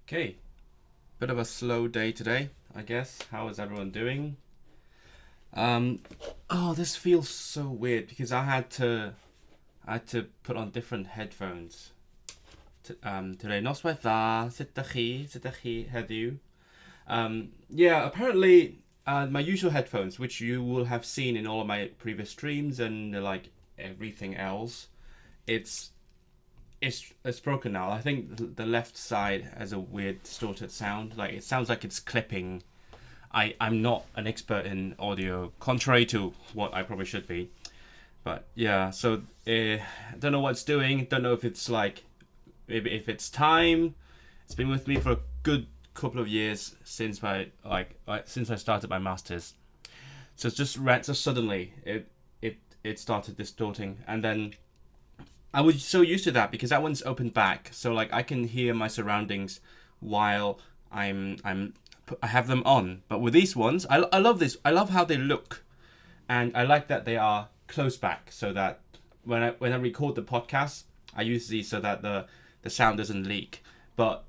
Okay, bit of a slow day today, I guess. How is everyone doing? Um, this feels so weird because I had to put on different headphones today. Noswaith dda, sut dach chi heddiw? Yeah, apparently my usual headphones, which you will have seen in all of my previous streams and like everything else, it's it's broken now. I think the left side has a weird distorted sound. Like it sounds like it's clipping. I'm not an expert in audio, contrary to what I probably should be. But yeah, so don't know what it's doing. Don't know if it's like maybe if it's time. It's been with me for a good couple of years since since I started my masters. So it's just suddenly it started distorting, and then I was so used to that because that one's open back, so like I can hear my surroundings while I have them on. But with these ones, I love this. I love how they look, and I like that they are close back, so that when I record the podcast, I use these so that the sound doesn't leak. But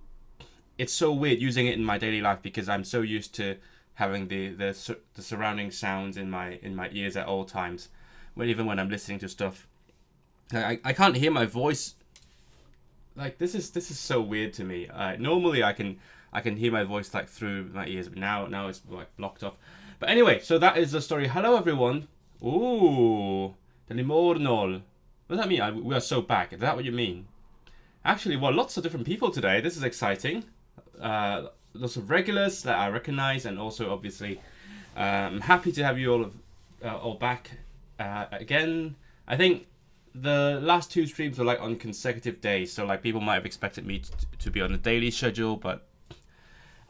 it's so weird using it in my daily life because I'm so used to having the surrounding sounds in my ears at all times, even when I'm listening to stuff. I can't hear my voice. Like this is so weird to me. Normally I can hear my voice like through my ears, but now it's like blocked off. But anyway, so that is the story. Hello everyone. Ooh, Delimornol. What does that mean? We are so back. Is that what you mean? Actually, well, lots of different people today. This is exciting. Lots of regulars that I recognize, and also obviously, I'm happy to have you all back again. I think the last two streams were like on consecutive days, so like people might have expected me to be on a daily schedule, but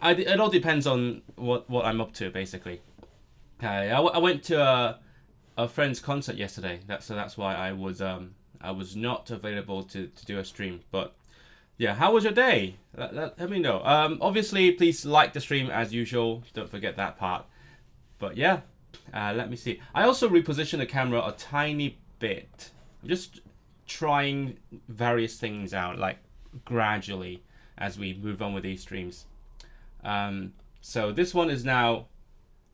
it all depends on what I'm up to basically. I went to a friend's concert yesterday, that's why I was not available to do a stream. But yeah, how was your day? Let me know. Obviously, please like the stream as usual. Don't forget that part. But yeah, let me see. I also repositioned the camera a tiny bit. I'm just trying various things out, like gradually as we move on with these streams. So this one is now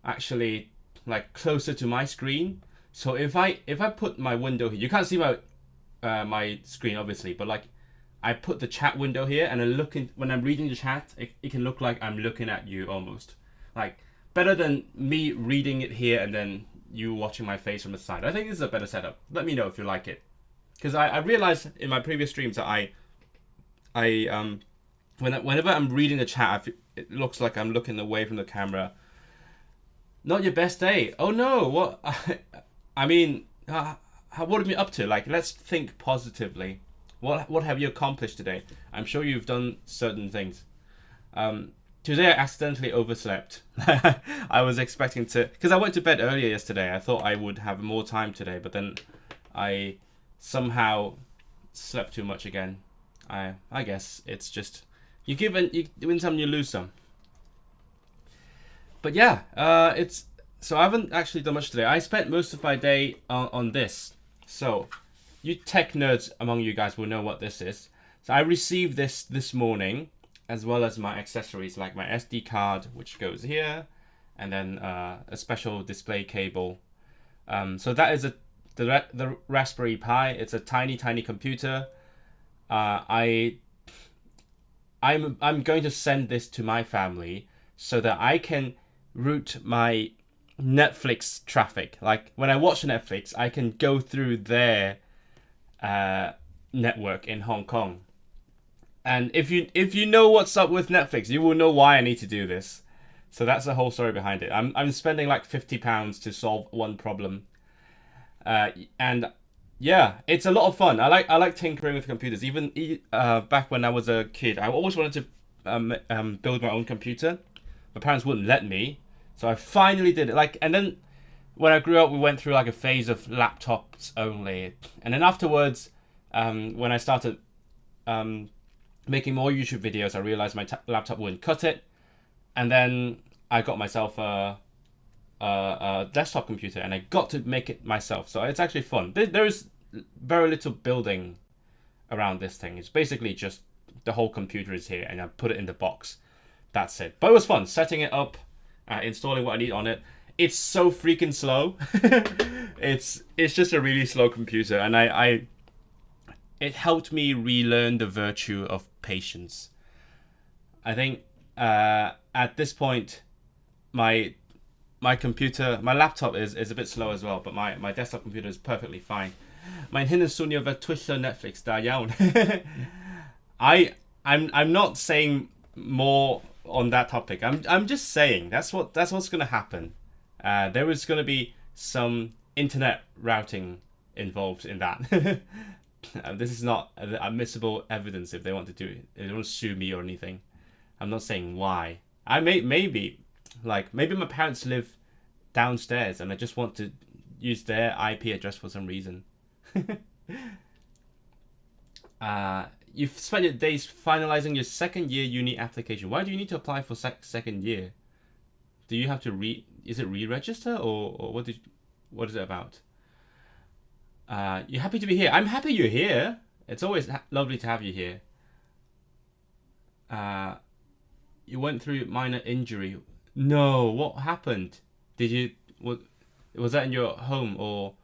actually like closer to my screen. So if I put my window here, you can't see my screen obviously, but like I put the chat window here, and when I'm reading the chat, it can look like I'm looking at you almost. Like better than me reading it here and then you watching my face from the side. I think this is a better setup. Let me know if you like it, because I realized in my previous streams that whenever I'm reading the chat, it looks like I'm looking away from the camera. Not your best day. Oh no, what? I mean, what have you up to? Like, let's think positively. What have you accomplished today? I'm sure you've done certain things. Today I accidentally overslept. I was expecting to, because I went to bed earlier yesterday. I thought I would have more time today, but then I somehow slept too much again. I guess it's just you win some, you lose some. But yeah, it's so I haven't actually done much today. I spent most of my day on this. So you tech nerds among you guys will know what this is. So I received this morning, as well as my accessories like my SD card, which goes here, and then a special display cable. So that is the Raspberry Pi. It's a tiny computer. I'm going to send this to my family so that I can route my Netflix traffic. Like when I watch Netflix, I can go through their network in Hong Kong. And if you know what's up with Netflix, you will know why I need to do this. So that's the whole story behind it. I'm spending like £50 to solve one problem, and yeah, it's a lot of fun. I like tinkering with computers. Even back when I was a kid, I always wanted to build my own computer. My parents wouldn't let me, so I finally did it. Like, and then when I grew up, we went through like a phase of laptops only, and then afterwards, when I started making more YouTube videos, I realized my laptop wouldn't cut it, and then I got myself a desktop computer, and I got to make it myself. So it's actually fun. There is very little building around this thing. It's basically just the whole computer is here, and I put it in the box. That's it. But it was fun setting it up, installing what I need on it. It's so freaking slow. it's just a really slow computer, and it helped me relearn the virtue of patience. I think at this point, my laptop is a bit slow as well, but my desktop computer is perfectly fine. Mae'n hyn yn swnio fel twyllo Netflix da iawn. I'm not saying more on that topic. I'm just saying that's what's going to happen. There is going to be some internet routing involved in that. This is not admissible evidence if they want to do it. They don't want to sue me or anything. I'm not saying why. Maybe my parents live downstairs and I just want to use their IP address for some reason. You've spent your days finalizing your second year uni application. Why do you need to apply for second year? Do you have to is it re-register or what is it about? You're happy to be here. I'm happy you're here. It's always lovely to have you here. You went through minor injury. No, what happened? Was that in your home or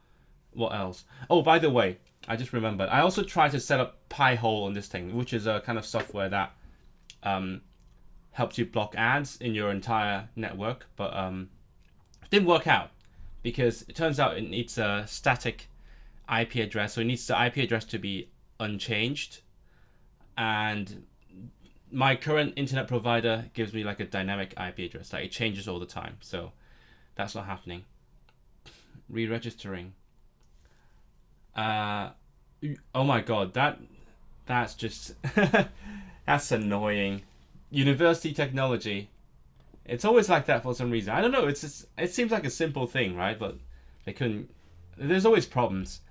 what else? Oh, by the way, I just remembered. I also tried to set up Pi-hole on this thing, which is a kind of software that helps you block ads in your entire network, but it didn't work out because it turns out it needs a static IP address, so it needs the IP address to be unchanged, and my current internet provider gives me like a dynamic IP address, like it changes all the time, so that's not happening. Re-registering. Oh my god, that's just that's annoying. University technology, it's always like that for some reason. I don't know. It seems like a simple thing, right? But they couldn't. There's always problems.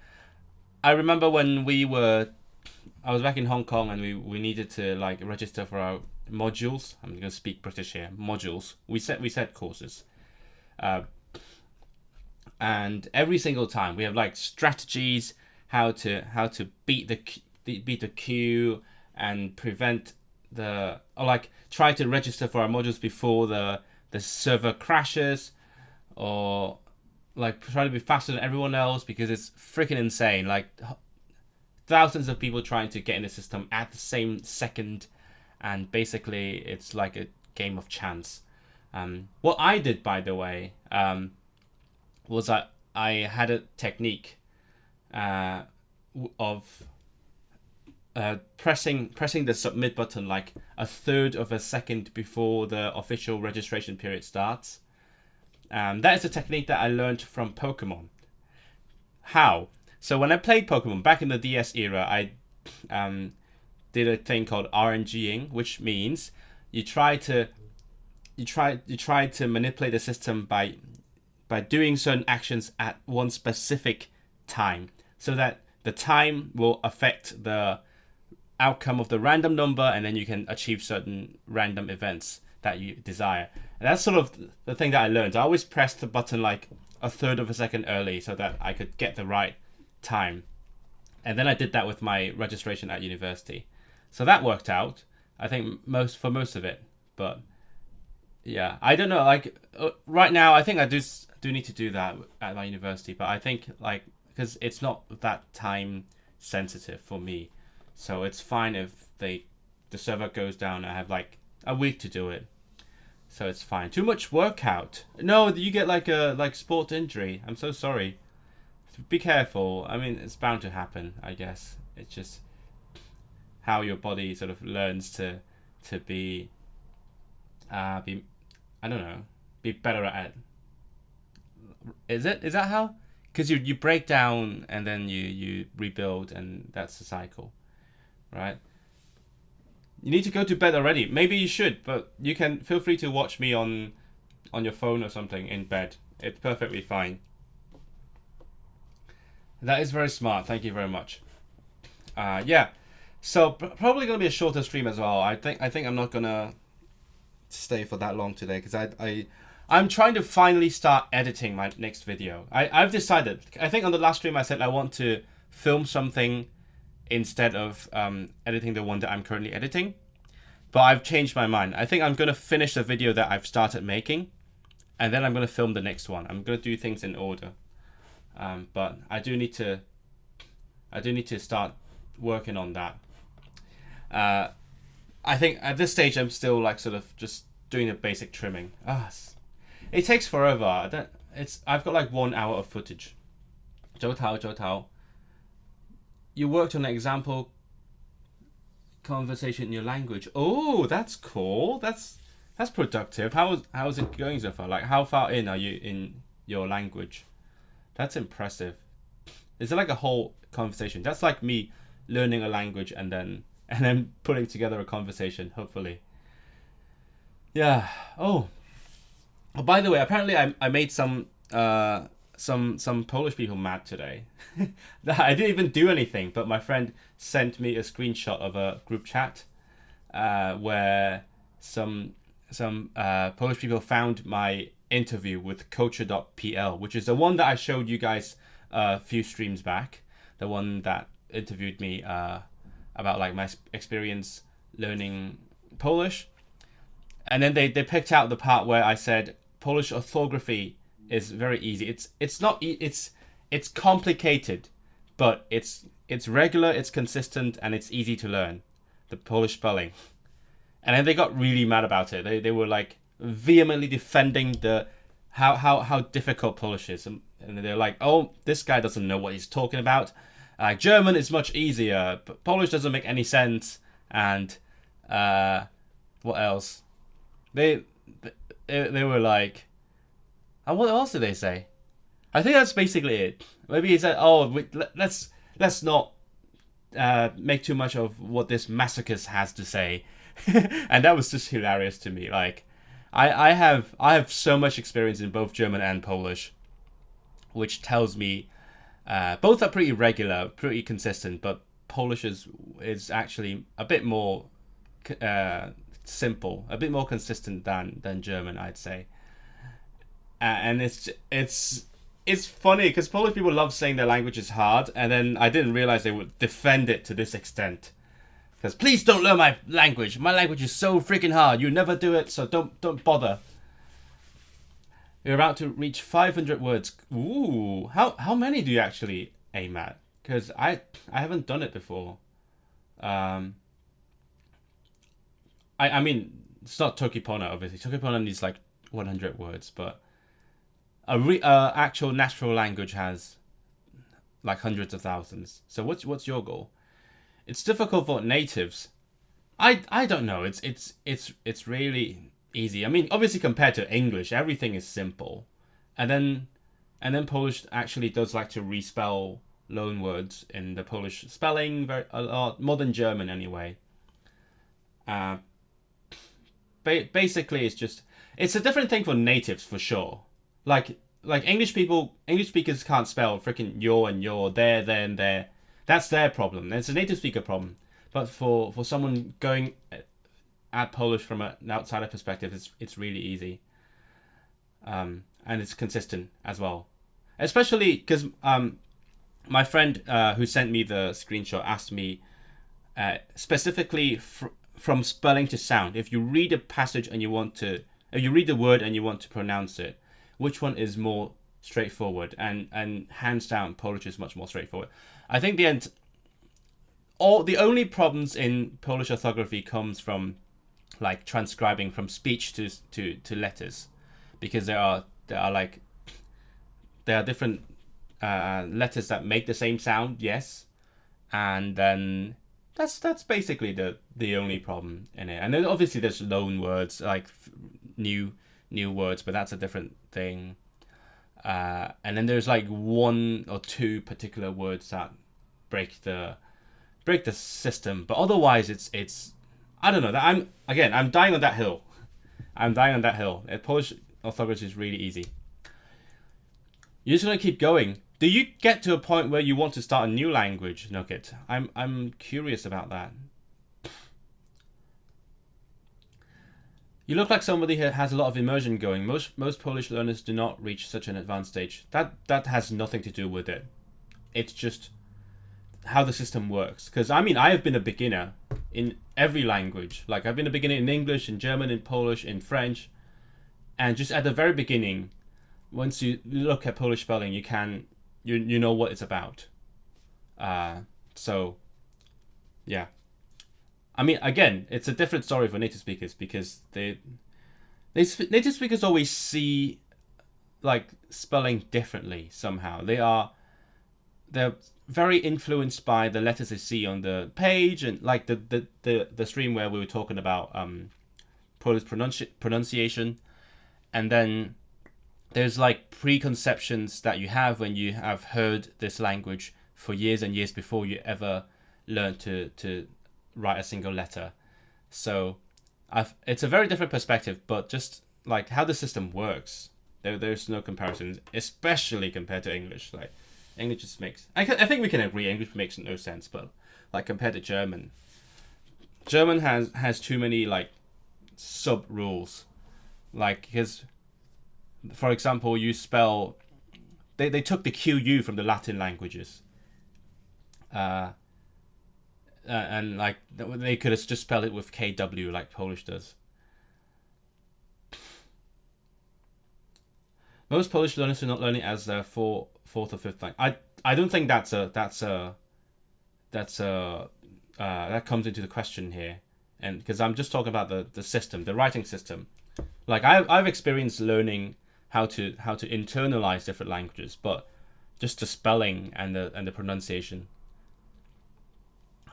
I remember when I was back in Hong Kong and we needed to like register for our modules. I'm going to speak British here. Modules. We said courses. And every single time we have like strategies how to beat the queue and prevent try to register for our modules before the server crashes, or like try to be faster than everyone else because it's freaking insane. Like thousands of people trying to get in the system at the same second, and basically it's like a game of chance. What I did, by the way, was I had a technique of pressing the submit button like a third of a second before the official registration period starts. That is a technique that I learned from Pokemon. How? So when I played Pokemon back in the DS era, I did a thing called RNGing, which means you try to manipulate the system by doing certain actions at one specific time, so that the time will affect the outcome of the random number, and then you can achieve certain random events that you desire. And that's sort of the thing that I learned. I always pressed the button like a third of a second early so that I could get the right time. And then I did that with my registration at university. So that worked out, I think, for most of it. But yeah, I don't know, like right now I think I do need to do that at my university, but I think like because it's not that time sensitive for me, so it's fine if the server goes down. I have like a week to do it, so it's fine. Too much workout? No, you get like a sport injury. I'm so sorry. Be careful. I mean, it's bound to happen, I guess. It's just how your body sort of learns to be I don't know, be better at it. Is that how? Because you break down and then you rebuild, and that's the cycle, right? You need to go to bed already. Maybe you should, but you can feel free to watch me on your phone or something in bed. It's perfectly fine. That is very smart. Thank you very much. Yeah. So probably gonna be a shorter stream as well. I think I'm not gonna stay for that long today because I'm trying to finally start editing my next video. I've decided. I think on the last stream I said I want to film something instead of editing the one that I'm currently editing. But I've changed my mind. I think I'm going to finish the video that I've started making, and then I'm going to film the next one. I'm going to do things in order. But I do need to start working on that. I think at this stage I'm still like sort of just doing the basic trimming. It takes forever. I've got like 1 hour of footage. 周涛, you worked on an example conversation in your language. Oh, that's cool. That's productive. How's it going so far? Like, how far in are you in your language? That's impressive. Is it like a whole conversation? That's like me learning a language and then putting together a conversation, hopefully. Yeah. Oh, by the way, apparently I made some Polish people mad today. I didn't even do anything, but my friend sent me a screenshot of a group chat where some Polish people found my interview with Coacher.pl, which is the one that I showed you guys a few streams back, the one that interviewed me about like my experience learning Polish. And then they picked out the part where I said Polish orthography is very easy. It's complicated, but it's regular, it's consistent, and it's easy to learn, the Polish spelling. And then they got really mad about it. They were like vehemently defending how difficult Polish is, and they're like, oh, this guy doesn't know what he's talking about. German is much easier, but Polish doesn't make any sense. And what else? They were like, and what else did they say? I think that's basically it. Maybe he said, oh, let's not make too much of what this masochist has to say. And that was just hilarious to me. Like, I have so much experience in both German and Polish, which tells me both are pretty regular, pretty consistent, but Polish is actually a bit more simple, a bit more consistent than German, I'd say. And it's funny because Polish people love saying their language is hard, and then I didn't realize they would defend it to this extent. Because please don't learn my language. My language is so freaking hard. You never do it, so don't bother. You're about to reach 500 words. Ooh, how many do you actually aim at? Because I haven't done it before. I mean, it's not Tokipona, obviously. Tokipona needs like 100 words, but actual natural language has like hundreds of thousands. So what's your goal? It's difficult for natives. I don't know. It's really easy. I mean, obviously compared to English, everything is simple, and then Polish actually does like to respell loan words in the Polish spelling a lot more than German anyway. Basically, it's a different thing for natives for sure. Like English speakers can't spell freaking your and your, there and there. That's their problem. It's a native speaker problem. But for someone going at Polish from an outsider perspective, it's really easy. And it's consistent as well. Especially because my friend who sent me the screenshot asked me specifically from spelling to sound. If you read a passage and if you read the word and you want to pronounce it, which one is more straightforward? And hands down, Polish is much more straightforward. I think the only problems in Polish orthography comes from like transcribing from speech to letters, because there are different letters that make the same sound, yes, and then that's basically the only problem in it. And then obviously there's loan words, like new words, but that's a different thing. And then there's like one or two particular words that break the system, but otherwise it's I don't know. That I'm dying on that hill. Polish orthography is really easy. You're just gonna keep going. Do you get to a point where you want to start a new language, Nugget? I'm curious about that. You look like somebody who has a lot of immersion going. Most Polish learners do not reach such an advanced stage. That has nothing to do with it. It's just how the system works. Because I mean, I have been a beginner in every language. Like I've been a beginner in English, in German, in Polish, in French, and just at the very beginning, once you look at Polish spelling, you know what it's about. So yeah, I mean, again, it's a different story for native speakers because native speakers always see like spelling differently somehow. They're very influenced by the letters they see on the page, and like the stream where we were talking about Polish pronunciation, and then there's like preconceptions that you have when you have heard this language for years and years before you ever learn to write a single letter. So it's a very different perspective, but just like how the system works, there's no comparison, especially compared to English. Like English just makes, I think we can agree English makes no sense, but like compared to German has too many like sub rules, like because for example you spell, they took the QU from the Latin languages, and like they could have just spelled it with KW like Polish does. Most Polish learners are not learning as their fourth or fifth language. I don't think that comes into the question here, and because I'm just talking about the system, the writing system. Like I've experienced learning how to internalize different languages, but just the spelling and the pronunciation,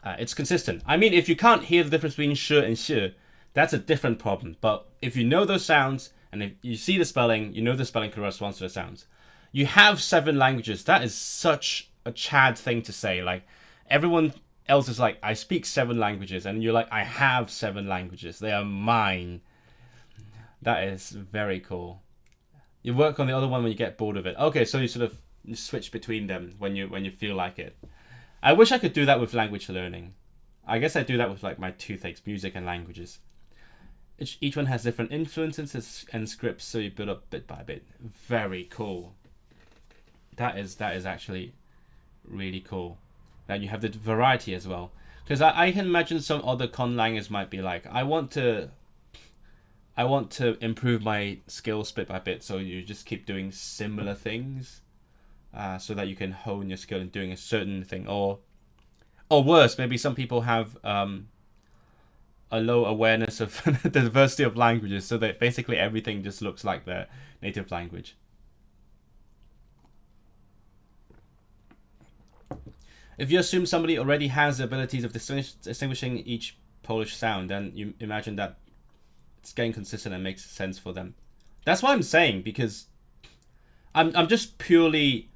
it's consistent. I mean, if you can't hear the difference between sh and sh, that's a different problem. But if you know those sounds and if you see the spelling, you know the spelling corresponds to the sounds. You have 7 languages. That is such a Chad thing to say. Like everyone else is like, I speak 7 languages, and you're like, I have 7 languages. They are mine. That is very cool. You work on the other one when you get bored of it. Okay, so you switch between them when you feel like it. I wish I could do that with language learning. I guess I do that with like my toothaches, music and languages. Each one has different influences and scripts, so you build up bit by bit. Very cool. That is actually really cool. That you have the variety as well. Because I can imagine some other conlangers might be like, I want to improve my skills bit by bit, so you just keep doing similar things, so that you can hone your skill in doing a certain thing. Or worse, maybe some people have a low awareness of the diversity of languages, so that basically everything just looks like their native language. If you assume somebody already has the abilities of distinguishing each Polish sound, then you imagine that it's getting consistent and makes sense for them. That's what I'm saying, because I'm just purely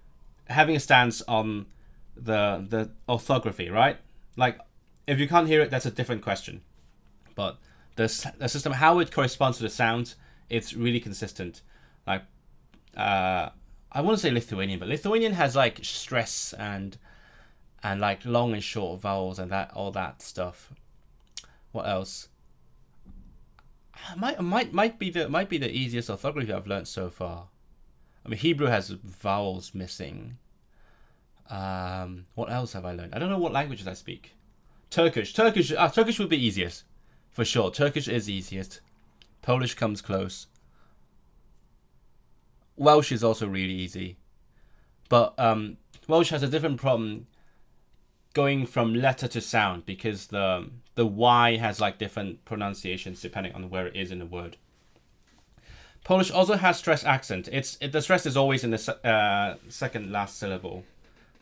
having a stance on the orthography, right? Like, if you can't hear it, that's a different question. But the system, how it corresponds to the sounds, it's really consistent. Like, I want to say Lithuanian, but Lithuanian has like stress and like long and short vowels and all that stuff. What else? Might be the easiest orthography I've learned so far. I mean, Hebrew has vowels missing. What else have I learned? I don't know what languages I speak. Turkish would be easiest for sure. Turkish is easiest. Polish comes close. Welsh is also really easy, but Welsh has a different problem going from letter to sound, because the Y has like different pronunciations depending on where it is in the word. Polish also has stress accent. The stress is always in the second last syllable,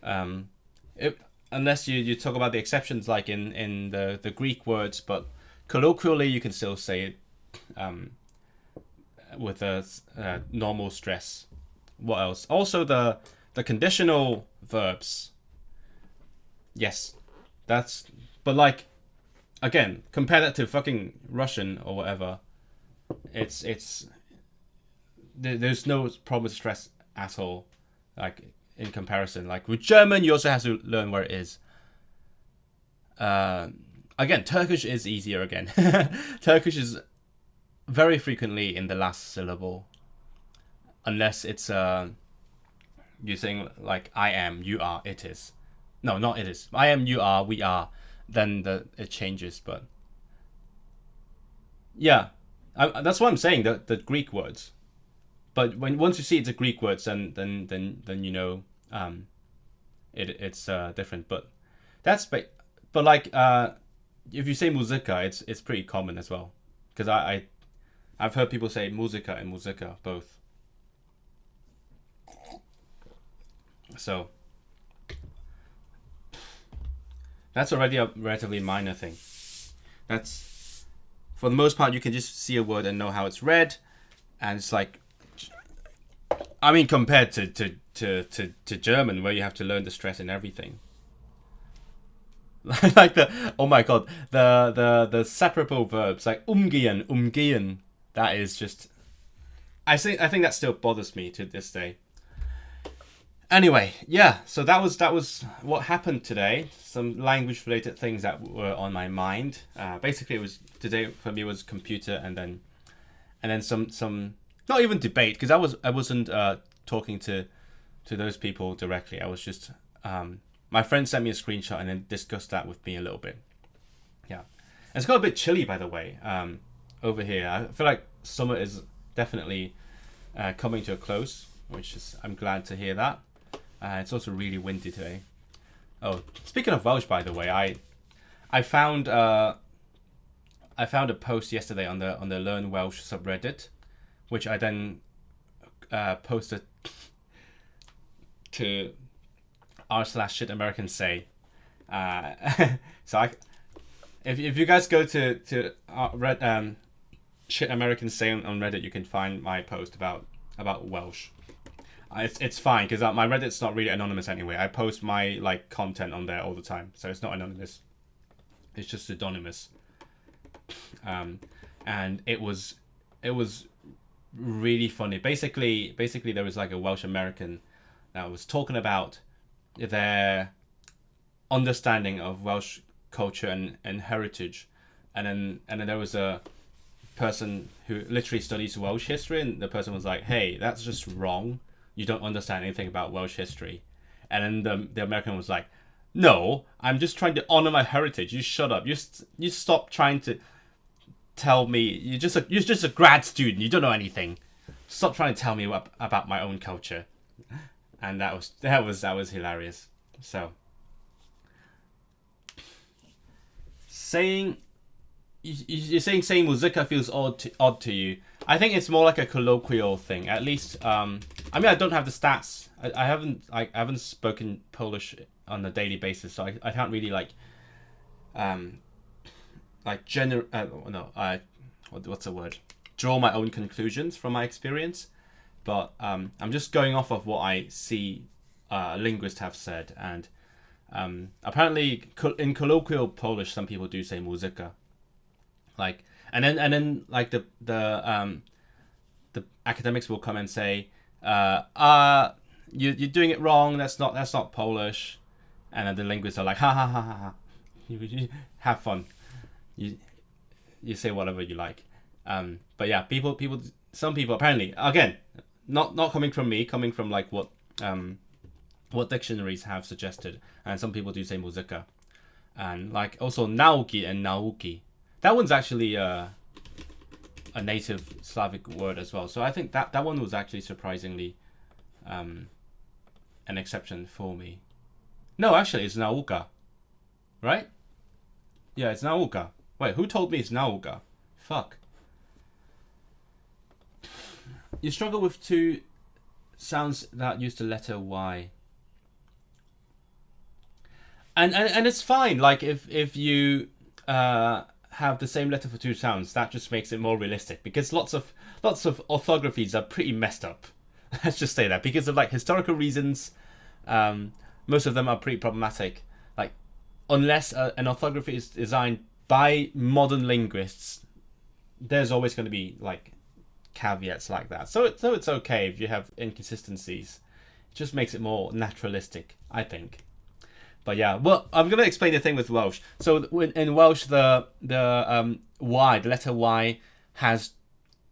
unless you talk about the exceptions like in the Greek words, but colloquially you can still say it with a normal stress. What else? Also the conditional verbs. Yes, but like, again, compare that to fucking Russian or whatever. There's no problem with stress at all, like in comparison. Like with German, you also have to learn where it is. Again, Turkish is easier again. Turkish is very frequently in the last syllable, unless it's you're saying like I am, you are, it is. No, not it is. I am, you are, we are. Then it changes, but yeah, that's what I'm saying. The Greek words, but once you see it's a Greek words, then you know it's different. But that's but like if you say musica, it's pretty common as well, because I've heard people say musica and musica both. So that's already a relatively minor thing. That's, for the most part, you can just see a word and know how it's read, and it's like, I mean, compared to German, where you have to learn the stress and everything. Like oh my god, the separable verbs like umgehen. That is just, I think that still bothers me to this day. Anyway, yeah, so that was what happened today. Some language related things that were on my mind. Basically, it was today for me was computer, and then some not even debate, because I wasn't talking to those people directly. I was just my friend sent me a screenshot and then discussed that with me a little bit. Yeah, and it's got a bit chilly, by the way, over here. I feel like summer is definitely coming to a close, which is, I'm glad to hear that. It's also really windy today. Oh, speaking of Welsh, by the way, I found a post yesterday on the Learn Welsh subreddit, which I then posted to r/shit Americans say. So if you guys go to shit Americans say on Reddit, you can find my post about Welsh. It's fine, because my Reddit's not really anonymous anyway. I post my like content on there all the time, so it's not anonymous. It's just pseudonymous. And it was really funny. Basically there was like a Welsh American that was talking about their understanding of Welsh culture and heritage, and then there was a person who literally studies Welsh history, and the person was like, "Hey, that's just wrong. You don't understand anything about Welsh history." And then the American was like, "No, I'm just trying to honor my heritage. You shut up. You stop trying to tell me. You're just a grad student. You don't know anything. Stop trying to tell me about my own culture." And that was hilarious. So you're saying musica feels odd to you. I think it's more like a colloquial thing. At least, I mean, I don't have the stats. I haven't spoken Polish on a daily basis, so I can't really what's the word? Draw my own conclusions from my experience. But I'm just going off of what I see linguists have said, and apparently in colloquial Polish, some people do say muzyka. Like, and then like the academics will come and say, you're doing it wrong. That's not Polish. And then the linguists are like, ha ha ha ha ha. Have fun. You say whatever you like. But yeah, some people apparently, again, not coming from me, coming from like what dictionaries have suggested, and some people do say muzyka, and like also nauki and nauki. That one's actually a native Slavic word as well. So I think that one was actually surprisingly an exception for me. No, actually, it's nauka, right? Yeah, it's nauka. Wait, who told me it's nauka? Fuck. You struggle with two sounds that use the letter Y. And it's fine. Like if you have the same letter for two sounds, that just makes it more realistic, because lots of orthographies are pretty messed up. Let's just say that, because of like historical reasons. Most of them are pretty problematic. Like, unless an orthography is designed by modern linguists, there's always going to be like caveats like that. So it's okay if you have inconsistencies. It just makes it more naturalistic, I think. But yeah, well, I'm going to explain the thing with Welsh. So in Welsh, the Y, the letter Y, has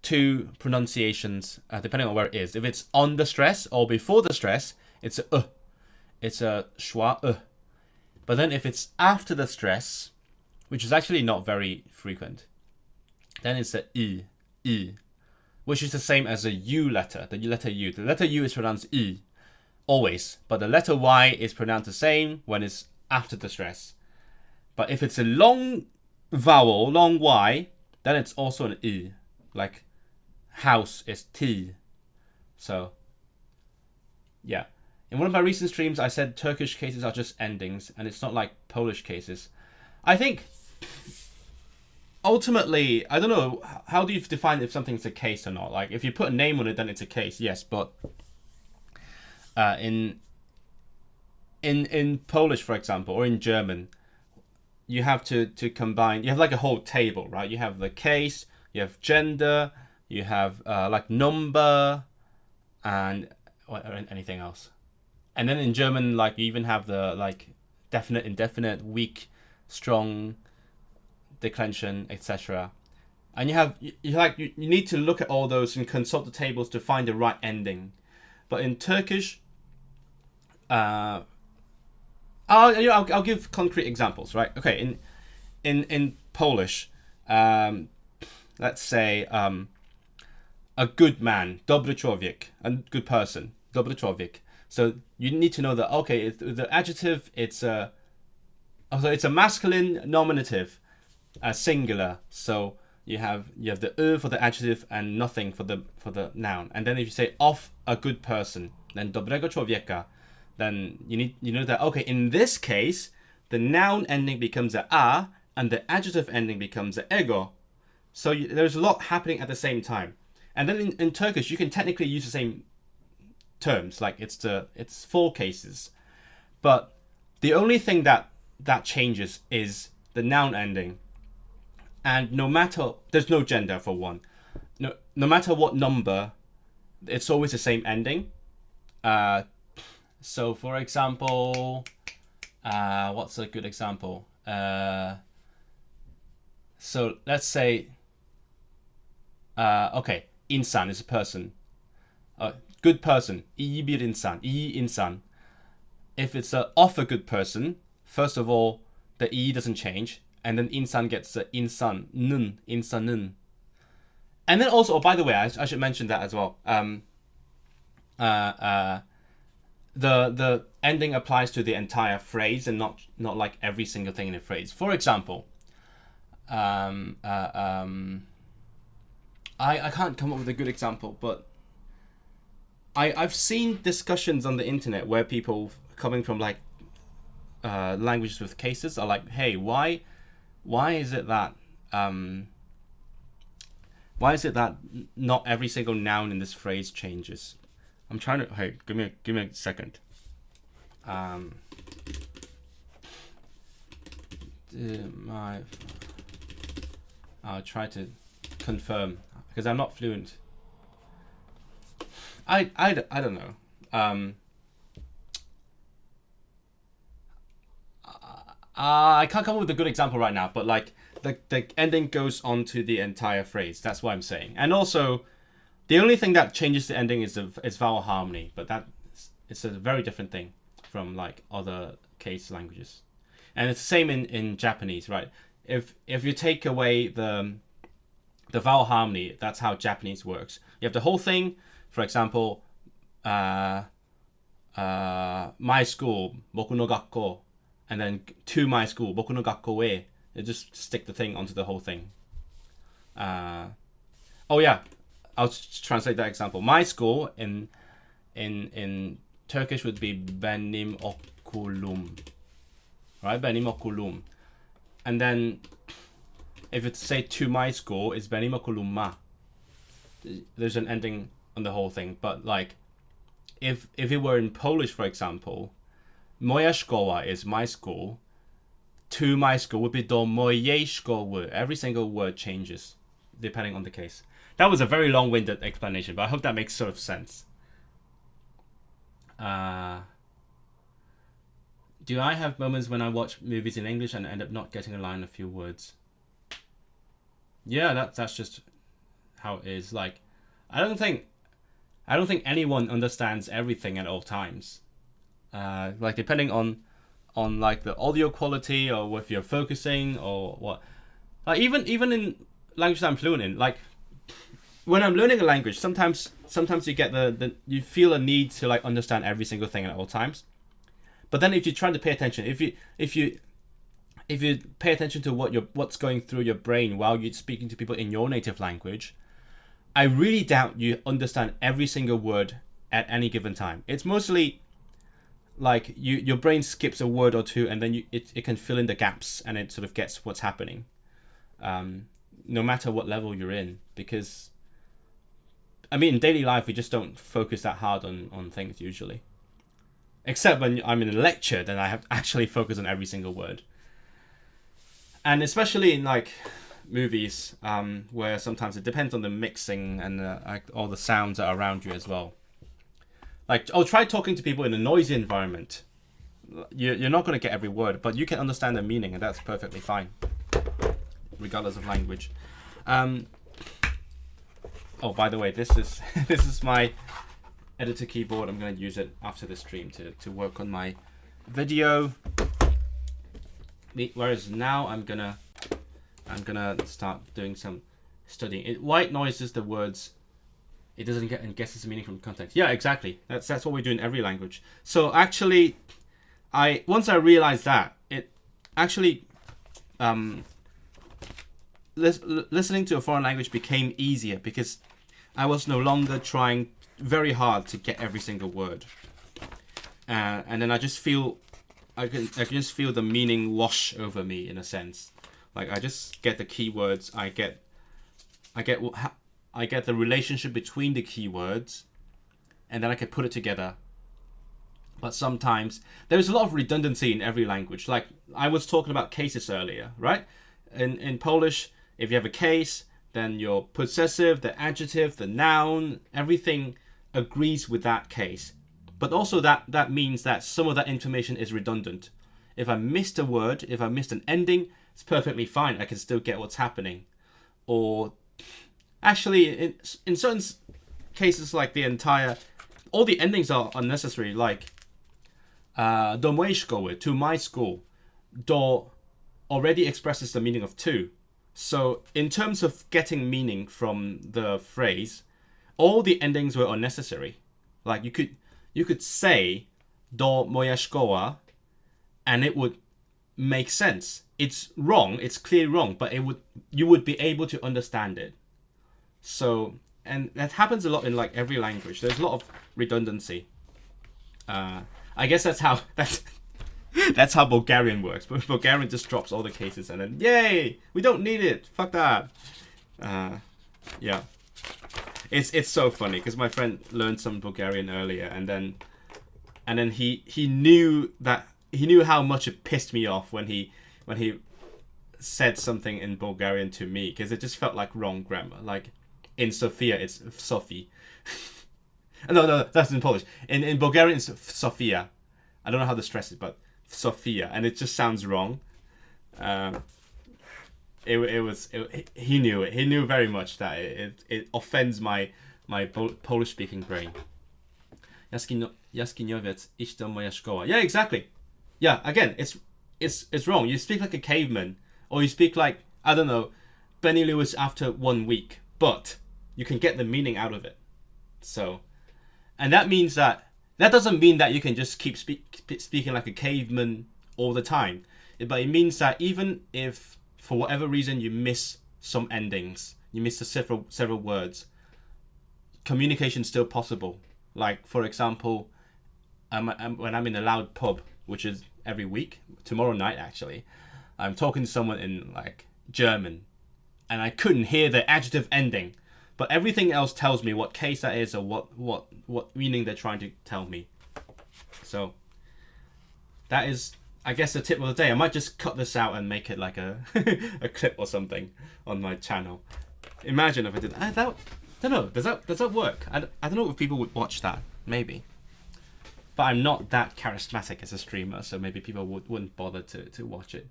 two pronunciations depending on where it is. If it's on the stress or before the stress, it's a it's a schwa. But then if it's after the stress, which is actually not very frequent, then it's a I, which is the same as a U letter, the letter U. The letter U is pronounced I, always, but the letter Y is pronounced the same when it's after the stress. But if it's a long vowel, long Y, then it's also an I, like house is T. So, yeah. In one of my recent streams, I said Turkish cases are just endings, and it's not like Polish cases. I think, ultimately, I don't know, how do you define if something's a case or not? Like, if you put a name on it, then it's a case, yes, but in Polish, for example, or in German, you have to combine, you have like a whole table, right? You have the case, you have gender, you have like number, and anything else. And then in German, like, you even have the like definite, indefinite, weak, strong, declension, etc. And you need to look at all those and consult the tables to find the right ending. But in Turkish, I'll give concrete examples, right? Okay, in Polish, let's say a good man, dobry człowiek, a good person, dobry człowiek. So you need to know that, okay, the adjective, it's a masculine nominative, singular. So you have the for the adjective and nothing for the noun. And then if you say of a good person, then dobrego człowieka, then you know that, okay, in this case, the noun ending becomes a and the adjective ending becomes a ego. So there's a lot happening at the same time. And then in Turkish, you can technically use the same terms, like it's 4 cases, but the only thing that changes is the noun ending. And no matter, there's no gender for one, no matter what number, it's always the same ending. So for example, what's a good example? So let's say okay, insan is a person, good person, iyi bir insan, iyi insan. If it's of a good person, first of all, the iyi doesn't change, and then insan gets the insan, nun, insanın. And then also, oh, by the way, I should mention that as well. The ending applies to the entire phrase and not like every single thing in a phrase. For example, I can't come up with a good example, but I've seen discussions on the internet where people coming from like languages with cases are like, hey, why is it that not every single noun in this phrase changes? I'm trying to, hey, give me a second. I'll try to confirm because I'm not fluent. I don't know. I can't come up with a good example right now, but like the ending goes on to the entire phrase. That's what I'm saying. And also, the only thing that changes the ending is vowel harmony, but it's a very different thing from like other case languages. And it's the same in Japanese, right? If you take away the vowel harmony, that's how Japanese works. You have the whole thing. For example, my school, boku no gakko, and then to my school, boku no gakko e. They just stick the thing onto the whole thing. Oh yeah, I'll translate that example. My school in Turkish would be benim okulum, right? Benim okulum, and then if it's say to my school, it's benim okulum ma. There's an ending on the whole thing, but like if it were in Polish, for example, moja szkoła is my school. To my school would be do mojej szkoły. Every single word changes depending on the case. That was a very long-winded explanation, but I hope that makes sort of sense. Do I have moments when I watch movies in English and end up not getting a line, a few words? Yeah, that's just how it is. Like, I don't think anyone understands everything at all times. Like, depending on on like the audio quality or if you're focusing or what. Like even in languages I'm fluent in, like when I'm learning a language, sometimes you get you feel a need to like understand every single thing at all times. But then if you're trying to pay attention, if you pay attention to what's going through your brain while you're speaking to people in your native language, I really doubt you understand every single word at any given time. It's mostly like your brain skips a word or two, and then it can fill in the gaps, and it sort of gets what's happening, no matter what level you're in. Because I mean, in daily life, we just don't focus that hard on things usually. Except when I'm in a lecture, then I have to actually focus on every single word. And especially in like movies, where sometimes it depends on the mixing and all the sounds that are around you as well. Like, try talking to people in a noisy environment. You're not going to get every word, but you can understand the meaning, and that's perfectly fine, regardless of language. Oh, by the way, this is my editor keyboard. I'm going to use it after the stream to work on my video. Whereas now I'm gonna start doing some studying. White noises the words. It doesn't get and guesses the meaning from context. Yeah, exactly. That's what we do in every language. So actually, once I realized that, it actually listening to a foreign language became easier because I was no longer trying very hard to get every single word, and then I just feel I can just feel the meaning wash over me in a sense. Like I just get the keywords. I get the relationship between the keywords, and then I can put it together. But sometimes there's a lot of redundancy in every language. Like I was talking about cases earlier, right? In Polish, if you have a case, then your possessive, the adjective, the noun, everything agrees with that case. But also that means that some of that information is redundant. If I missed a word, if I missed an ending, it's perfectly fine. I can still get what's happening. Or actually, in certain cases, like all the endings are unnecessary. Like do mojej szkoły, to my school. Do already expresses the meaning of to. So in terms of getting meaning from the phrase, all the endings were unnecessary. Like you could say do moja szkoła, and it would make sense. It's wrong. It's clearly wrong, but you would be able to understand it. So, and that happens a lot in like every language. There's a lot of redundancy. I guess that's how Bulgarian works. But Bulgarian just drops all the cases and then yay, we don't need it. Fuck that. Yeah. It's so funny because my friend learned some Bulgarian earlier, and then he knew how much it pissed me off when he said something in Bulgarian to me, because it just felt like wrong grammar. Like in Sofia, it's Sophie. no, that's in Polish. In Bulgarian, it's Sofia. I don't know how to stress it, but Sofia, and it just sounds wrong. He knew it. He knew very much that it offends my Polish speaking brain. Jaskiniowiec, iść do moja szkoła. Yeah, exactly. Yeah, again, it's wrong. You speak like a caveman, or you speak like, I don't know, Benny Lewis after 1 week, but you can get the meaning out of it. So, and that means that doesn't mean that you can just keep speaking like a caveman all the time. But it means that even if for whatever reason you miss some endings, you miss several words, communication is still possible. Like for example, when I'm in a loud pub, which is every week, tomorrow night actually, I'm talking to someone in like German, and I couldn't hear the adjective ending, but everything else tells me what case that is or what meaning they're trying to tell me. So that is, I guess, the tip of the day. I might just cut this out and make it like a a clip or something on my channel. Imagine if I did. I don't know. Does that work? I don't know if people would watch that. Maybe. But I'm not that charismatic as a streamer, so maybe people wouldn't bother to watch it.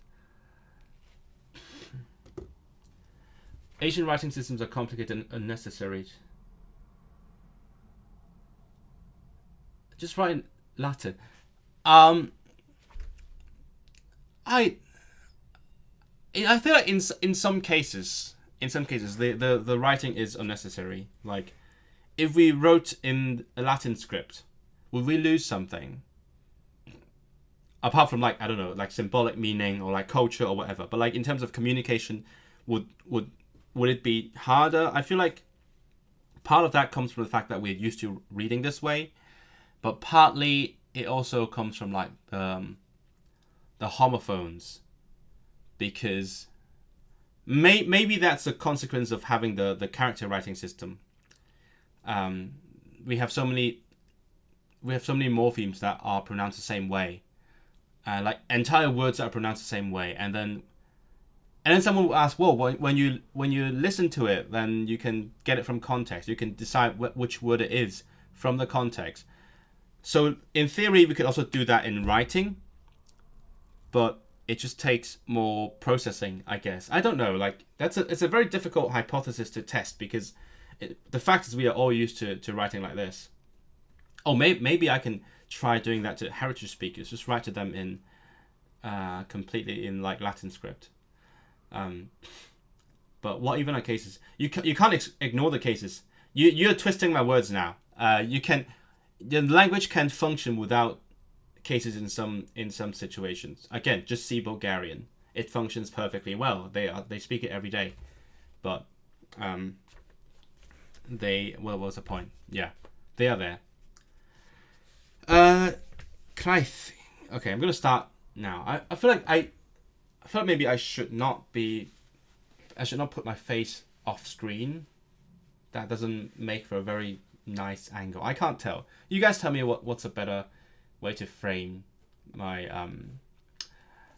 Asian writing systems are complicated and unnecessary. Just write in Latin. I feel like in some cases, the writing is unnecessary. Like, if we wrote in a Latin script, would we lose something? Apart from, like, I don't know, like symbolic meaning or like culture or whatever. But like in terms of communication, would it be harder? I feel like part of that comes from the fact that we're used to reading this way, but partly it also comes from like the homophones, because maybe that's a consequence of having the character writing system. We have so many morphemes that are pronounced the same way, like entire words that are pronounced the same way, and then someone will ask, well, when you listen to it, then you can get it from context. You can decide which word it is from the context. So in theory, we could also do that in writing, but it just takes more processing, I guess. I don't know. Like, it's a very difficult hypothesis to test, because the fact is we are all used to writing like this. Oh, maybe I can try doing that to heritage speakers. Just write to them in completely in like Latin script. But what even are cases? You can't ignore the cases. You're twisting my words now. The language can function without cases in some situations. Again, just see Bulgarian. It functions perfectly well. They speak it every day, but what was the point? Yeah, they are there. Kraith. Okay, I'm gonna start now. I feel like maybe I should not put my face off screen. That doesn't make for a very nice angle. I can't tell. You guys tell me what's a better way to frame my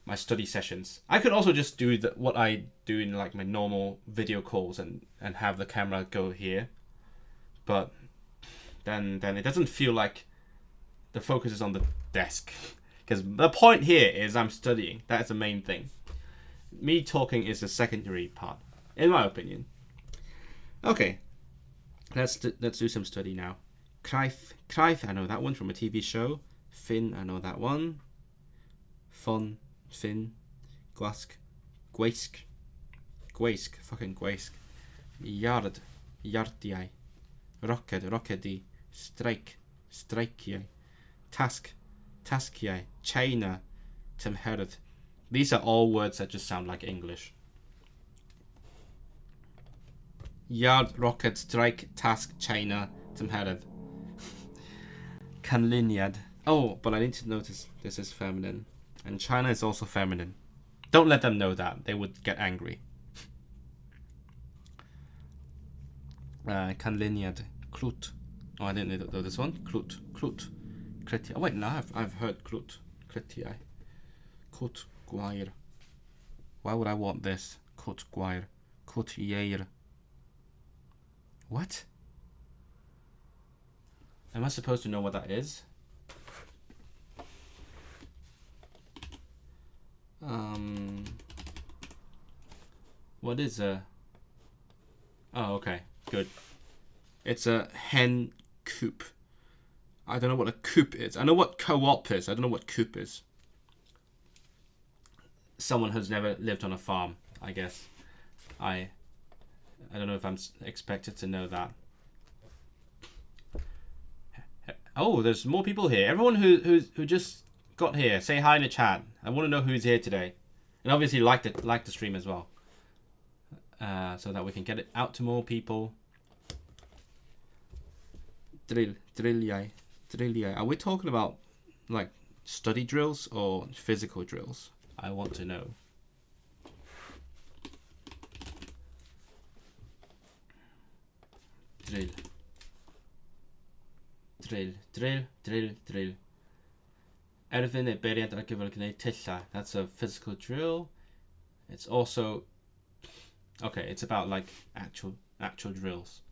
my study sessions. I could also just do what I do in like my normal video calls and have the camera go here, but then it doesn't feel like the focus is on the desk, because the point here is I'm studying. That's the main thing. Me talking is the secondary part, in my opinion. Okay, let's do some study now. Kraith, I know that one from a TV show. Finn, I know that one. Fun, Finn. Gwask, Gwaisk, fucking Gwaisk. Yard, Yardiai. Rockedi. Strikei. Taskiai. China, Temhereth. These are all words that just sound like English. Yard, rocket, strike, task, China, Temhereth. Kanlinyad. Oh, but I need to notice this is feminine. And China is also feminine. Don't let them know that. They would get angry. Kanlinyad. Klut. Oh, I didn't know this one. Klut. Kreti. Oh, wait, no, I've heard Klut. Kreti. Kut Guair. Why would I want this? Kut Guair. Kut Yair. What? Am I supposed to know what that is? What is a... Oh, okay. Good. It's a hen coop. I don't know what a coop is. I know what co-op is. I don't know what coop is. Someone who's never lived on a farm, I guess. I don't know if I'm expected to know that. Oh, there's more people here. Everyone who just got here, say hi in the chat. I want to know who's here today, and obviously like the stream as well, so that we can get it out to more people. Drill. Are we talking about like study drills or physical drills? I want to know. Drill. Erfyn neu beiriant ar gyfer gwneud tilla. That's a physical drill. It's also... Okay, it's about like actual drills.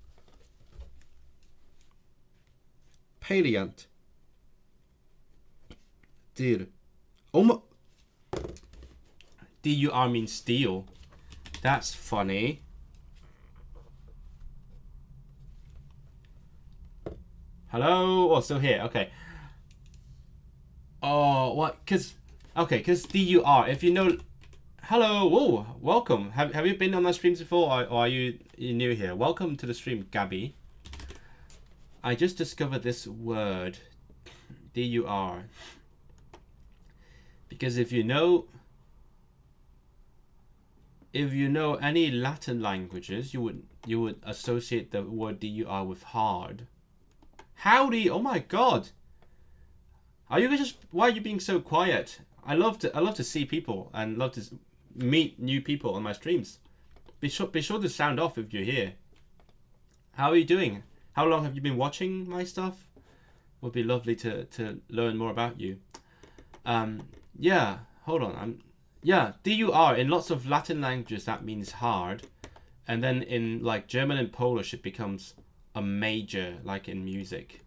Paleant. Dir. Oh my... D-U-R means steel. That's funny. Hello? Oh, still here. Okay. Oh, what? Because Okay, because DUR, if you know... Hello, whoa, welcome. Have you been on my streams before, or are you new here? Welcome to the stream, Gabby. I just discovered this word, DUR. Because if you know any Latin languages, you would associate the word DUR with hard. Howdy! Oh my god! Are you just... Why are you being so quiet? I love to see people and love to meet new people on my streams. Be sure to sound off if you're here. How are you doing? How long have you been watching my stuff? Would be lovely to learn more about you. Yeah, hold on. Yeah, DUR in lots of Latin languages that means hard, and then in like German and Polish it becomes a major, like in music.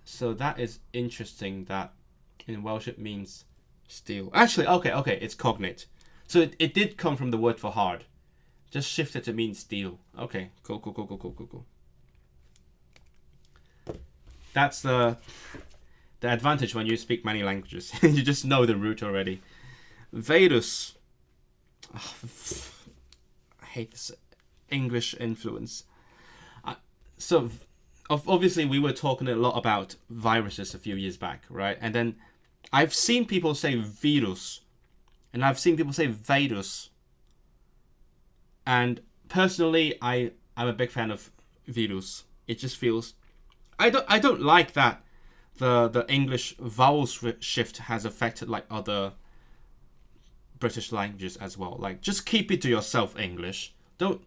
So that is interesting that in Welsh it means steel. Actually, okay, it's cognate. So it did come from the word for hard. Just shifted to mean steel. Okay, cool. That's the advantage when you speak many languages. You just know the root already. Virus. Oh, I hate this English influence. So obviously we were talking a lot about viruses a few years back, right? And then I've seen people say virus, and I've seen people say virus. And personally, I'm a big fan of virus. It just feels... I don't like that the English vowel shift has affected like other British languages as well. Like, just keep it to yourself, English. Don't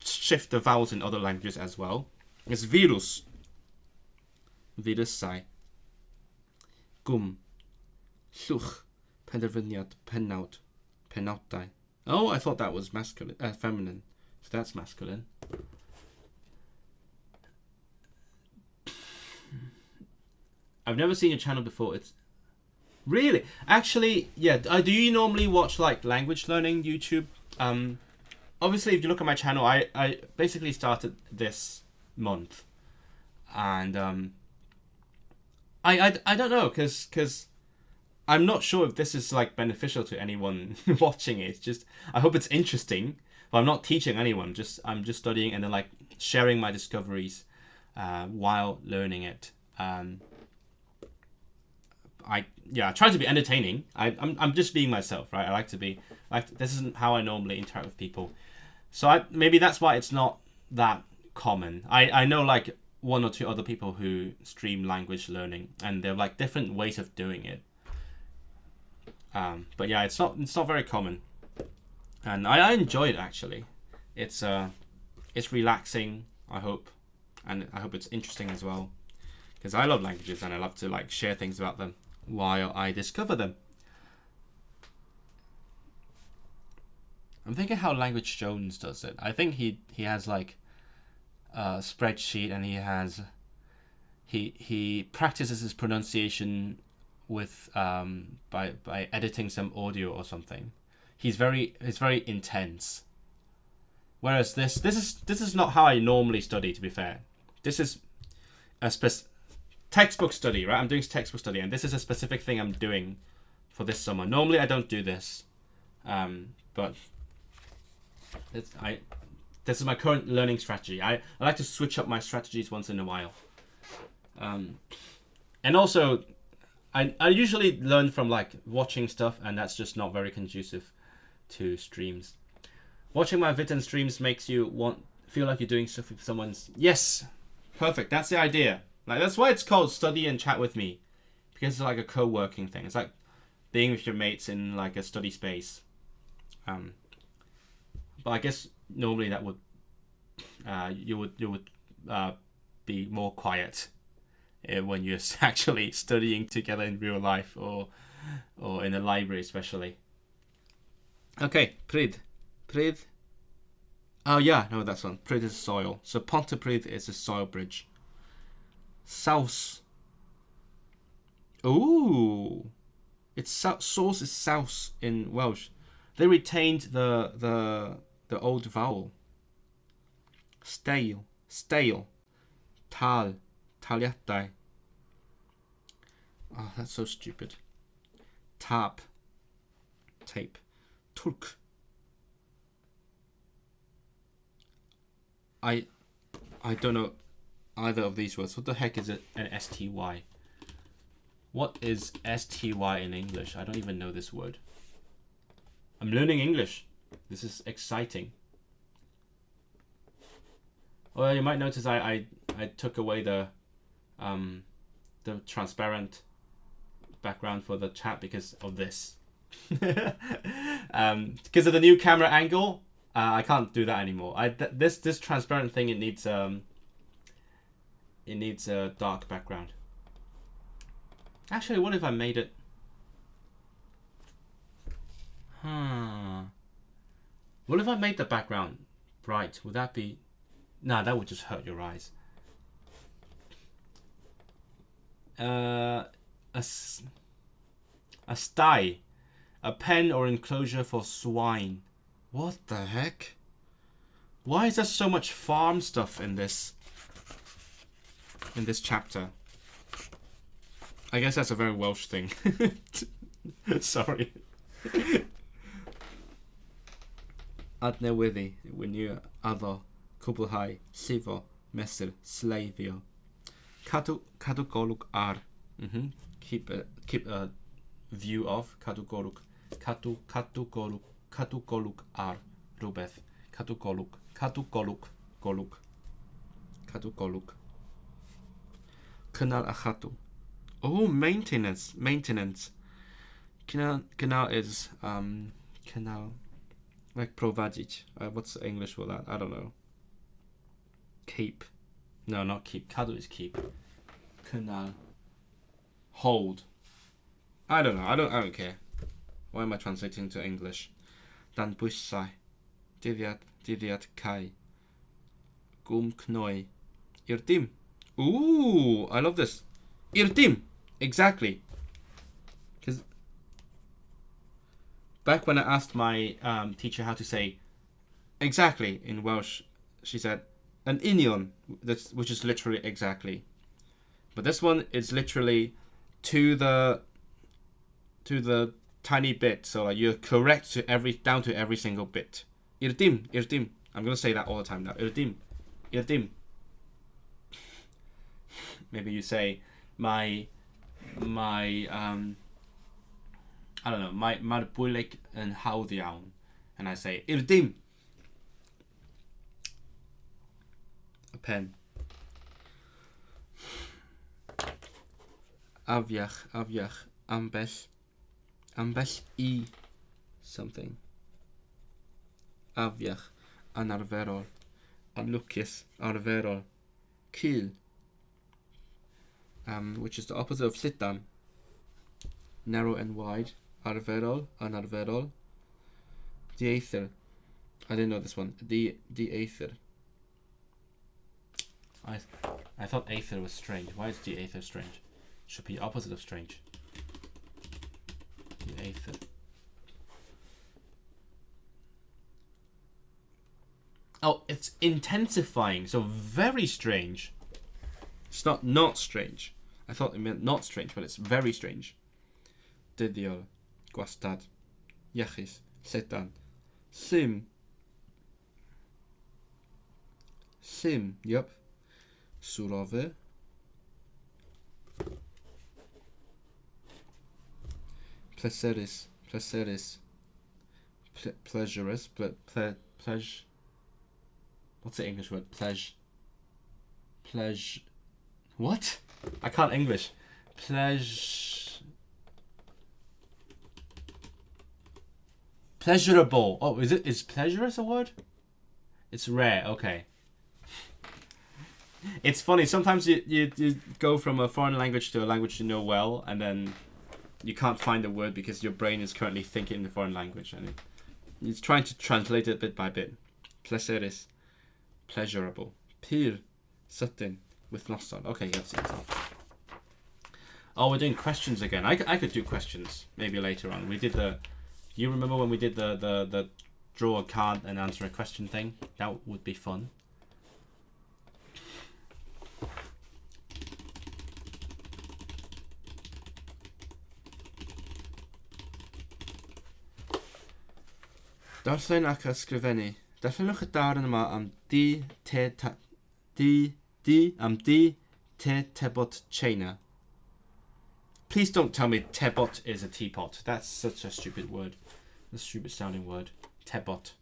shift the vowels in other languages as well. It's virus. Virusau. Gum. Llwch. Penderfyniad. Penawd. Penawdau. Oh, I thought that was masculine, feminine. So that's masculine. I've never seen your channel before. It's really, actually, yeah. Do you normally watch like language learning YouTube? Obviously, if you look at my channel, I basically started this month, and I don't know, because I'm not sure if this is like beneficial to anyone watching it. It's just, I hope it's interesting. But I'm not teaching anyone. I'm just studying and then like sharing my discoveries while learning it. I try to be entertaining. I'm just being myself, right? I like to be like, this isn't how I normally interact with people. So maybe that's why it's not that common. I know like one or two other people who stream language learning, and they're like different ways of doing it. But yeah, it's not very common, and I enjoy it actually. It's relaxing, I hope, and I hope it's interesting as well, because I love languages and I love to like share things about them while I discover them. I'm thinking how Language Jones does it. I think he has like a spreadsheet, and he practices his pronunciation with by editing some audio or something. It's very intense. Whereas this is not how I normally study, to be fair. This is a textbook study, right? I'm doing textbook study, and this is a specific thing I'm doing for this summer. Normally I don't do this, but this is my current learning strategy. I like to switch up my strategies once in a while, and also I usually learn from like watching stuff, and that's just not very conducive to streams. Watching my vid and streams makes you feel like you're doing stuff with someone's... Yes, perfect. That's the idea. Like, that's why it's called Study and Chat with Me, because it's like a co-working thing. It's like being with your mates in like a study space. But I guess normally that would you would be more quiet when you're actually studying together in real life, or in a library especially. Okay, pryd. Oh yeah, no, that's one. Pryd is soil. So Pontypridd is a soil bridge. Saws. Ooh, it's source is saws in Welsh. They retained the old vowel. Stale. Tal. Taliadau. Oh, that's so stupid. Tap. Tape. Turk. I don't know either of these words. What the heck is it? An STY? What is STY in English? I don't even know this word. I'm learning English. This is exciting. Well, you might notice I took away the transparent background for the chat because of this. Because of the new camera angle, I can't do that anymore. This transparent thing, it needs a dark background. Actually, what if I made it? What if I made the background bright? Would that be? Nah, that would just hurt your eyes. A sty, a pen or enclosure for swine. What the heck? Why is there so much farm stuff in this chapter? I guess that's a very Welsh thing. Sorry. Adnewyddu, wynio, addo, cwblhau, llifo, mesur, sleifio. Cadw golwg ar. Keep a view of. Cadw golwg ar rhywbeth. Cadw golwg. Cynnal a chadw. Oh, maintenance. Cynnal is cynnal, like prowadzić. What's the English for that? I don't know. Keep. No, not keep. Cadw is keep. Cynnal. Hold. I don't know. I don't care. Why am I translating to English? Dan bwysau. Dyddiad cau. Gwm cnoi. I'r dim. Ooh, I love this. I'r dim. Exactly. Because back when I asked my teacher how to say exactly in Welsh, she said an union, which is literally exactly. But this one is literally to the tiny bit, so you're correct to down to every single bit. I'r dim. I'm gonna say that all the time now. I'r dim. Maybe you say my I don't know, mae'r bwylig yn hawdd iawn, and I say i'r dim. A pen. Afiach, ambell I something. Afiach, anarferol, anlwcus, arferol, cul, which is the opposite of llydan. Narrow and wide, arferol, anarferol, dieithr. I didn't know this one. Dieithr. I thought aether was strange. Why is dieithr strange? Should be opposite of strange. Dieithr. Oh, it's intensifying, so very strange. It's not strange. I thought it meant not strange, but it's very strange. Dyddiol, gwastad, iechus, llydan, llym, yep, surowy, pleserus, pleasurous, what's the English word? What? I can't English. Pleasurable. Oh, is pleasurous a word? It's rare. Okay. It's funny. Sometimes you go from a foreign language to a language you know well, and then you can't find the word because your brain is currently thinking in the foreign language, and it's trying to translate it bit by bit. Pleserus. Pleasurable. Pyr. Sydyn. Wythnoson. Okay, let's see. Oh, we're doing questions again. I could do questions maybe later on. We did you remember when we did the draw a card and answer a question thing? That would be fun. Darllen ac ysgrifennu. Darllenwch y darn yma am di te tebot China. Please don't tell me tebot is a teapot. That's such a stupid word. A stupid sounding word. Tebot.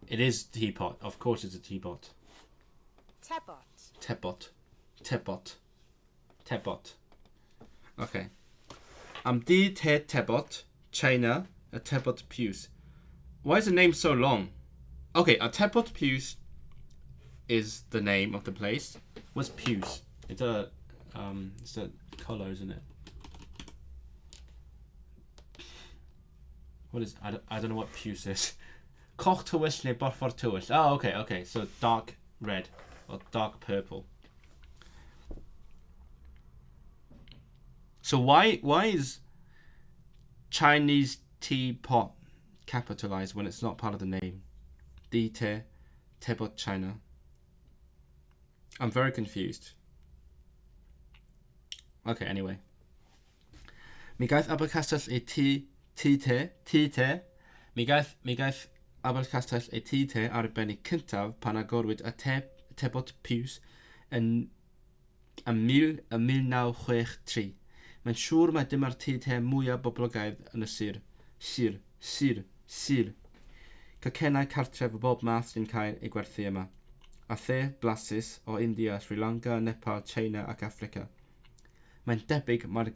It is teapot. Of course it's a teapot. Tebot. Tebot. Tebot. Tebot. Okay. Am di te tebot China a tebot piws. Why is the name so long? Okay, a tebot piws is the name of the place. What's piws? It's a colour, isn't it? What is? I don't know what piws is. Coch tywyll neu borffor tywyll. Oh, okay. So dark red or dark purple. So why is Chinese teapot capitalized when it's not part of the name? Di te tebot China. I'm very confused. Okay, anyway. Mi gaeth Abercastell e ti te. Mi gaeth Abercastell e ti te ar y benni cyntaf pan agorwyd y tebot piws yn 1963. Mae'n siŵr mai dim ar ti te mwyaf boblogaidd yn y sir. Sir. Cacennau cartref o bob math sy'n cael ei gwerthu yma. A the blasus o India, Sri Lanka, Nepal, China ac Africa. Mae'n debyg mae'r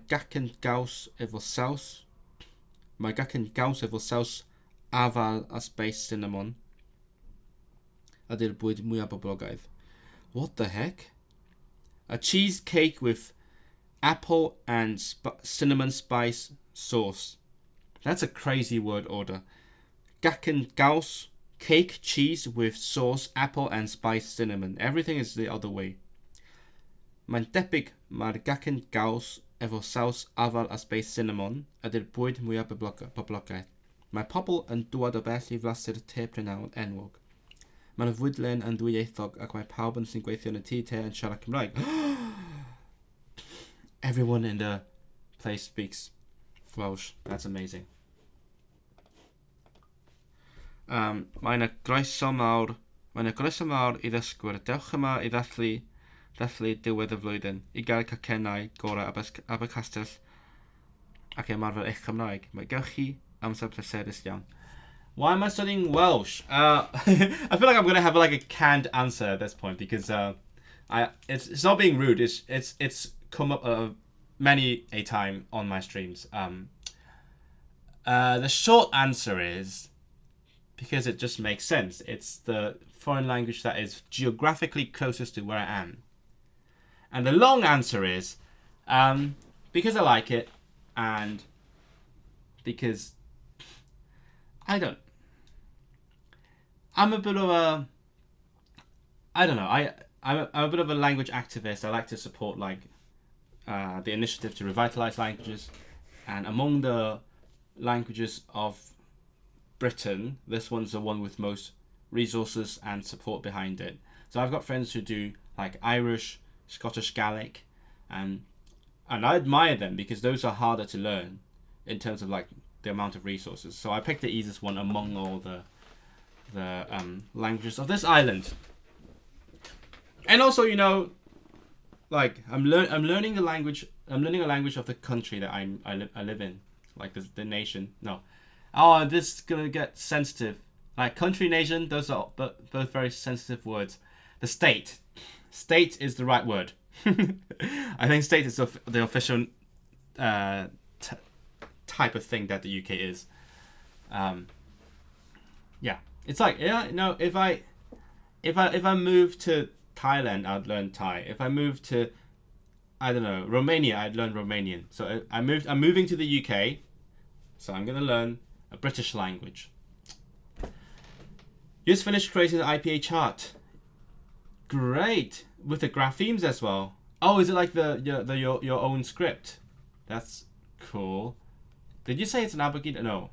gacen gaws efo saws. Mae gacen gaws efo saws afal a spice cinnamon. Ydy'r bwyd mwyaf boblogaidd. What the heck? A cheesecake with apple and cinnamon spice sauce. That's a crazy word order. Gacen gaws, cake, cheese with sauce, apple and spice cinnamon. Everything is the other way. Mae'n debyg mae'r gacen gaws efo saws afal a spice cinnamon ydy'r bwyd mwyaf boblogaidd. Mae pobl yn dŵad o bell i flasus te prynawn enwog. Mae'n fwydlen yn ddwyieithog ac mae pawb yn sy'n gweithio yn y tŷ te yn siarad Cymraeg. Everyone in the place speaks Welsh. That's amazing. Mae'n groeso mawr i ddysgwyr. Dewch yma i ddathlu diwedd y flwyddyn i gael cacennau gorau Abercastell ac ymarfer eich Cymraeg. Mae gewch chi amser pleserus iawn. Why am I studying Welsh? I feel like I'm going to have like a canned answer at this point because it's not being rude. It's come up many a time on my streams. The short answer is because it just makes sense. It's the foreign language that is geographically closest to where I am. And the long answer is because I like it and because I'm a bit of a, I'm a bit of a language activist. I like to support like the initiative to revitalize languages, and among the languages of Britain, this one's the one with most resources and support behind it. So I've got friends who do like Irish, Scottish Gaelic, and I admire them because those are harder to learn in terms of like the amount of resources. So I picked the easiest one among all the languages of this island. And also, you know, like I'm learning a language of the country that I live in, like the nation. No, this is gonna get sensitive. Like country, nation, those are both very sensitive words. The state is the right word. I think state is the official type of thing that the UK is. Yeah, it's like, yeah, no, if I move to Thailand, I'd learn Thai. If I move to, I don't know, Romania, I'd learn Romanian. So I'm moving to the UK, so I'm gonna learn a British language. Just finished creating the IPA chart. Great, with the graphemes as well. Oh, is it like your own script? That's cool. Did you say it's an abogida? No.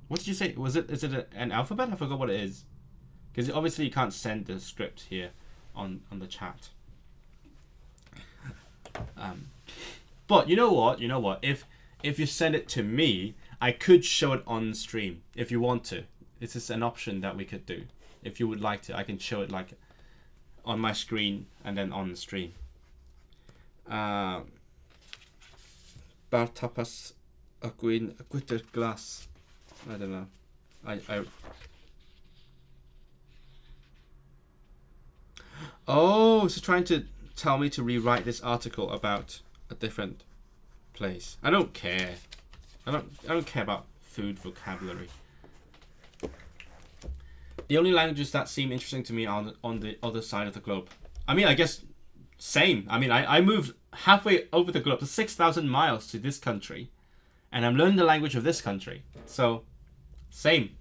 What did you say? Is it an alphabet? I forgot what it is. Because obviously you can't send the script here on the chat. But you know what? If you send it to me, I could show it on stream if you want to. This is an option that we could do. If you would like to, I can show it like on my screen and then on the stream. Bar tapas a glitter glass. I don't know. Oh, so trying to tell me to rewrite this article about a different place. I don't care. I don't care about food vocabulary. The only languages that seem interesting to me are on the other side of the globe. I mean, I guess same. I mean, I moved halfway over the globe, 6,000 miles to this country, and I'm learning the language of this country. So, same.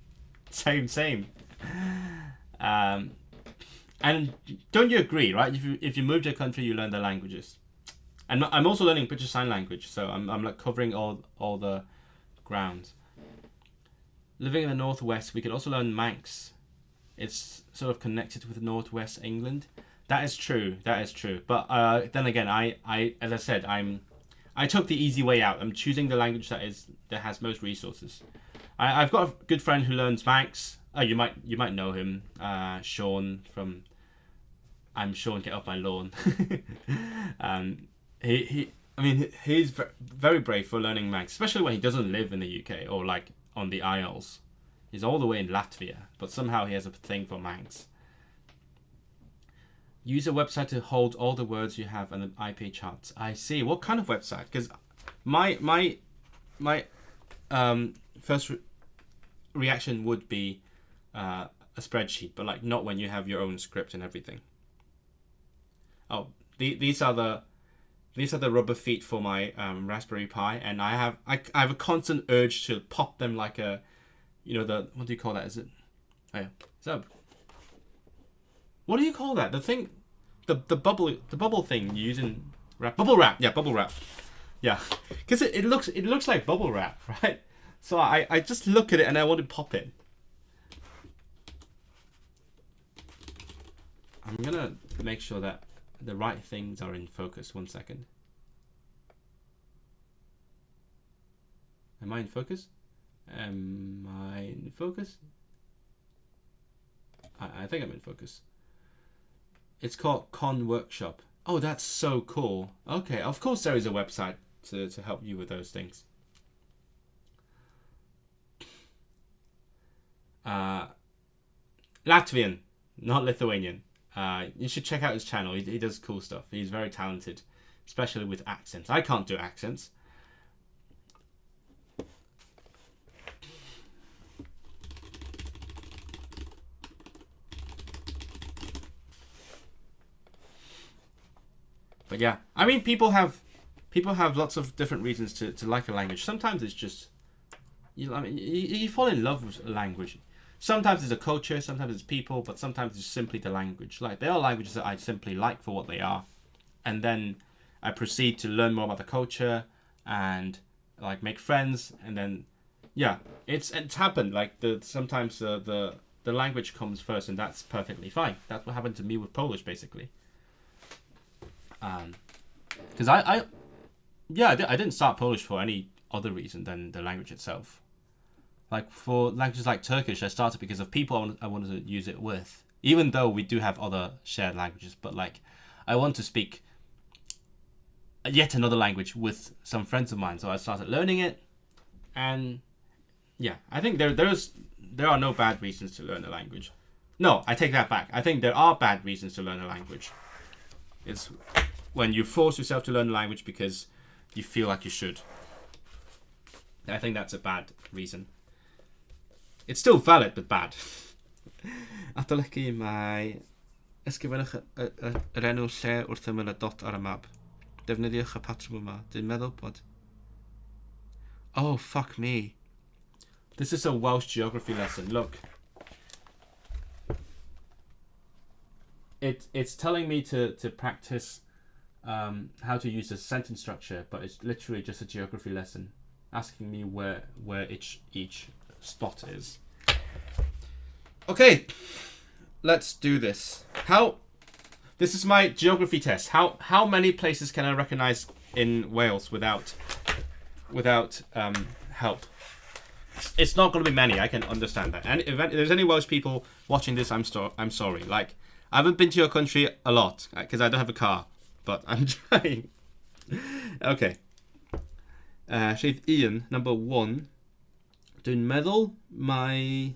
And don't you agree, right? If you move to a country, you learn the languages. And I'm also learning British Sign Language, so I'm like covering all the ground. Living in the northwest, we could also learn Manx. It's sort of connected with northwest England. That is true. But then again, I as I said, I took the easy way out. I'm choosing the language that has most resources. I've got a good friend who learns Manx. Oh, you might know him, Sean from I'm Sean, Get Off My Lawn. He's very brave for learning Manx, especially when he doesn't live in the UK or like on the Isles. He's all the way in Latvia, but somehow he has a thing for Manx. Use a website to hold all the words you have and the IP charts. I see. What kind of website? Because my first reaction would be a spreadsheet, but like not when you have your own script and everything. Oh, these are the rubber feet for my Raspberry Pi, and I have a constant urge to pop them like a, the, what do you call that? Is it? Oh yeah. So, what do you call that? The thing, the bubble thing you use in wrap. Bubble wrap. Yeah, bubble wrap. Yeah, because it looks like bubble wrap, right? So I just look at it and I want to pop it. I'm gonna make sure that the right things are in focus. 1 second. Am I in focus? Am I in focus? I think I'm in focus. It's called Con Workshop. Oh, that's so cool. Okay, of course there is a website to help you with those things. Latvian, not Lithuanian. You should check out his channel. He does cool stuff. He's very talented, especially with accents. I can't do accents. But yeah, I mean, people have lots of different reasons to like a language. Sometimes it's just you fall in love with a language. Sometimes it's a culture, sometimes it's people, but sometimes it's simply the language. Like, there are languages that I simply like for what they are, and then I proceed to learn more about the culture and like make friends, and then yeah, it's happened. Like sometimes the language comes first, and that's perfectly fine. That's what happened to me with Polish, basically. Because I didn't start Polish for any other reason than the language itself. Like for languages like Turkish, I started because of people I wanted to use it with. Even though we do have other shared languages, but like I want to speak yet another language with some friends of mine. So I started learning it, and yeah, I think there are no bad reasons to learn a language. No, I take that back. I think there are bad reasons to learn a language. It's when you force yourself to learn a language because you feel like you should. I think that's a bad reason. It's still valid, but bad. Adolygu mai ysgrifennwch yr enw lle wrth ymyl y dot ar y map. Defnyddiwch y patrwm yma. Dwi'n meddwl bod... Oh, fuck me. This is a Welsh geography lesson. Look. It's telling me to practice how to use a sentence structure, but it's literally just a geography lesson, asking me where each spot is. Okay, let's do this. This is my geography test. How many places can I recognize in Wales without help? It's not going to be many. I can understand that. And if there's any Welsh people watching this, I'm sorry. Like, I haven't been to your country a lot because I don't have a car, but I'm trying. Okay. Rhif 1, number 1. Dwi'n meddwl mai...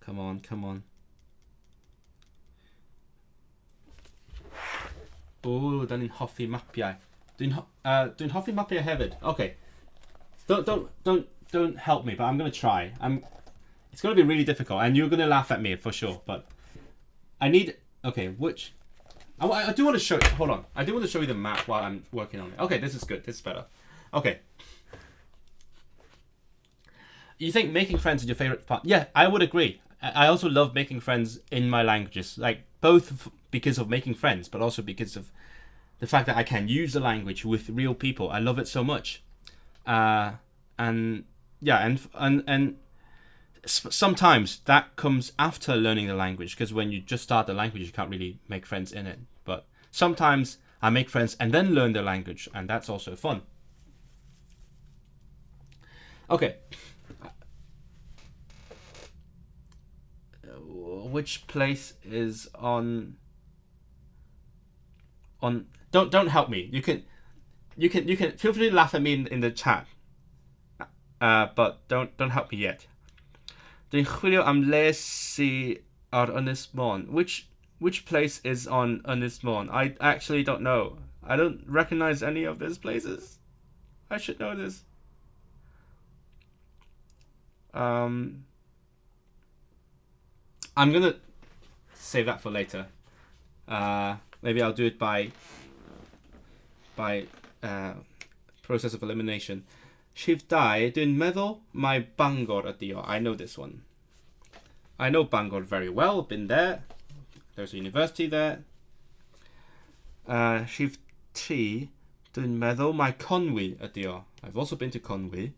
Come on. Oh, da ni'n hoffi mapiau. Dwi'n hoffi mapiau hefyd. Okay. Don't help me, but I'm gonna try. It's gonna be really difficult, and you're gonna laugh at me for sure. But I need. Okay, which I do want to show you. Hold on, I do want to show you the map while I'm working on it. Okay, this is good. This is better. Okay. You think making friends is your favorite part? Yeah, I would agree. I also love making friends in my languages, like both because of making friends, but also because of the fact that I can use the language with real people. I love it so much. And sometimes that comes after learning the language, because when you just start the language, you can't really make friends in it. But sometimes I make friends and then learn the language, and that's also fun. Okay. Which place is on? Don't help me. You can feel free to laugh at me in the chat. But don't help me yet. Dwi'n chwilio am le sy ar Ynys Môn. Which place is on Ynys Môn? I actually don't know. I don't recognize any of these places. I should know this. I'm gonna save that for later. Maybe I'll do it by process of elimination. Rhif 2, dwi'n meddwl mai Bangor ydi o. I know this one. I know Bangor very well. Been there. There's a university there. Rhif 3, dwi'n meddwl mai Conwy ydi o. I've also been to Conwy.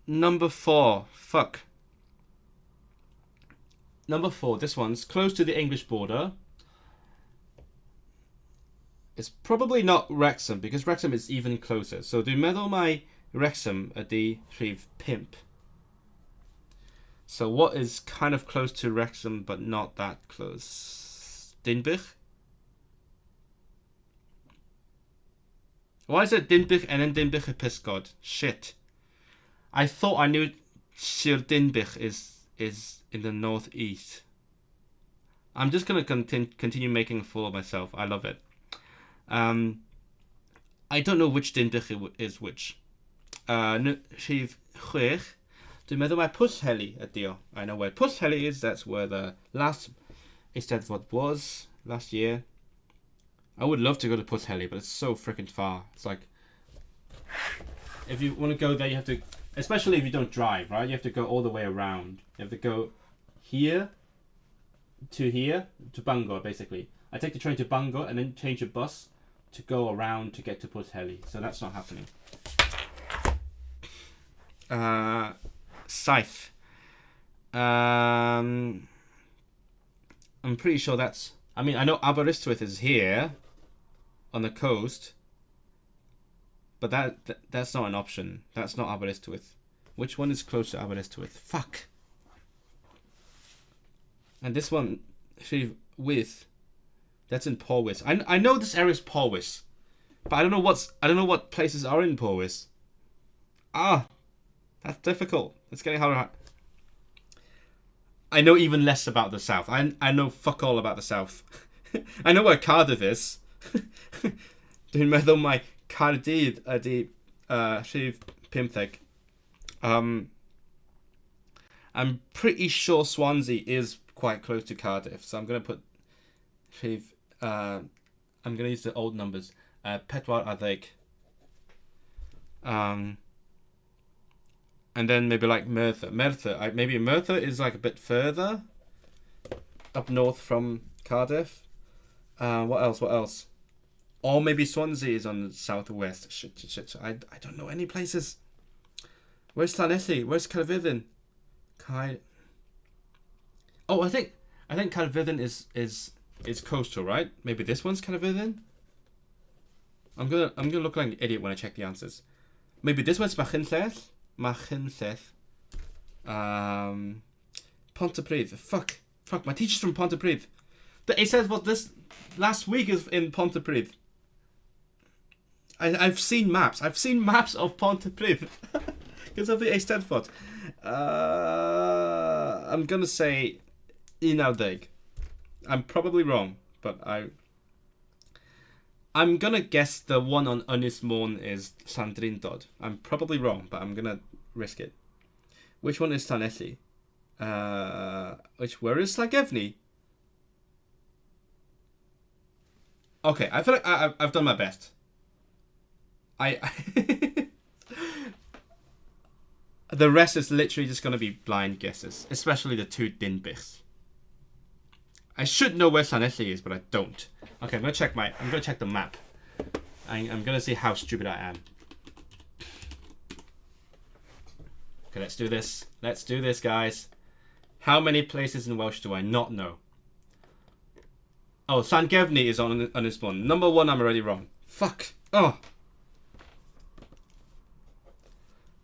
Number 4. Fuck. Number 4. This one's close to the English border. It's probably not Wrexham, because Wrexham is even closer. So dwi'n meddwl mai Wrexham ydi Rhif 5. So what is kind of close to Wrexham but not that close? Dinbych? Why is it Dinbych and then Dinbych y Pysgod? Shit. I thought I knew Sir Dinbych is in the northeast. I'm just going to continue making a fool of myself. I love it. I don't know which Dinbych is which. Rhif 6. Dwi'n meddwl mai Pwllheli ydi o. I know where Pwllheli is. That's where the last Eisteddfod was last year. I would love to go to Pwllheli, but it's so freaking far. It's like, if you want to go there, you have to, especially if you don't drive, right? You have to go all the way around. You have to go here to Bangor, basically. I take the train to Bangor and then change a bus to go around to get to Pwllheli. So that's not happening. Saith. I'm pretty sure that's... I mean, I know Aberystwyth is here on the coast, but that's not an option. That's not Aberystwyth. Which one is close to Aberystwyth? Fuck. And this one, with, that's in Powys. I know this area is Powys, but I don't know what places are in Powys. That's difficult. It's getting harder. I know even less about the south. I know fuck all about the south. I know where Cardiff is. Dwi'n meddwl mai Caerdydd ydi Rhif 5. I'm pretty sure Swansea is quite close to Cardiff, so I'm going to put Rhif. I'm going to use the old numbers. Pedwar ar ddeg. And then maybe like Merthyr. Maybe Merthyr is like a bit further up north from Cardiff. What else? Or maybe Swansea is on the southwest. Shit. I don't know any places. Where's Llanelli? Where's Caerfyrddin? Oh, I think Caerfyrddin is coastal, right? Maybe this one's Caerfyrddin. I'm gonna look like an idiot when I check the answers. Maybe this one's Machynlleth. Pontypridd. Fuck. My teacher's from Pontypridd. It says what this last week is in Pontypridd. I've seen maps. I've seen maps of Pontypridd because of the Eisteddfod. I'm gonna say Unawdeg. I'm probably wrong, but I'm gonna guess the one on Ynys Môn is Llandrindod. I'm probably wrong, but I'm gonna risk it. Which one is Llanelli? Where is Llangefni? Okay, I feel like I've done my best. The rest is literally just gonna be blind guesses, especially the two Dinbichs. I should know where Llanelli is, but I don't. Okay, I'm gonna check the map. I'm gonna see how stupid I am. Okay, let's do this. Let's do this, guys. How many places in Welsh do I not know? Oh, Llangefni is on Ynys Môn. Number 1, I'm already wrong. Fuck. Oh.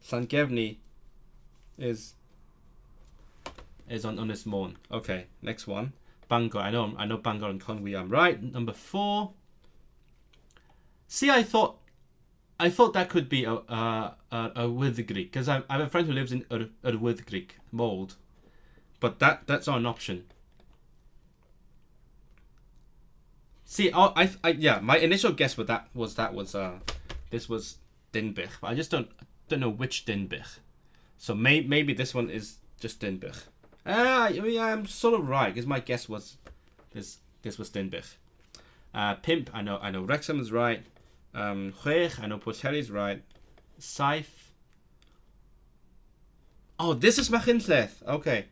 Llangefni is on Ynys Môn. Okay, next one. Bangor. I know Bangor and Conwy. I'm right. Number 4. See, I thought that could be a Wyddgrug, because I have a friend who lives in Wyddgrug, Mold, but that's not an option. See, yeah, my initial guess with that was this was Dinbych, but I just don't know which Dinbych. So maybe this one is just Dinbych. Yeah, I'm sort of right, because my guess was this was Dinbych. Pimp, I know Wrexham is right. Chwech, I know Pwllheli's right. Saith. Oh, this is Machynlleth. Okay.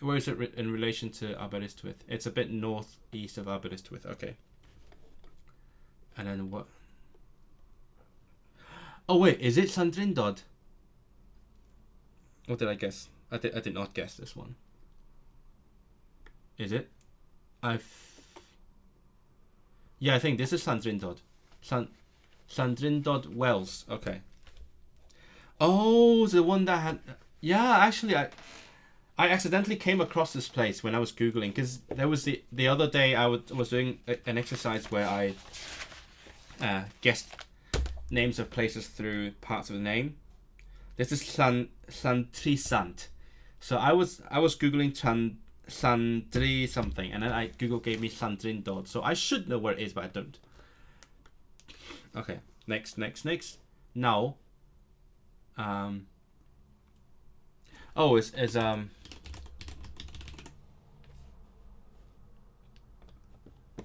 Where is it in relation to Aberystwyth? It's a bit northeast of Aberystwyth. Okay. And then what? Oh wait, is it Llandrindod? What did I guess? I did not guess this one. Is it? Yeah, I think this is Llandrindod. Llandrindod Wells. Okay. Oh, the one that had... Yeah, actually, I accidentally came across this place when I was Googling, because there was the other day I was doing an exercise where I guessed names of places through parts of the name. This is Llantrisant. So I was Googling Llandri something, and then Google gave me Llandrindod. So I should know where it is, but I don't. Okay, next. Now, oh, is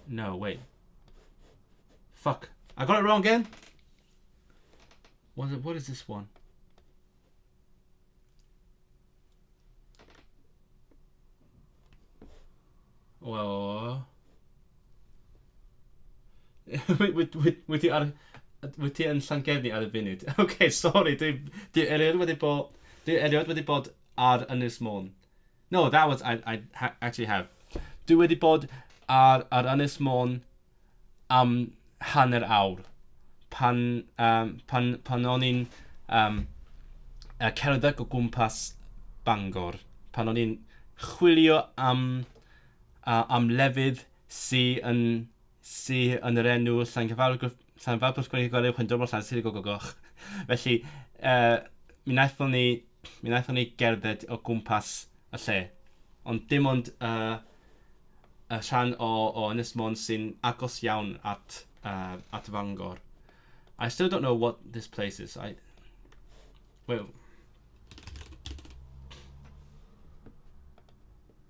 no, wait. Fuck, I got it wrong again. What is this one? Well, with the yn Llangefni ar y funud. Okay, sorry. Dwi erioed wedi bod ar Ynys Môn. No, that was I actually have. Dwi wedi bod ar Ynys Môn am hanner awr. Pan o'n i'n cerdded o gwmpas Bangor. Pan o'n i'n chwilio am lefydd sy'n yr enw Llanfairpwll Gwenigoleuch yn dod o'r Llansirig o Gogoch. Felly, mi wnaethon ni gerdded o gwmpas y lle. Ond dim ond y rhan o Ynys Môn sy'n agos iawn at Fangor. I still don't know what this place is. Wait.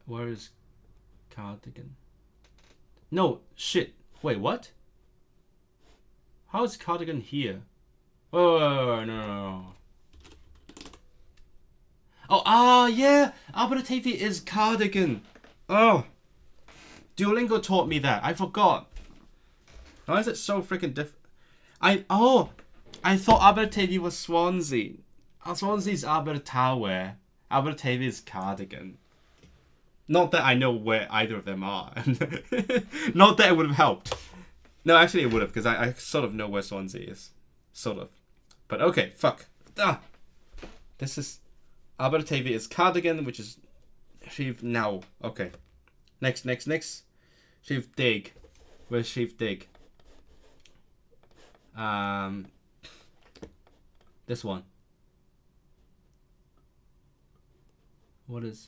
Where is Cardigan? No, shit. Wait, what? How is Cardigan here? Oh, no. Oh, yeah. Aberteifi is Cardigan. Oh. Duolingo taught me that. I forgot. Why is it so freaking different? I thought Aberteifi was Swansea. Swansea's Abertawe. Abertavy's cardigan. Not that I know where either of them are. Not that it would have helped. No, actually it would have, because I sort of know where Swansea is. Sort of. But okay, fuck. This is... Abertavy is cardigan, which is... Sheaf now. Okay. Next. Sheaf dig. Where's Sheaf dig? This one. What is...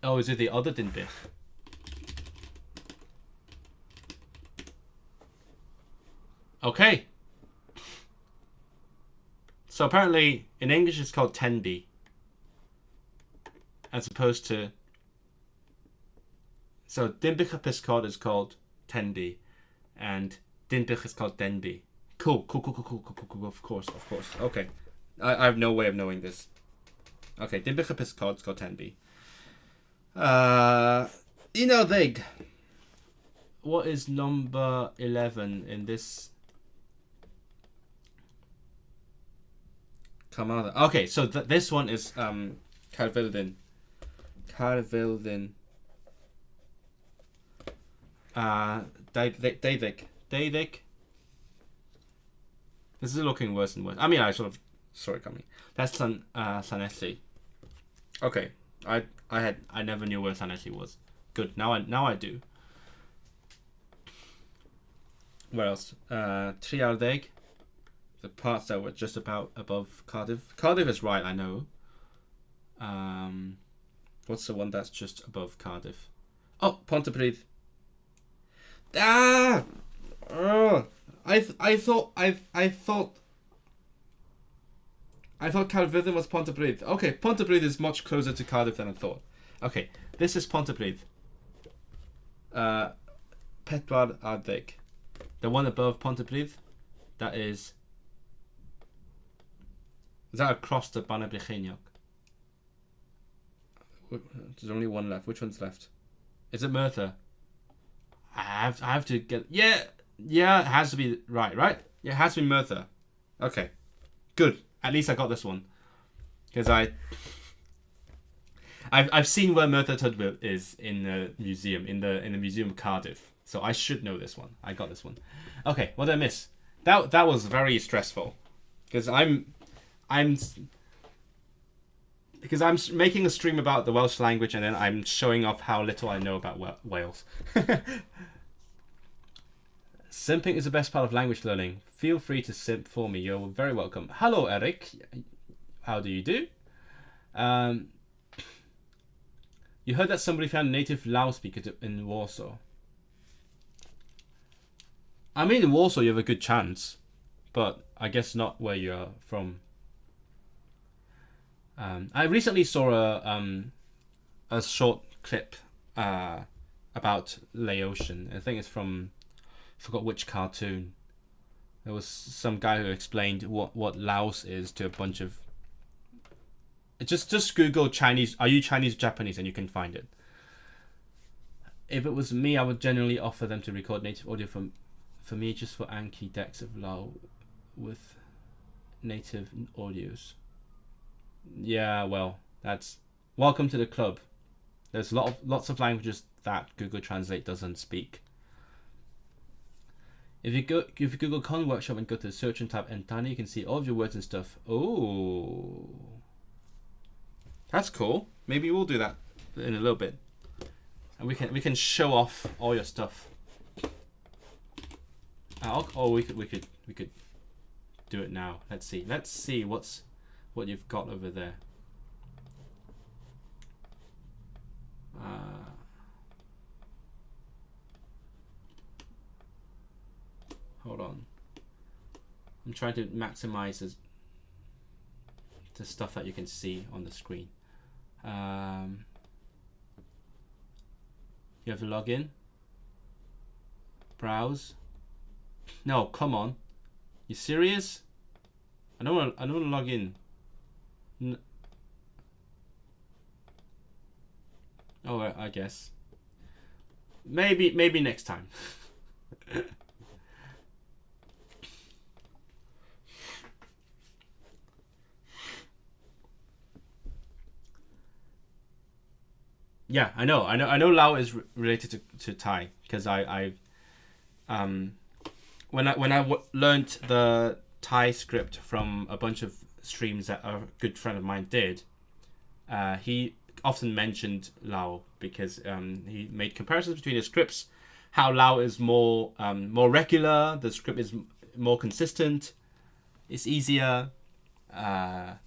Oh, is it the other Dinbych? Okay. So apparently, in English it's called Tenby. As opposed to... So Dinbych Episcod is called Tenby. And Dinbych is called Denby. Cool. Of course. Okay. I have no way of knowing this. Okay, Dinbych Episcod is called Tenby. Dig. What is number 11 in this? Carmarthen. Okay, so this one is Carvilden. Davik. This is looking worse and worse. I mean, I sort of saw it coming. That's Llanelli. Okay, I never knew where Llanelli was. Good. Now I do. Where else? Triardeg. The parts that were just about above Cardiff. Cardiff is right, I know. What's the one that's just above Cardiff? Oh, Pontypridd. I thought Cardiff was Pontypridd. Okay, Pontypridd is much closer to Cardiff than I thought. Okay, this is Pontypridd. Pedwar Ardeg. The one above Pontypridd, that is... Is that across the Banabrycheiniog? There's only one left. Which one's left? Is it Merthyr? I have to get... Yeah, it has to be... Right? Yeah, it has to be Merthyr. Okay, good. At least I got this one. Because I've seen where Merthyr Tydfil is in the museum, in the Museum of Cardiff. So I should know this one. I got this one. Okay, what did I miss? That was very stressful. Because I'm making a stream about the Welsh language and then I'm showing off how little I know about Wales. Simping is the best part of language learning. Feel free to simp for me. You're very welcome. Hello, Eric. How do you do? You heard that somebody found a native Lao speaker in Warsaw. I mean, in Warsaw you have a good chance, but I guess not where you're from. I recently saw a short clip about Laotian. I think it's from, I forgot which cartoon. There was some guy who explained what Laos is to a bunch of... Just Google Chinese, are you Chinese Japanese, and you can find it. If it was me, I would generally offer them to record native audio for me, just for Anki decks of Lao with native audios. Yeah, well, that's... Welcome to the club. There's lots of languages that Google Translate doesn't speak. If you Google Con Workshop and go to the search and type Entani, you can see all of your words and stuff. Oh, that's cool. Maybe we'll do that in a little bit, and we can show off all your stuff. We could do it now. Let's see what you've got over there. Hold on. I'm trying to maximize the stuff that you can see on the screen. You have to log in. Browse. No, come on. You serious? I don't want to log in. Oh, I guess. Maybe next time. Yeah, I know. Lao is related to Thai because um when I learned the Thai script from a bunch of streams that a good friend of mine did, he often mentioned Lao because he made comparisons between the scripts, how Lao is more regular, the script is more consistent, it's easier, and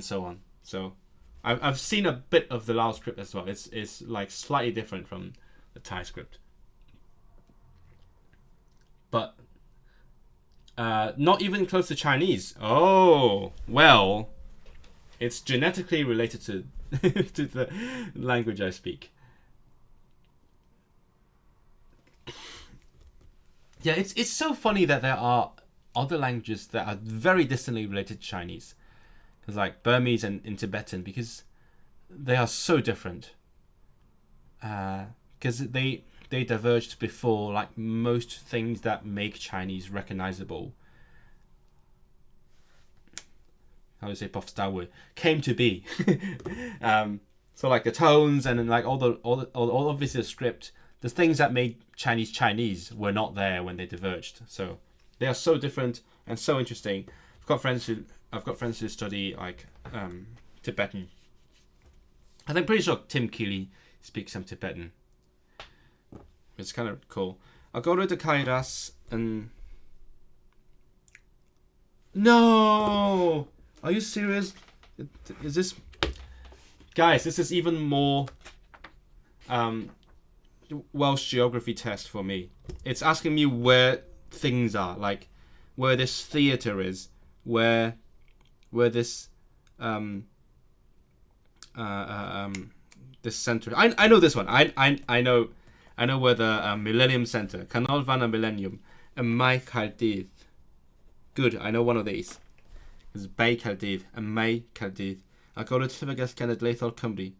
so on. So I've seen a bit of the Lao script as well. It's like slightly different from the Thai script, but not even close to Chinese. Oh well, it's genetically related to to the language I speak. Yeah, it's so funny that there are other languages that are very distantly related to Chinese. It's like Burmese and Tibetan because they are so different. Because they diverged before, like most things that make Chinese recognizable. How do you say powstały? Came to be. So like the tones and then like all obviously the script, the things that made Chinese were not there when they diverged. So they are so different and so interesting. I've got friends who study like Tibetan. And I'm pretty sure Tim Keeley speaks some Tibetan. It's kind of cool. I'll go to the Kairas and... No! Are you serious? Is this... Guys, this is even more Welsh geography test for me. It's asking me where things are, like where this theatre is, where this this centre. I know this one. I know where the Millennium Centre, Canolfan and Millennium, and Mai Caerdydd. Good, I know one of these. It's Bay Caerdydd and Mai Caerdydd. I go to Llyfrgell Genedlaethol Cymru.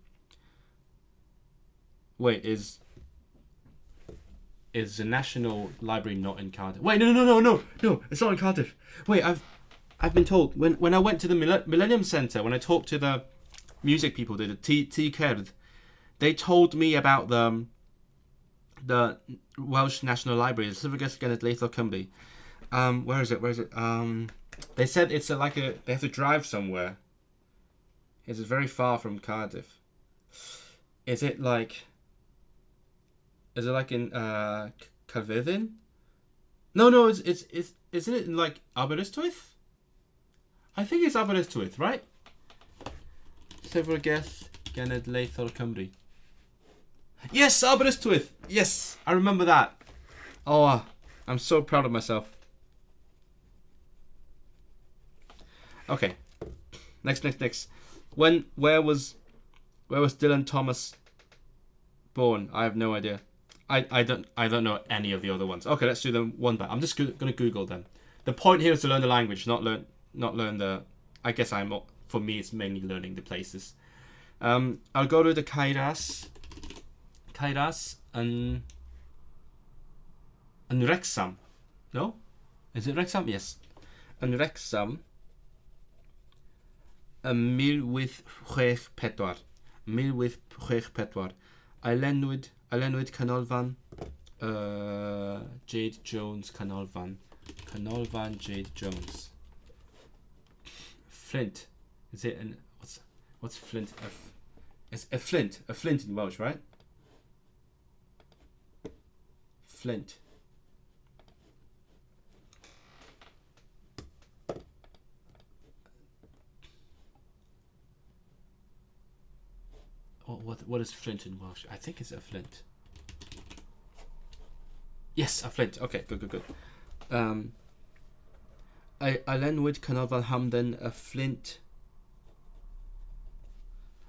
Wait, is the National Library not in Cardiff? Wait, no, it's not in Cardiff. Wait, I've been told when I went to the Millennium Centre, when I talked to the music people, the T Cerdd, they told me about the Welsh National Library, Llyfrgell Genedlaethol Cymru. Where is it? They said it's they have to drive somewhere. It's very far from Cardiff. Is it like in Caerfyrddin? No, it's isn't it in like Aberystwyth? I think it's Aberystwyth, right? Llyfrgell Genedlaethol Cymru. Yes, Aberystwyth. Yes, I remember that. Oh, I'm so proud of myself. Okay, next. Where was Dylan Thomas born? I have no idea. I don't know any of the other ones. Okay, let's do them one by. I'm just gonna Google them. The point here is to learn the language, not learn the. I guess for me it's mainly learning the places. I'll go to the Kairas and Wrexham. No, is it Wrexham? Yes, and Wrexham. 1864. Ailenwyd Canolfan, Jade Jones Canolfan, Jade Jones. Flint. Is it an what's Flint? It's a flint in Welsh, right? Flint. What is flint in Welsh? I think it's a flint. Yes, a flint. Okay, good. Ailenwyd Canolfan Hamden, a flint.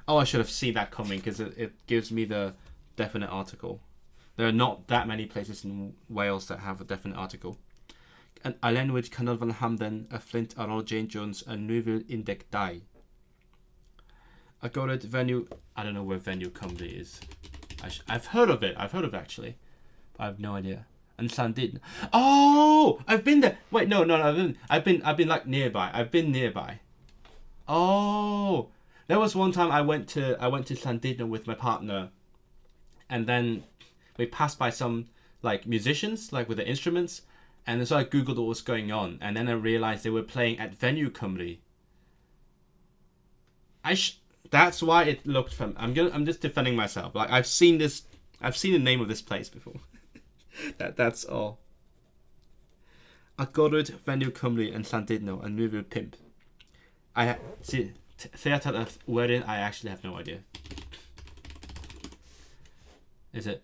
Oh, I should have seen that coming because it gives me the definite article. There are not that many places in Wales that have a definite article. And Ailenwyd Canolfan Hamden, a flint ar ôl Jane Jones, a 1912. I got it. Venue. I don't know where Venue Cymru is. I've heard of it. Actually, but I have no idea. And Llandudno. Oh, I've been there. Wait, no. I've been like nearby. I've been nearby. Oh, There was one time I went to Llandudno with my partner, and then we passed by some like musicians, like with the instruments, and so I googled what was going on, and then I realized they were playing at Venue Cymru. That's why it looked fun. I'm just defending myself. Like I've seen the name of this place before. That's all. Agorwyd Venue Cymru yn Llandudno yn 2005. Theatr y Werin, I actually have no idea. Is it?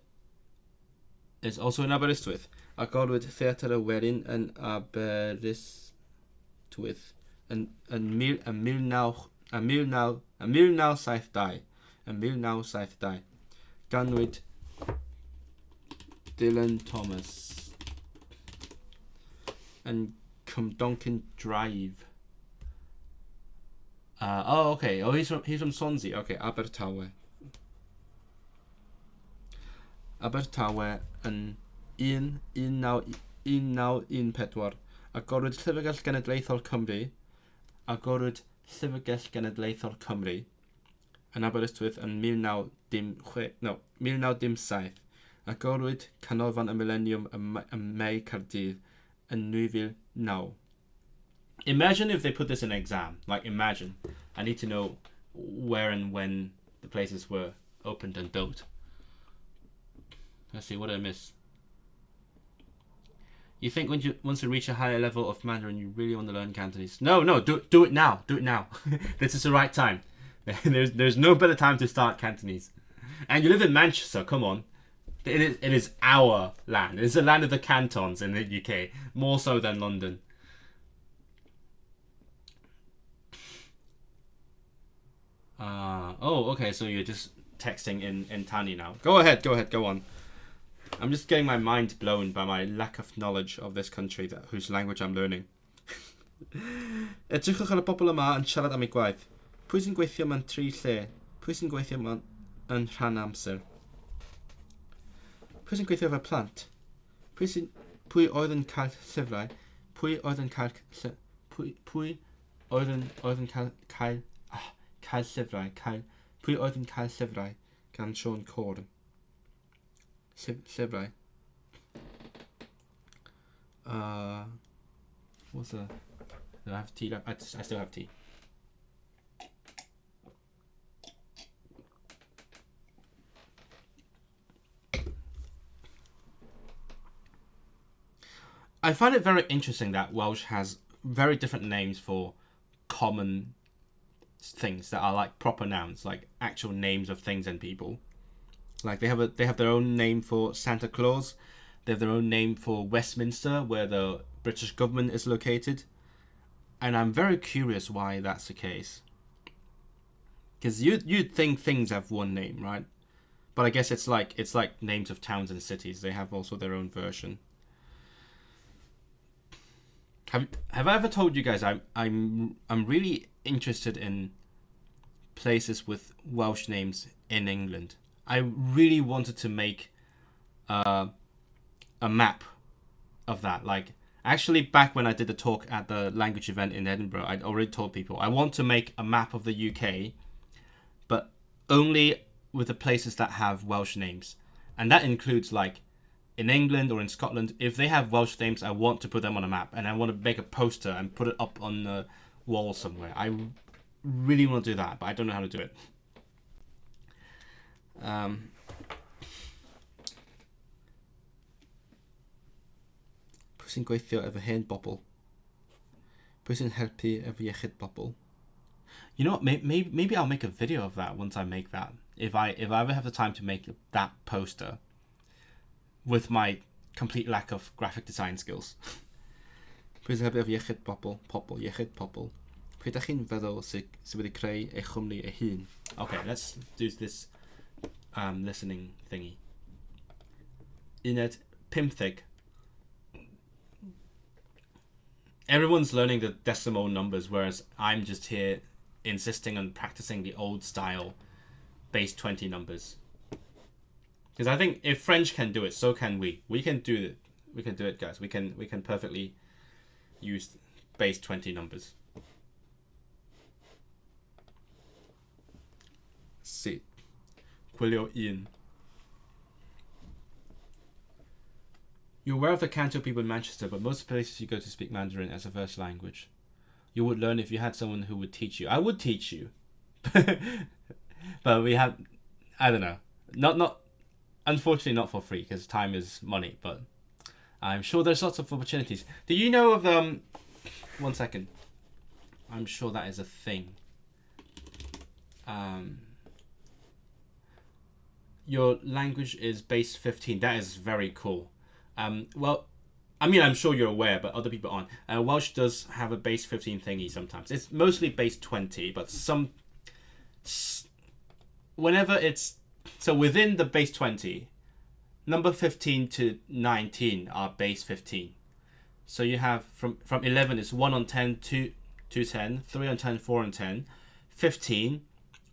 It's also in Aberystwyth. Agorwyd Theatr y Werin yn Aberystwyth yn 1972. Ganwyd Dylan Thomas and Cumdonkin Drive. Oh, okay. Oh, he's from Swansea. Okay, Abertawe yn 1914. Agorwyd Llyfrgell Genedlaethol Cymru. Agorwyd Llyfrgell Genedlaethol Cymru yn Aberystwyth yn 1917. Agorwyd Canolfan y Millennium ym Mei Caerdydd yn 2009. Imagine if they put this in an exam. Like, imagine. I need to know where and when the places were opened and built. Let's see, what did I miss? You think once you reach a higher level of Mandarin, you really want to learn Cantonese? No, do it now. Do it now. This is the right time. There's no better time to start Cantonese. And you live in Manchester, come on. It is our land. It's the land of the cantons in the UK, more so than London. Oh, okay, so you're just texting in Tani now. Go ahead, go on. I'm just getting my mind blown by my lack of knowledge of this country whose language I'm learning. Edrychwch ar y bobl yma yn siarad am ei gwaith. Pwy sy'n gweithio mewn tri lle? Pwy sy'n gweithio yn rhan amser? Pwy sy'n gweithio efo plant? Pwy oedd yn cael llyfrau? Pwy oedd yn cael llyfrau? Pwy oedd yn cael llyfrau gan Siôn Corn? Llyfrau. What's that? Do I have tea? I still have tea. I find it very interesting that Welsh has very different names for common things that are like proper nouns, like actual names of things and people. Like they have their own name for Santa Claus. They have their own name for Westminster, where the British government is located. And I'm very curious why that's the case. Because you'd think things have one name, right? But I guess it's like names of towns and cities. They have also their own version. Have I ever told you guys I'm really interested in places with Welsh names in England? I really wanted to make a map of that. Like, actually, back when I did the talk at the language event in Edinburgh, I'd already told people I want to make a map of the UK, but only with the places that have Welsh names. And that includes, like, in England or in Scotland, if they have Welsh names, I want to put them on a map. And I want to make a poster and put it up on the wall somewhere. I really want to do that, but I don't know how to do it. Pwy sy'n gweithio efo hen bobl? Pwy sy'n helpu efo iechyd bobl? You know what? Maybe I'll make a video of that once I make that. If I ever have the time to make that poster, with my complete lack of graphic design skills. Pwy sy'n helpu efo iechyd bobl? Iechyd pobl. Pwy da chi'n feddwl sydd wedi creu eich chwmni ei hun? Okay, let's do this listening thingy. Uned 50. Everyone's learning the decimal numbers, whereas I'm just here insisting on practicing the old style base 20 numbers. Because I think if French can do it, so can we. We can do it. We can do it, guys. We can perfectly use base 20 numbers. Gwylio Ian. You're aware of the Canto people in Manchester, but most places you go to speak Mandarin as a first language. You would learn if you had someone who would teach you. I would teach you. But we have, I don't know. Not unfortunately not for free, because time is money, but I'm sure there's lots of opportunities. Do you know of 1 second. I'm sure that is a thing. Your language is base 15. That is very cool. Well, I mean, I'm sure you're aware, but other people aren't. Welsh does have a base 15 thingy sometimes. It's mostly base 20, but whenever it's... So within the base 20, number 15 to 19 are base 15. So you have from 11 is 1 on 10, 2 10, 3 on 10, 4 on 10, 15,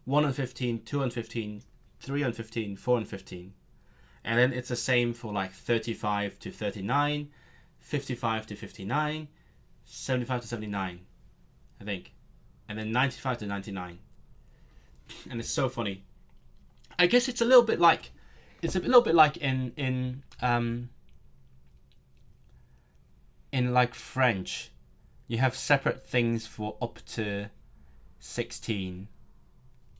1 on 15, 2 on 15, 3 on 15, 4 on 15. And then it's the same for like 35 to 39, 55 to 59, 75 to 79, I think. And then 95 to 99. And it's so funny. I guess it's a little bit like in like French. You have separate things for up to 16,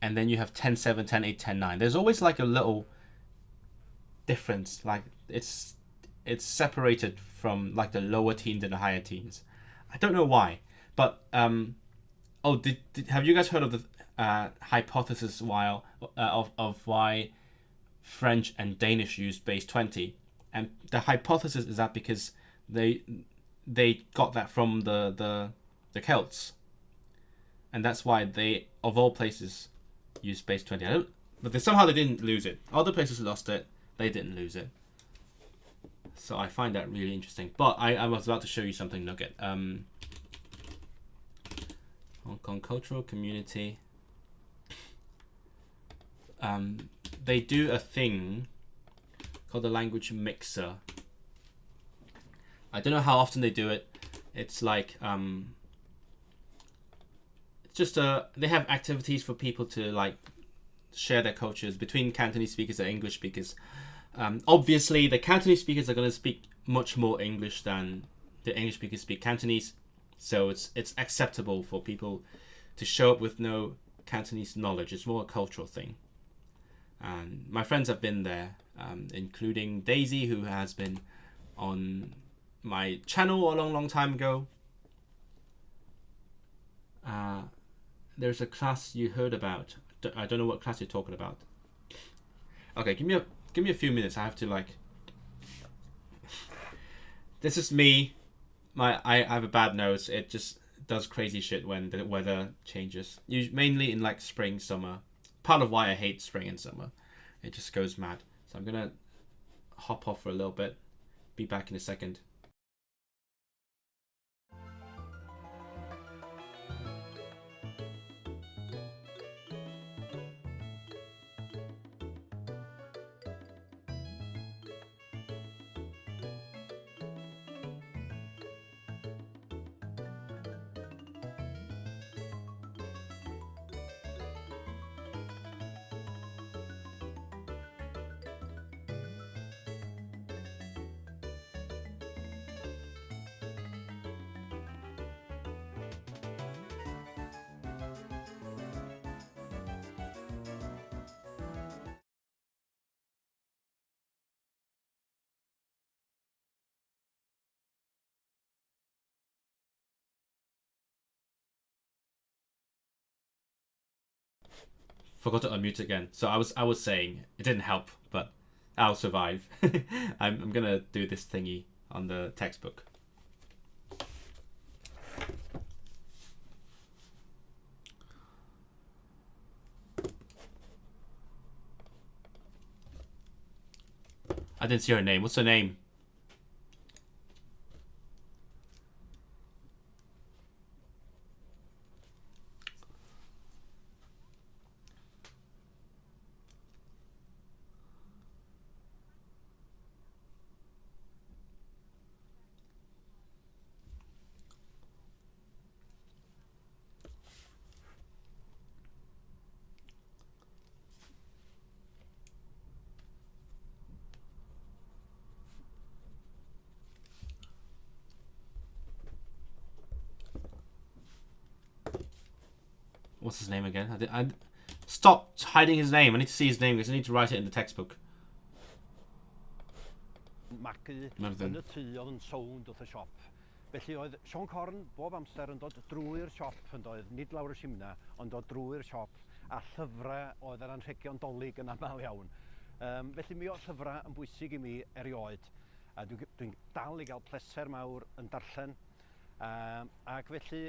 and then you have 10 7, 10 8, 10 9. There's always like a little difference, like it's separated from like the lower teens and the higher teens. I don't know why, but have you guys heard of the hypothesis of why French and Danish use base 20? And the hypothesis is that because they got that from the Celts, and that's why they, of all places, use base 20. But somehow they didn't lose it. Other places lost it. They didn't lose it. So I find that really interesting. But I was about to show you something, Nugget. Hong Kong cultural community. They do a thing called the language mixer. I don't know how often they do it. It's like it's just they have activities for people to like share their cultures between Cantonese speakers and English speakers. Obviously, the Cantonese speakers are going to speak much more English than the English speakers speak Cantonese, so it's acceptable for people to show up with no Cantonese knowledge. It's more a cultural thing. And my friends have been there, including Daisy, who has been on my channel a long time ago. There's a class you heard about. I don't know what class you're talking about. Okay, give me a few minutes. I have to like. This is me. I have a bad nose. It just does crazy shit when the weather changes. Mainly in like spring, summer. Part of why I hate spring and summer. It just goes mad. So I'm gonna hop off for a little bit. Be back in a second. Forgot to unmute again. So I was saying it didn't help, but I'll survive. I'm gonna do this thingy on the textbook. I didn't see her name. What's her name? what's his name again? Stop hiding his name. I need to see his name because I need to write it in the textbook. Magu yn y tŷ oedd yn sownd wrth y siop. Felly oedd Sean Corn bob amser yn dod drwy'r siop yn doedd, nid lawr y simna, ond dod drwy'r siop a llyfrau oedd yr anrhegion dolyg yn aml iawn. Felly mi oedd llyfrau yn bwysig i mi erioed. A dwi'n dal i gael pleser mawr yn darllen. Ac felly,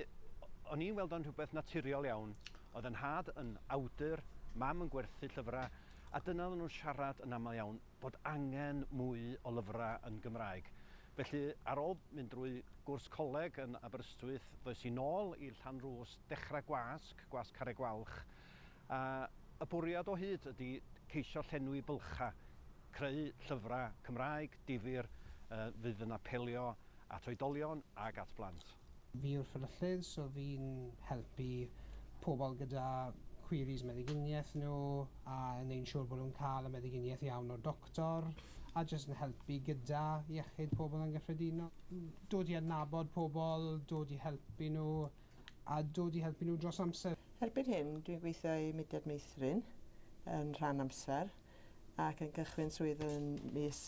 o'n i'n weld o'n rhywbeth naturiol iawn. Oedd yn had yn awdur, mam yn gwerthu llyfrau, a dyna oedden nhw'n siarad yn aml iawn bod angen mwy o lyfrau yn Gymraeg. Felly, ar ôl mynd drwy gwrs coleg yn Aberystwyth, ddoes i nôl i'r Llanrwst dechrau gwasg Carreg Walch. Y bwriad o hyd ydy ceisio llenwi bylcha, creu llyfrau Cymraeg, difyr, fydd yn apelio at oedolion ag at blant. Fi yw'r fferyllydd, so fi'n helpu pobl gyda queries meddyginiaeth nhw a neu'n siŵr bod nhw'n cael y meddyginiaeth iawn o'r doctor a jyst yn helpu gyda iechyd pobl yn gyffredinol. Dod i adnabod pobl, dod i helpu nhw a dod i helpu nhw dros amser. Erbyn hyn, dwi'n gweithio i Mudiad Meithrin yn rhan amser ac yn cychwyn swydd yn mis...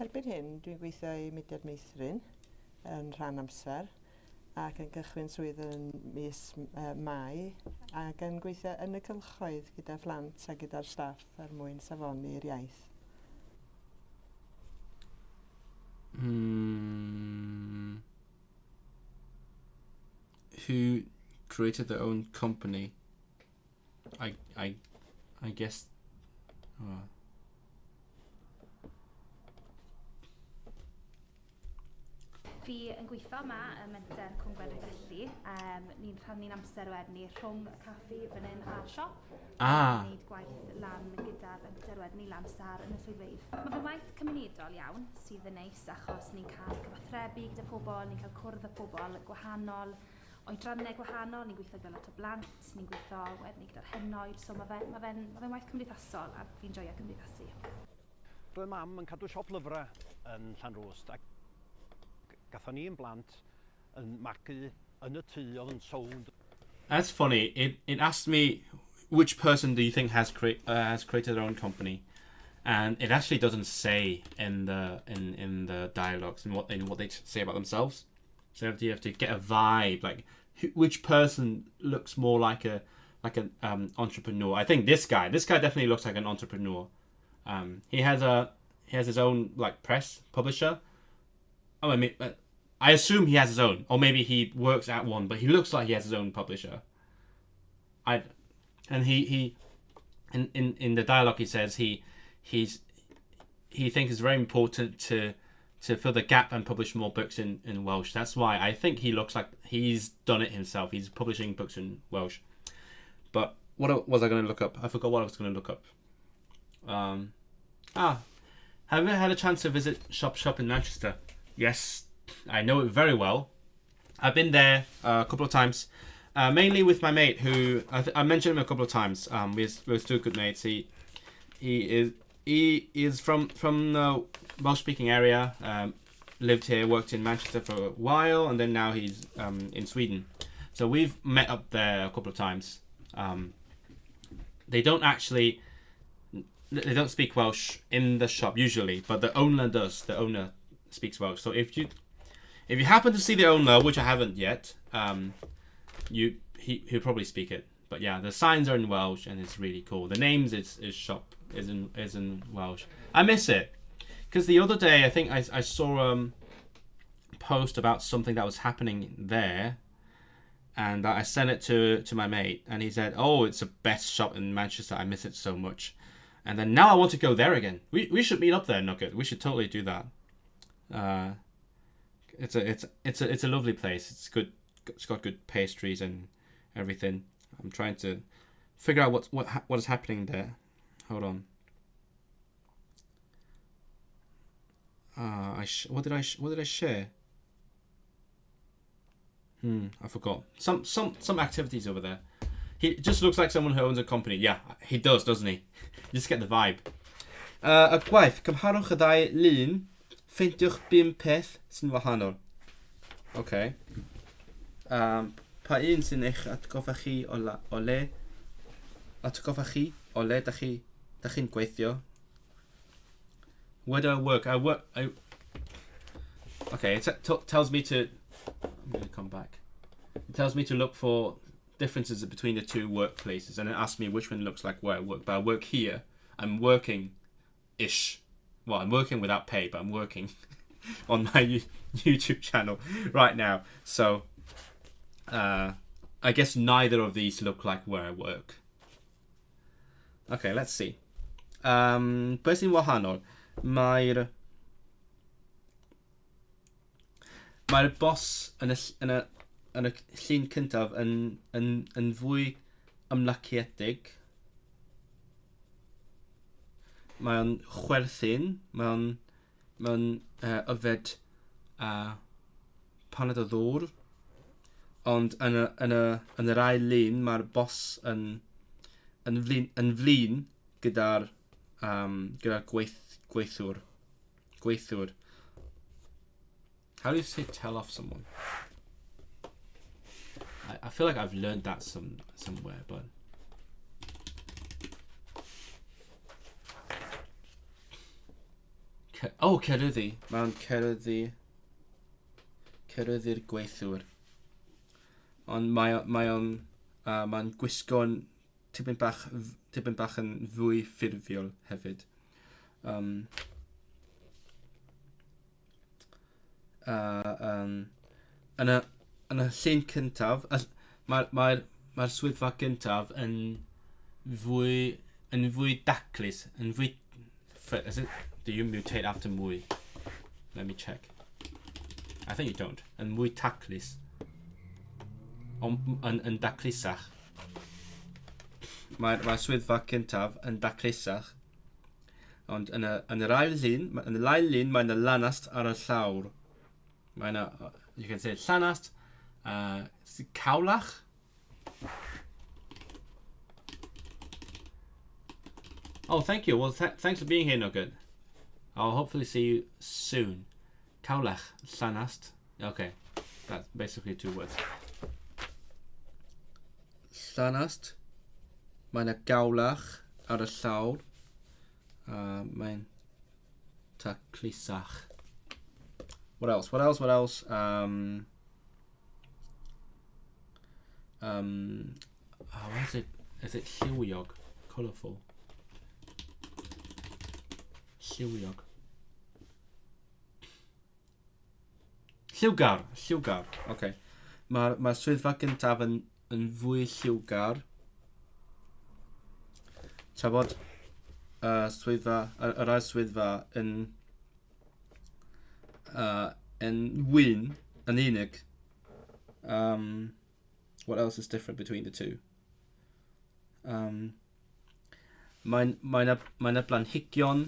Erbyn hyn, dwi'n gweithio i Mudiad Meithrin yn rhan amser ac yn cychwyn swydd yn mis Mai ac yn gweithio yn y cylchoedd gyda phlant a gyda'r staff mwyn safoni'r iaith. Who created their own company? I guess. Fi yn gweithio yma ym Menter Cwm Gwersygelli. Ni'n rhannu'n amser wedyn rhwng y caffi fan hyn a'r siop. Ni'n gwneud gwaith lan gyda'r menter wedyn lan star yn y swyddfeydd. Mae fy waith cymunedol iawn sydd yn neis achos ni'n cael cyfathrebu gyda pobl, ni'n cael cwrdd â pobl gwahanol, oedrannau gwahanol, ni'n gweithio gyda lot o blant, ni'n gweithio wedyn gyda'r henoed, so mae fe'n waith cymdeithasol a fi'n joio cymdeithasu. Roedd mam yn cadw siop lyfrau yn Llanrwst ac gathon ni yn blant yn magu yn y tŷ oedd yn sownd. That's funny. It asked me which person do you think has created their own company, and it actually doesn't say in the dialogues and what they say about themselves. So you have to get a vibe, like which person looks more like an entrepreneur. I think this guy definitely looks like an entrepreneur. He has his own like press publisher. Oh, I mean, I assume he has his own, or maybe he works at one, but he looks like he has his own publisher. And he in the dialogue he says he thinks it's very important to fill the gap and publish more books in Welsh. That's why I think he looks like he's done it himself. He's publishing books in Welsh. But what was I going to look up? I forgot what I was going to look up. Have you ever had a chance to visit Shop in Manchester? Yes, I know it very well. I've been there a couple of times, mainly with my mate who I mentioned him a couple of times. We're still good mates. He is from the Welsh-speaking area. Lived here, worked in Manchester for a while, and then now he's in Sweden. So we've met up there a couple of times. They don't speak Welsh in the shop usually, but the owner does. The owner speaks Welsh. So if you happen to see the owner, which I haven't yet, he'll probably speak it. But yeah, the signs are in Welsh and it's really cool. The names is shop is in Welsh. I miss it because the other day I think I saw a post about something that was happening there, and I sent it to my mate, and he said, "Oh, it's the best shop in Manchester. I miss it so much." And then now I want to go there again. We should meet up there, Nugget. We should totally do that. It's a lovely place. It's good. It's got good pastries and everything. I'm trying to figure out what is happening there. Hold on. What did I share? I forgot. Some activities over there. He just looks like someone who owns a company. Yeah, he does, doesn't he? You just get the vibe. Y gwaith, cymharwch y ddau lun, ffeindiwch 5 peth sy'n wahanol. Okay. Pa un sy'n eich atgoffa chi o le? Atgoffa chi o le da chi'n gweithio? Where do I work? Okay, it tells me to... I'm going to come back. It tells me to look for differences between the two workplaces, and it asks me which one looks like where I work. But I work here. I'm working-ish. Well, I'm working without pay, but I'm working on my YouTube channel right now. So, I guess neither of these look like where I work. Okay, let's see. Beth sy'n wahanol? Mae'r boss yn y llun cyntaf yn fwy ymlaciedig. Mae o'n chwerthin. Mae o'n yfed paned o ddŵr. Ond yn yr ail lun mae'r boss yn flin gyda'r gweithwr. How do you say tell off someone? I feel like I've learned that somewhere, but cerddi. Mae'n cerddi'r gweithwr. Ond mae'n gwisgo'n tipyn bach yn fwy ffurfiol hefyd. Yn y llun cyntaf, mae'r swyddfa gyntaf yn fwy daclus, yn fwy... Do you mutate after mwy? Let me check. I think you don't. Yn mwy taclus. Yn daclusach. Mae'r swyddfa cyntaf yn daclusach. Ond yn yr ail lun, mae'n y lanast ar y llawr. You can say llanast, cawlach. Oh, thank you. Well, thanks for being here, Nugget. I'll hopefully see you soon. Cawlach, llanast. Okay, that's basically 2 words. Llanast. Mae'n y gawlach ar y llawr. Mae'n taclusach. What else? What else? What is it? Is it lliwiog? Colourful. Lliwiog. Lliwgar. Okay. Mae'r swyddfa gyntaf yn fwy lliwgar. Tra bod yr ail swyddfa yn wyn, yn unig. What else is different between the two? Mae'n y blanhigion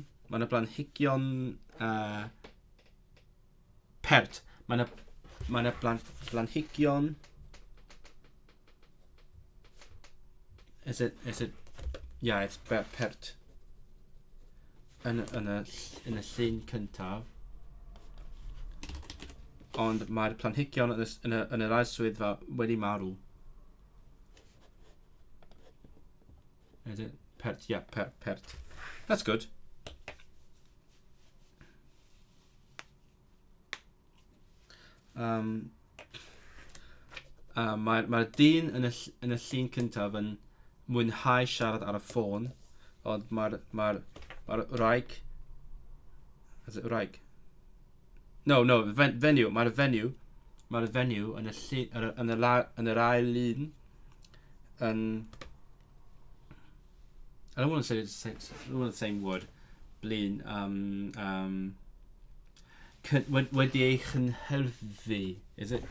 pert. Mae'n y blanhigion. Is it? Yeah, it's pert. Yn y llun cyntaf. Ond mae'r planhigion yn yr ail swyddfa wedi marw. Is it? Pert, yeah, pert. That's good. Mae'r dyn yn y llun cyntaf yn mwynhau siarad ar y ffôn, ond mae'r wraig... Is it wraig? No, fenyw. Mae'r fenyw yn yr ail lun yn... I don't want to say the same word. Blin. Wedi ei cynhyrfu. Is it?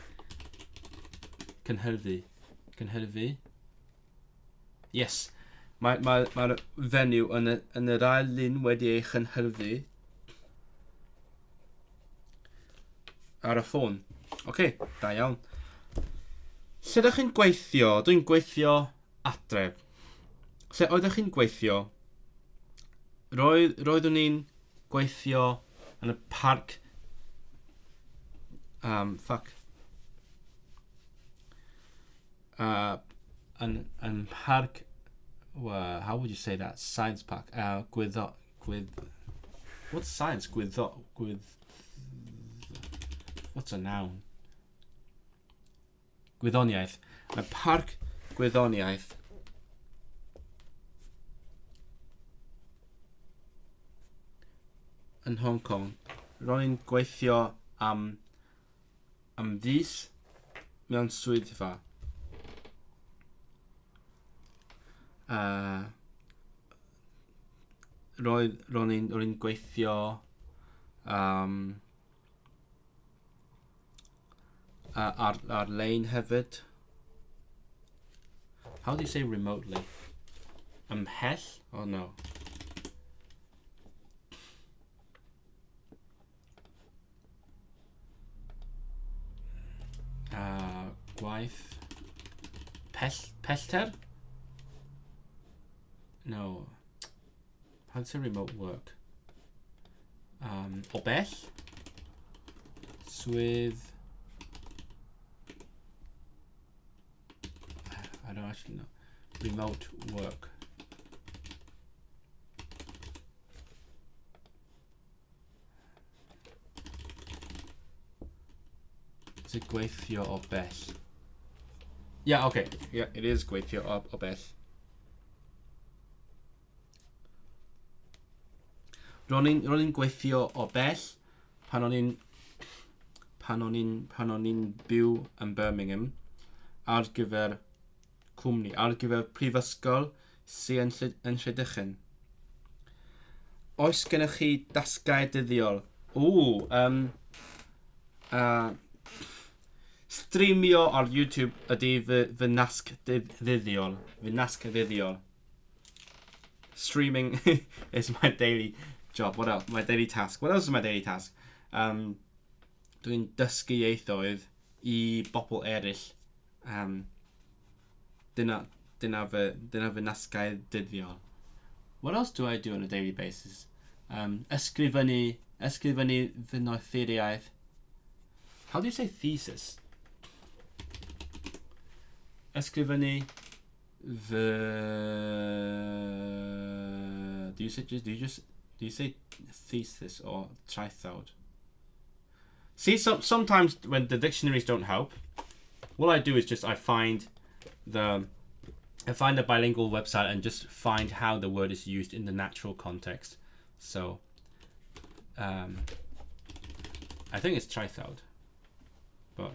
Cynhyrfu? Yes. Mae'r fenyw yn yr ail lun wedi ei cynhyrfu ar y ffôn. Okay, da iawn. Lle ydych chi'n gweithio? Dwi'n gweithio adref. Lle oeddech chi'n gweithio? Roeddwn ni'n gweithio yn y parc... An park, how would you say that? Science park. What's science? What's a noun? Gwyddoniaeth. A parc gwyddoniaeth yn Hong Kong. Ro'n i'n gweithio am fis mewn swyddfa. Ro'n i'n gweithio ar-lein hefyd. How do you say remotely? Ymhell? Oh no. Gwaith. Pellter? No. How do you say remote work? O bell? Swydd. I don't actually know. Remote work. Is it gweithio o bell? Yeah, okay. Yeah, it is gweithio o bell. Ro'n i'n gweithio o bell pan o'n i'n byw yn Birmingham ar gyfer cwmni, ar gyfer prifysgol sy'n yn Rhydychen. Oes gennych chi dasgau dyddiol? Streamio ar YouTube ydy fy nasg ddyddiol. Fy nasg ddyddiol. Streaming is my daily job. What else? My daily task. What else is my daily task? Dwi'n dysgu ieithoedd I bobl eraill. Dyna fy nasgau dyddiol. What else do I do on a daily basis? Ysgrifennu fy noethuriaeth. How do you say thesis? Ysgrifennu fy... Do you say thesis or traethawd? See, sometimes when the dictionaries don't help, what I do is just I find the bilingual website and just find how the word is used in the natural context. So, I think it's traethawd, but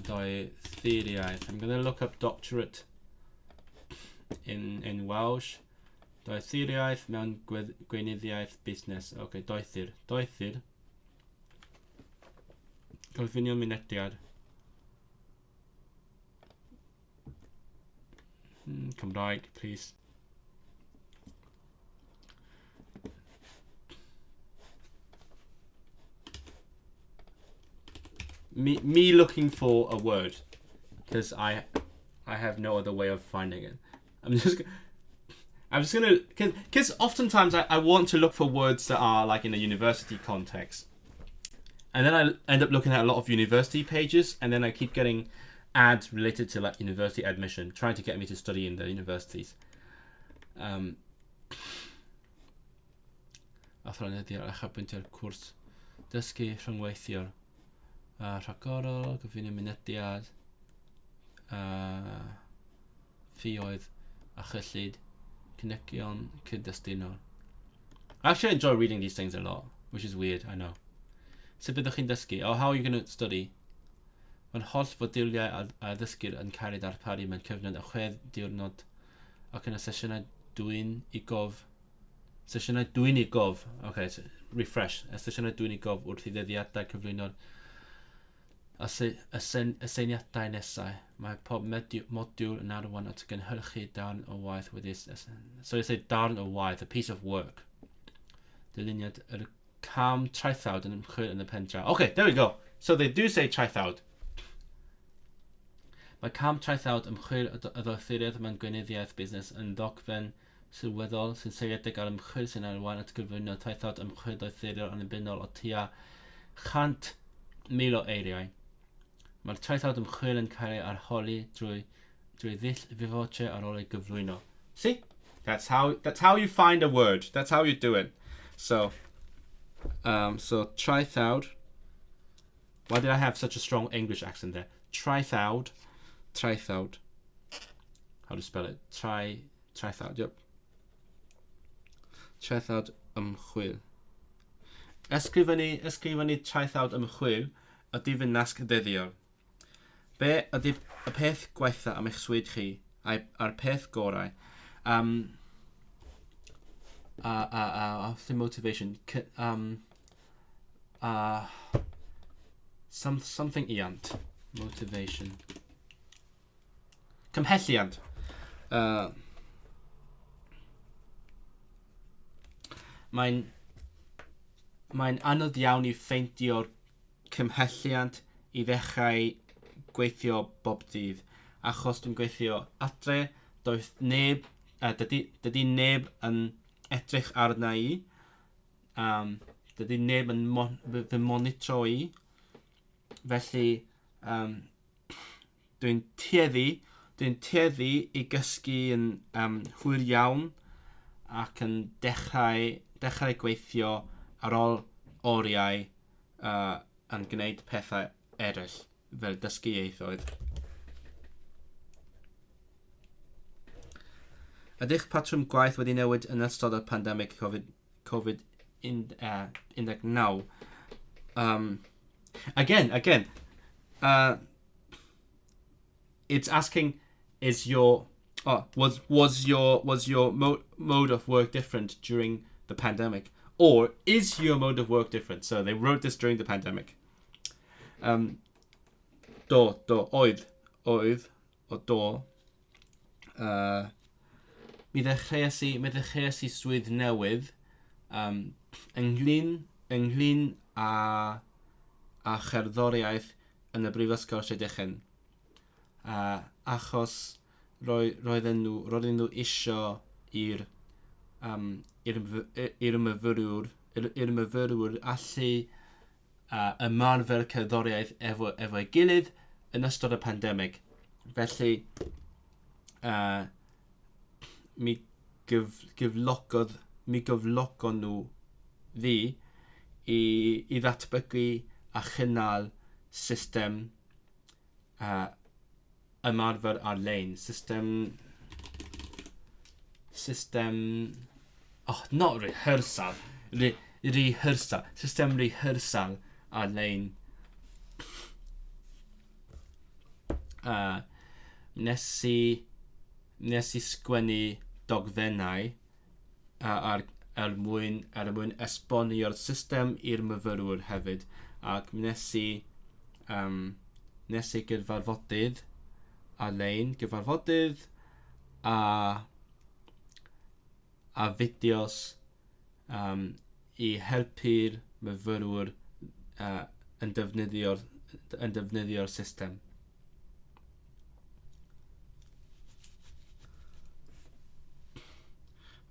doethuriaeth. I'm gonna look up doctorate in Welsh. Doethuriaeth mewn gweinyddiaeth busnes. Okay, doethur. Golfinio mynediad. Cymraeg, please. Me looking for a word because I have no other way of finding it. I'm just gonna because oftentimes I want to look for words that are like in a university context, and then I end up looking at a lot of university pages, and then I keep getting ads related to like university admission, trying to get me to study in the universities. Athronyddiaeth a chybwyntiau'r cwrs dysgu rhyngweithiwr rhagorol, gyfynnu mynediad, ffïoedd a chyllid, cynegion cyd-destunol. I actually enjoy reading these things a lot, which is weird, I know. Sut byddwch chi'n dysgu? Oh, how are you going to study? Mae'n holl fodiliau a ddysgu'r yn cael ei darparu mewn cyfnod 6 diwrnod ac yn y sesiynau dwy'n i gof. Sesiynau dwy'n i gof. Okay, so refresh. Y sesiynau dwy'n i gof wrth I ddyddiadau cyflwyno'r aseiniadau nesau. Mae pob modiwl yn arwain at gynhyrchu darn o waith wedi... So you say darn o waith, a piece of work. Dyluniad yr cam traethawd yn ymchwil yn y pentra. Okay, there we go. So they do say traethawd. Mae cam traethawd ymchwil y ddoethuriaeth mewn gweinyddiaeth busnes yn ddogfen sylweddol sy'n seiliedig ar ymchwil sy'n arwain at gyflwyno traethawd ymchwil ddoethuriol annibynnol o tua 100,000 o eiriau. Mae'r traethawd ymchwil yn cael ei arholi drwy ddill fifotio ar ôl ei gyflwyno. See? That's how you find a word. That's how you do it. So traethawd. Why did I have such a strong English accent there? Traethawd. How to spell it? Traethawd, yep. Traethawd ymchwil. Ysgrifennu traethawd ymchwil ydy fy nasg ddyddiol. Be ydy y peth gwaetha am eich swyd chi a'r peth gorau? The motivation. Something iant. Motivation. Cymhelliant. Mae'n anodd iawn i ffeindio'r cymhelliant i ddechrau gweithio bob dydd. Achos dwi'n gweithio adre, dydy neb yn edrych arna i. Dydy neb yn fy monitro i. Felly, dwi'n tueddu i gysgu yn hwyr iawn ac yn dechrau gweithio ar ôl oriau yn gwneud pethau eraill fel dysgu ieithoedd. Ydych patrwm gwaith wedi newid yn ystod y pandemig Covid-19? Again, it's asking, was your mode of work different during the pandemic, or is your mode of work different? So they wrote this during the pandemic. Oedd, o do. Mi ddechreuais i swydd newydd ynglyn â cherddoriaeth yn y Brifysgol Rhydychen. Achos roedden nhw isio i'r myfyrwyr allu ymarfer cerddoriaeth efo'i gilydd yn ystod y pandemig. Felly, mi gyflogon nhw fi i ddatblygu a chynnal system ymarfer ar-lein. Not rehearsal. Rehearsal. System rehearsal ar-lein. Nes i sgwennu dogfennau er mwyn esbonio'r system i'r myfyrwyr hefyd. Ac nes i gyfarfodydd ar-lein, a fideos i helpu'r myfyrwyr yn defnyddio'r system.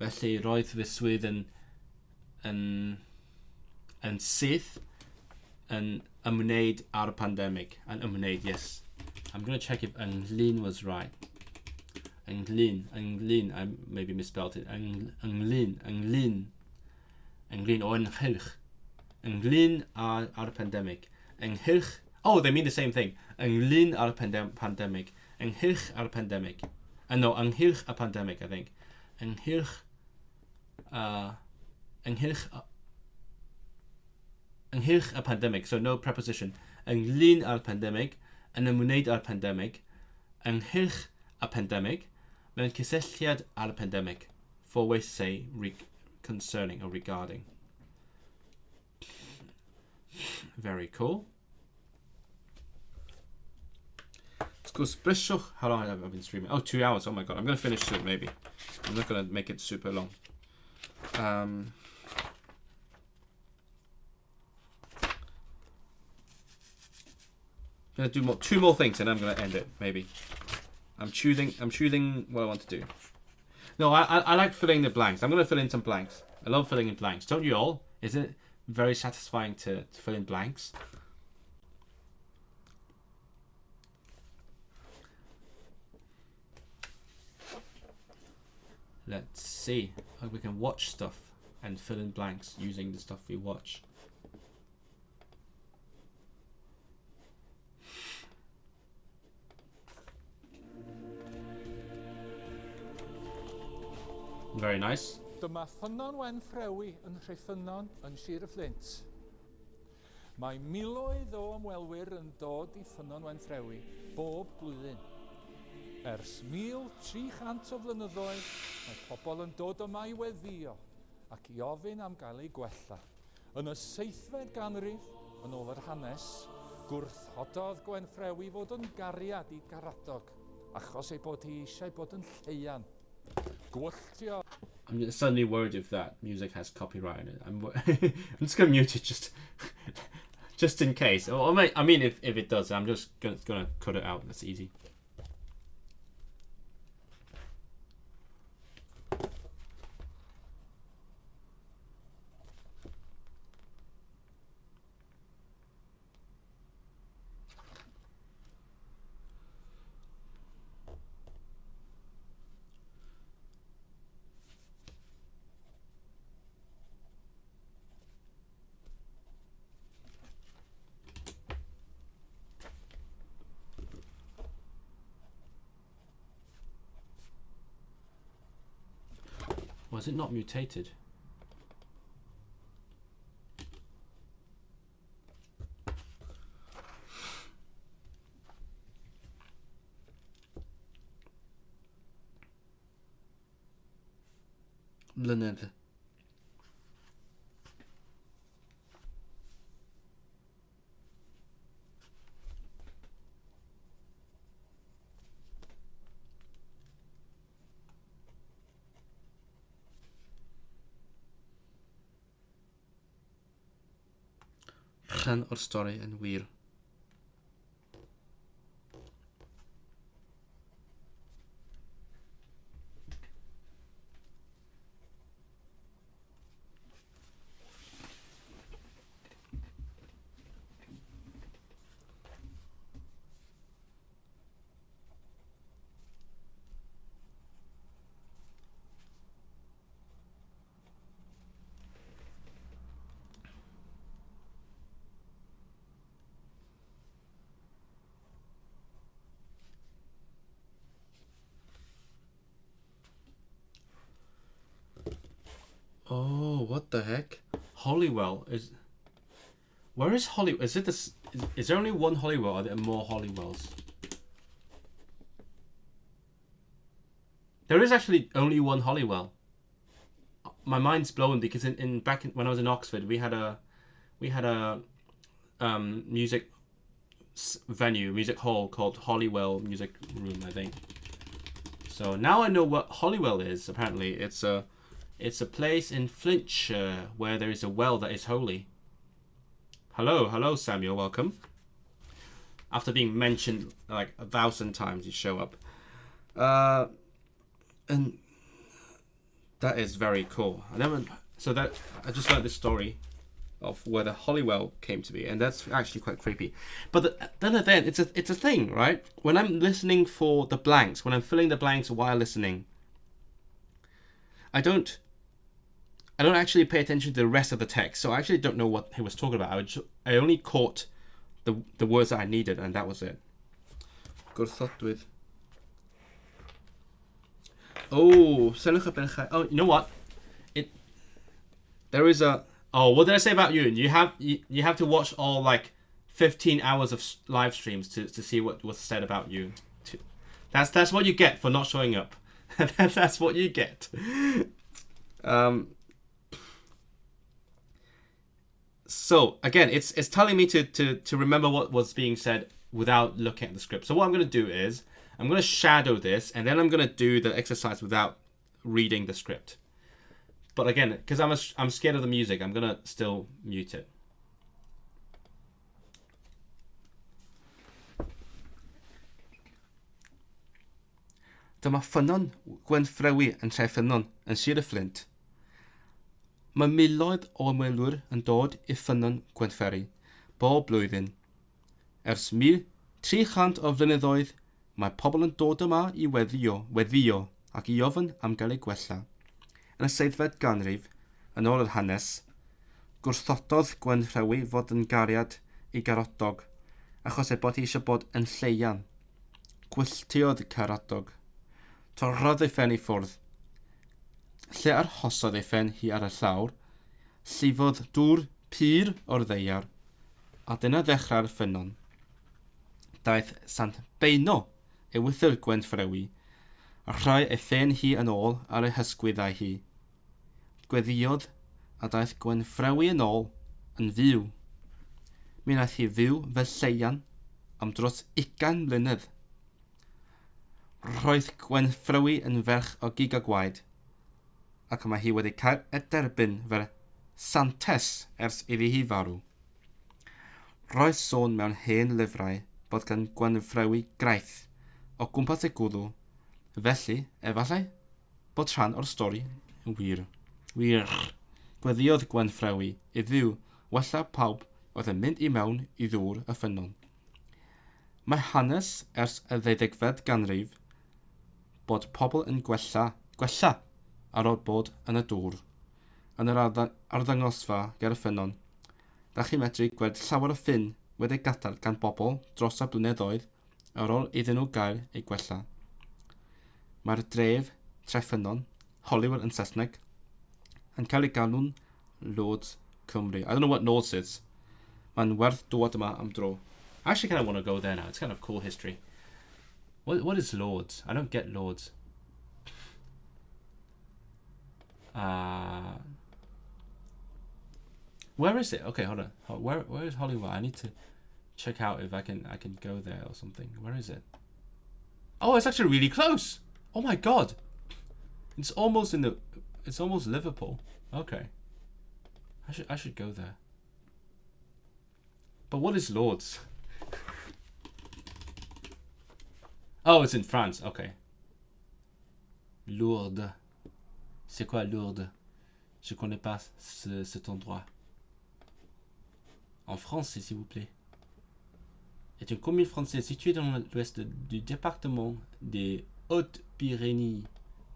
Felly roedd fy swydd yn syth yn ymwneud â'r pandemig. Yn ymwneud, yes. I'm going to check if ynglyn was right. Ynglyn, I maybe misspelled it. Ynglyn o ynghylch. Ynglyn â'r pandemig. Ynghylch, they mean the same thing. Ynglyn â'r pandemig. Ynghylch â'r pandemig. No, ynghylch a pandemic, I think. Ynghylch a pandemic, so no preposition. Ynglyn â'r pandemig, yn ymwneud â'r pandemig, ynghylch a pandemig, mewn cysylltiad â'r pandemig, for ways to say concerning or regarding. Very cool. How long have I been streaming? 2 hours. Oh my god, I'm going to finish soon maybe. I'm not going to make it super long. I'm going to do 2 more things and I'm going to end it maybe. I'm choosing what I want to do. No, I like filling the blanks. I'm going to fill in some blanks. I love filling in blanks. Don't you all? Isn't it very satisfying to fill in blanks? Let's see. We can watch stuff and fill in blanks using the stuff we watch. Very nice. Dyma ffynnon wen Frewi yn Rhethynnon yn Sir y Fflint. Mae miloedd o ymwelwyr yn dod i ffynnon wen Frewi bob blwyddyn. Ers 1300 o flynyddoedd, mae pobl yn dod yma i weddio ac i ofyn am gael ei gwella. Yn y 7fed ganrif, yn ôl yr hanes, gwrthododd Gwen Frewi fod yn gariad i Garadog, achos ei bod hi eisiau bod yn lleian. Gwylltio. I'm suddenly worried if that music has copyright in it. I'm just gonna mute it just in case. I mean, if it does, I'm just gonna cut it out. That's easy. Was it not mutated? Blynedd. Rhan o'r stori yn wir. Oh, what the heck? Holywell is. Where is Holywell? Is it this? Is there only one Holywell? Or are there more Holywells? There is actually only one Holywell. My mind's blown because when I was in Oxford, we had a music venue, music hall called Holywell Music Room, I think. So now I know what Holywell is. Apparently, it's a place in Flintshire where there is a well that is holy. Hello, Samuel, welcome. After being mentioned like 1,000 times, you show up. And that is very cool. I just learned this story of where the Holywell came to be, and that's actually quite creepy. But then it's a thing, right? When I'm listening for the blanks, when I'm filling the blanks while listening, I don't actually pay attention to the rest of the text, so I actually don't know what he was talking about. I only caught the words that I needed, and that was it. Gwrthodwydd. Oh, you know what? There is a. Oh, what did I say about you? You have to watch all like 15 hours of live streams to see what was said about you. That's what you get for not showing up. That's what you get. So again, it's telling me to remember what was being said without looking at the script. So what I'm going to do is I'm going to shadow this, and then I'm going to do the exercise without reading the script. But again, because I'm scared of the music, I'm going to still mute it. Dyma ffynnon Gwen Frewi yn Rhethynnon yn Sir y Fflint. Mae miloedd o ymwelwyr yn dod i ffynnon Gwen Frewi bob blwyddyn. Ers 1300 o flynyddoedd, mae pobl yn dod yma i weddio. ac i ofyn am gael ei gwella. Yn y 7fed ganrif, yn ôl yr hanes, gwrthododd Gwenfrewi fod yn gariad i Garadog, achos ei bod hi eisiau bod yn lleian. Gwylltiodd Caradog. Torrodd ei ffen i ffwrdd. Lle arhosodd ei ffen hi ar y llawr, llifodd dŵr pyr o'r ddeiar, a dyna ddechrau'r ffynon. Daeth Sant Beino ei wythyr Gwenfrewi, a rhai ei ffen hi yn ôl ar ei hysgwyddau hi. Gweddiodd a daeth Gwenfrewi yn ôl yn fyw. Mi wnaeth hi fyw fel lleian am dros 20 mlynedd. Roedd Gwenfrewi yn ferch o gig a gwaed, ac mae hi wedi cael ei derbyn fel santes ers iddi hi farw. Roedd sôn mewn hen lyfrau bod gan Gwenfrewi graith o gwmpas ei gwddw, felly efallai bod rhan o'r stori yn wir. Gweddiodd Gwenfrewi i ddiw wella pawb oedd yn mynd i mewn i ddŵr y ffynon. Mae hanes ers y 12fed ganrif bod pobl yn gwella ar ôl bod yn y dŵr. Yn yr arddangosfa ger y ffynon, da chi'n medru gweld llawer o ffyn wedi gadael gan bobl dros y blynyddoedd ar ôl iddyn nhw gael ei gwella. Mae'r dref Treffynon, Hollywood yn Saesneg, yn cael ei galw'n Lords Cymru. I don't know what Lords is. Mae'n werth dod yma am dro. I actually kind of want to go there now. It's kind of cool history. What is Lords? I don't get Lords. Where is it? Okay, hold on. Where is Hollywood? I need to check out if I can go there or something. Where is it? Oh, it's actually really close. Oh my god. It's almost Liverpool. Okay. I should go there. But what is Lords? Oh, it's in France. Okay. Lourdes. C'est quoi Lourdes? Je connais pas cet endroit. En France, s'il vous plaît. Est une commune française située dans l'ouest du département des Hautes-Pyrénées,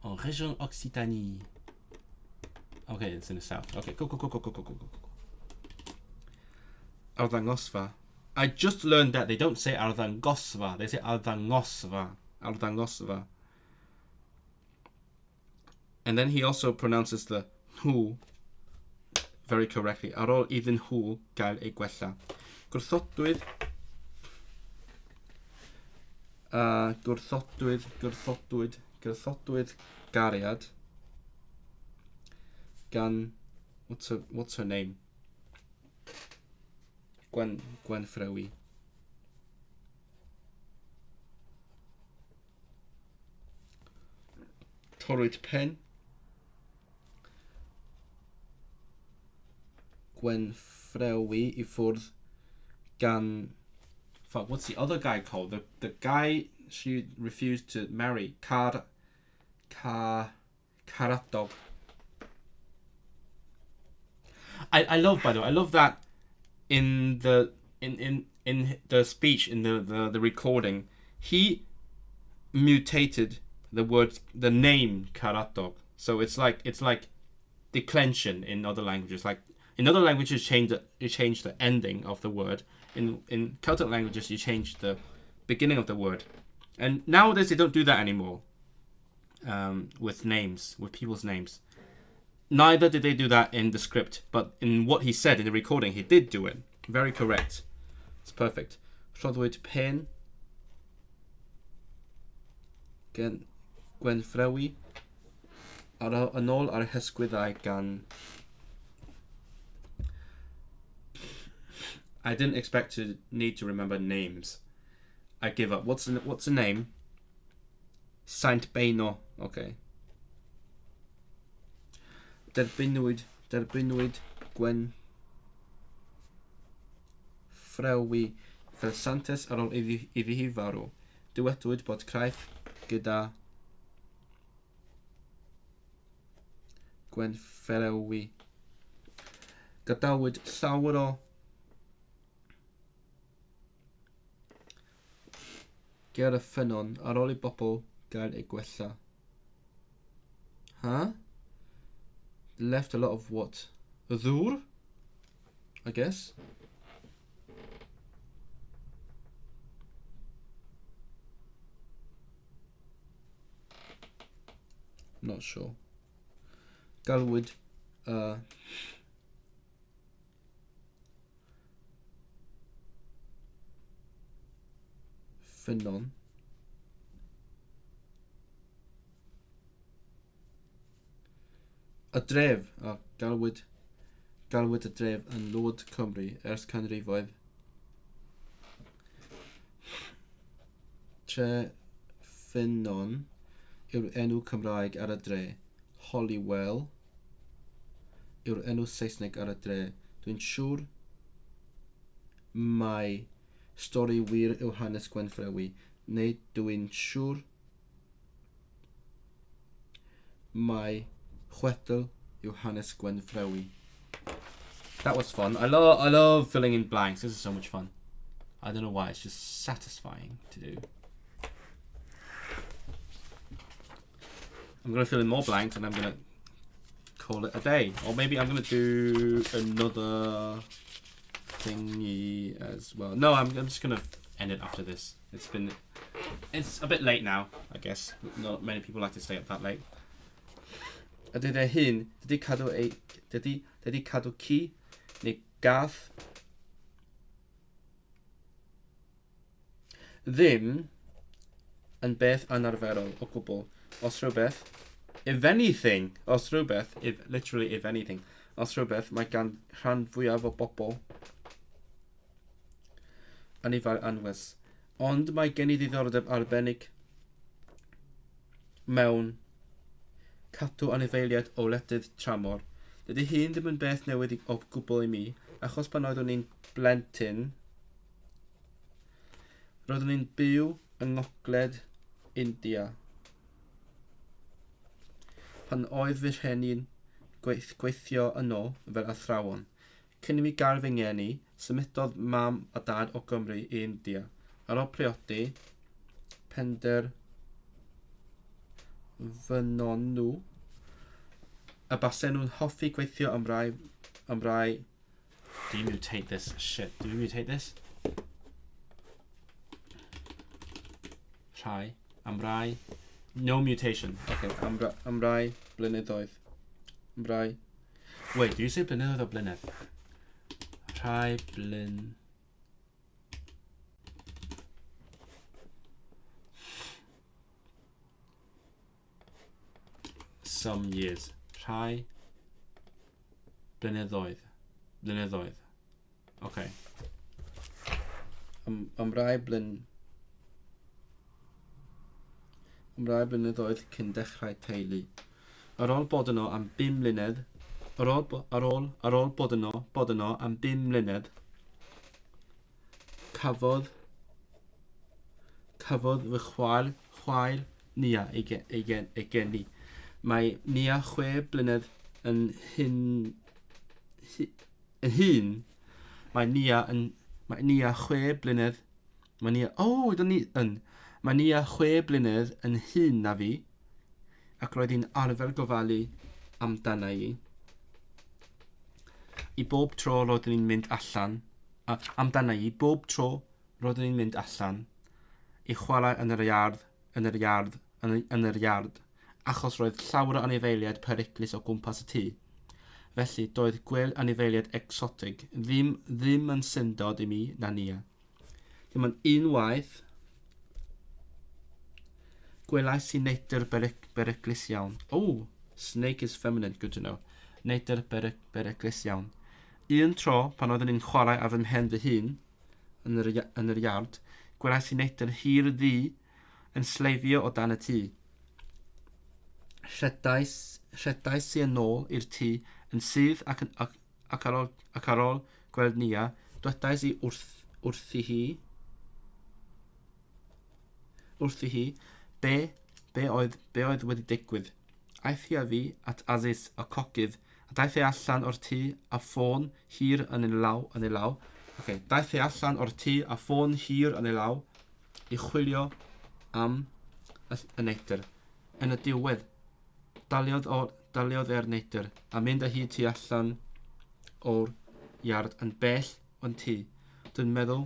en région Occitanie. Okay, it's in the south. Okay, go. Arddangosfa. I just learned that they don't say Arddangosfa, they say Arddangosfa. And then he also pronounces the who very correctly. Ar ôl iddyn nhw gael ei gwella. Gwrthodwyd gariad gan what's her name? Gwenfrewi. Torwyd pen Gwenfrewi I ffwrdd gan... Fuck, what's the other guy called? The guy she refused to marry. Caradog. I love, by the way, I love that in the speech, in the recording, he mutated the name Caradog. So it's like declension in other languages. Like in other languages, you change the ending of the word. In Celtic languages, you change the beginning of the word. And nowadays, they don't do that anymore with people's names. Neither did they do that in the script, but in what he said in the recording, he did do it. Very correct. It's perfect. Rhoddwyd pen Gwenfrewi yn ôl ar hysgwyddau gan... I didn't expect to need to remember names. I give up. What's the name? Sant Beino. Okay. Derbynwyd Gwenfrewi fel santes ar ôl iddi hi farw. Dywedwyd bod craith gyda Gwenfrewi. Gadawyd llawer o ger y ffynon ar ôl I bobl gael ei gwella. Huh? Left a lot of what? Ddŵr? I guess. Not sure. Galwood. Ffynnon. Y dref. Galwood y dref yn Lod Cymru ers canrifoedd. Tre Ffynnon yw'r enw Cymraeg ar y dre. Holywell yw'r enw Saesneg ar y dre. Dwi'n siŵr mai stori wir yw hanes Gwenffrewi, neu dwi'n siŵr mai chwedl yw hanes Gwenffrewi. That was fun. I love filling in blanks. This is so much fun. I don't know why. It's just satisfying to do. I'm going to fill in more blanks and I'm going to call it a day. Or maybe I'm going to do another thingy as well. No, I'm just going to end it after this. It's a bit late now, I guess. Not many people like to stay up that late. Ydy hyn, dydy cadw ci neu gath ddim yn beth anarferol o gwbl. Os rhywbeth, if anything, literally if anything, os rhywbeth mae gan rhan fwyaf o bobl anifail anwes. Ond mae gen I ddiddordeb arbennig mewn cadw anifeiliaid o wledydd tramor. Dydy hyn ddim yn beth newydd o gwbl I mi, achos pan oeddwn ni'n blentyn, roeddwn ni'n byw yng ngogledd India. Pan oedd fy rhieni'n gweithio yno fel athrawon. Cyn I mi gael fy ngeni, symudodd mam a dad o Gymru I India. Ar ôl priodi, pender fynon nhw, a basen nhw'n hoffi gweithio am rai... Do you mutate this? Shit, do you mutate this? Rhai, am rai... No mutation. Okay, am rai blynyddoedd. Am rai... Wait, do you say blynyddoedd or blynedd? Rhai blyn... Some years. Rhai blynyddoedd. Blynyddoedd. Okay. Am rai blynyddoedd cyn dechrau teulu. Ar ôl bod yno am 5 mlynedd, ar ôl bod yno am 5 mlynedd, cafodd fy chwaer Nia ei geni. Mae Nia 6 blynedd yn hyn. Mae Nia 6 blynedd. Mae Nia 6 blynedd yn hyn na fi, ac roedd hi'n arfer gofalu amdana I. I bob tro roeddwn ni'n mynd allan, I chwarae yn yr iard, achos roedd llawer o anifeiliaid periclus o gwmpas y tŷ. Felly doedd gweld anifeiliaid exotig ddim yn syndod I mi na Nia. Dim ond unwaith gwelais I neitr beryclus iawn. Oh, snake is feminine, good to know. Neitr beryclus iawn. Un tro, pan oeddwn ni'n chwarae ar fy mhen fy hun yn yr iard, gwelais I neitr hir ddi yn sleifio o dan y tŷ. Rhedais I yn ôl i'r tŷ yn syth ac ar ôl gweld Nia, dwedais I wrthi hi be oedd wedi digwydd. Aeth hi a fi at Asis a cogydd, a daeth ei allan o'r tŷ a ffôn hir yn ei law. Okay, daeth ei allan o'r tŷ a ffôn hir yn ei law I chwilio am y neitr. Yn y diwedd, daliodd neidr a mynd â hi tu allan o'r iard yn bell o'n tŷ. Dwi'n meddwl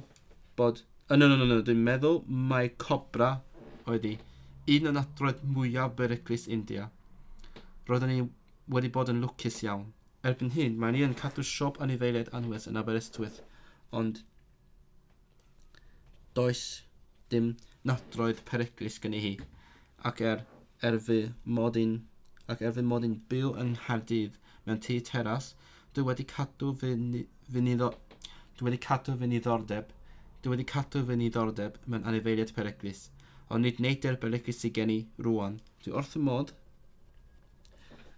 bod... Dwi'n meddwl mai cobra oedd hi. Un o nadroedd mwyaf beryglus India. Roeddwn ni wedi bod yn lwcus iawn. Erbyn hyn, mae ni yn cadw siop anifeiliaid anwes yn Aberystwyth, ond does dim nadroedd peryglus gen i hi. Ac er fy mod i'n byw yng Nghaerdydd mewn tŷ teras, dwi wedi cadw fy niddordeb mewn anifeiliaid peryglus, ond nid neidr beryglus i gen i rwan. Dwi wrth y modd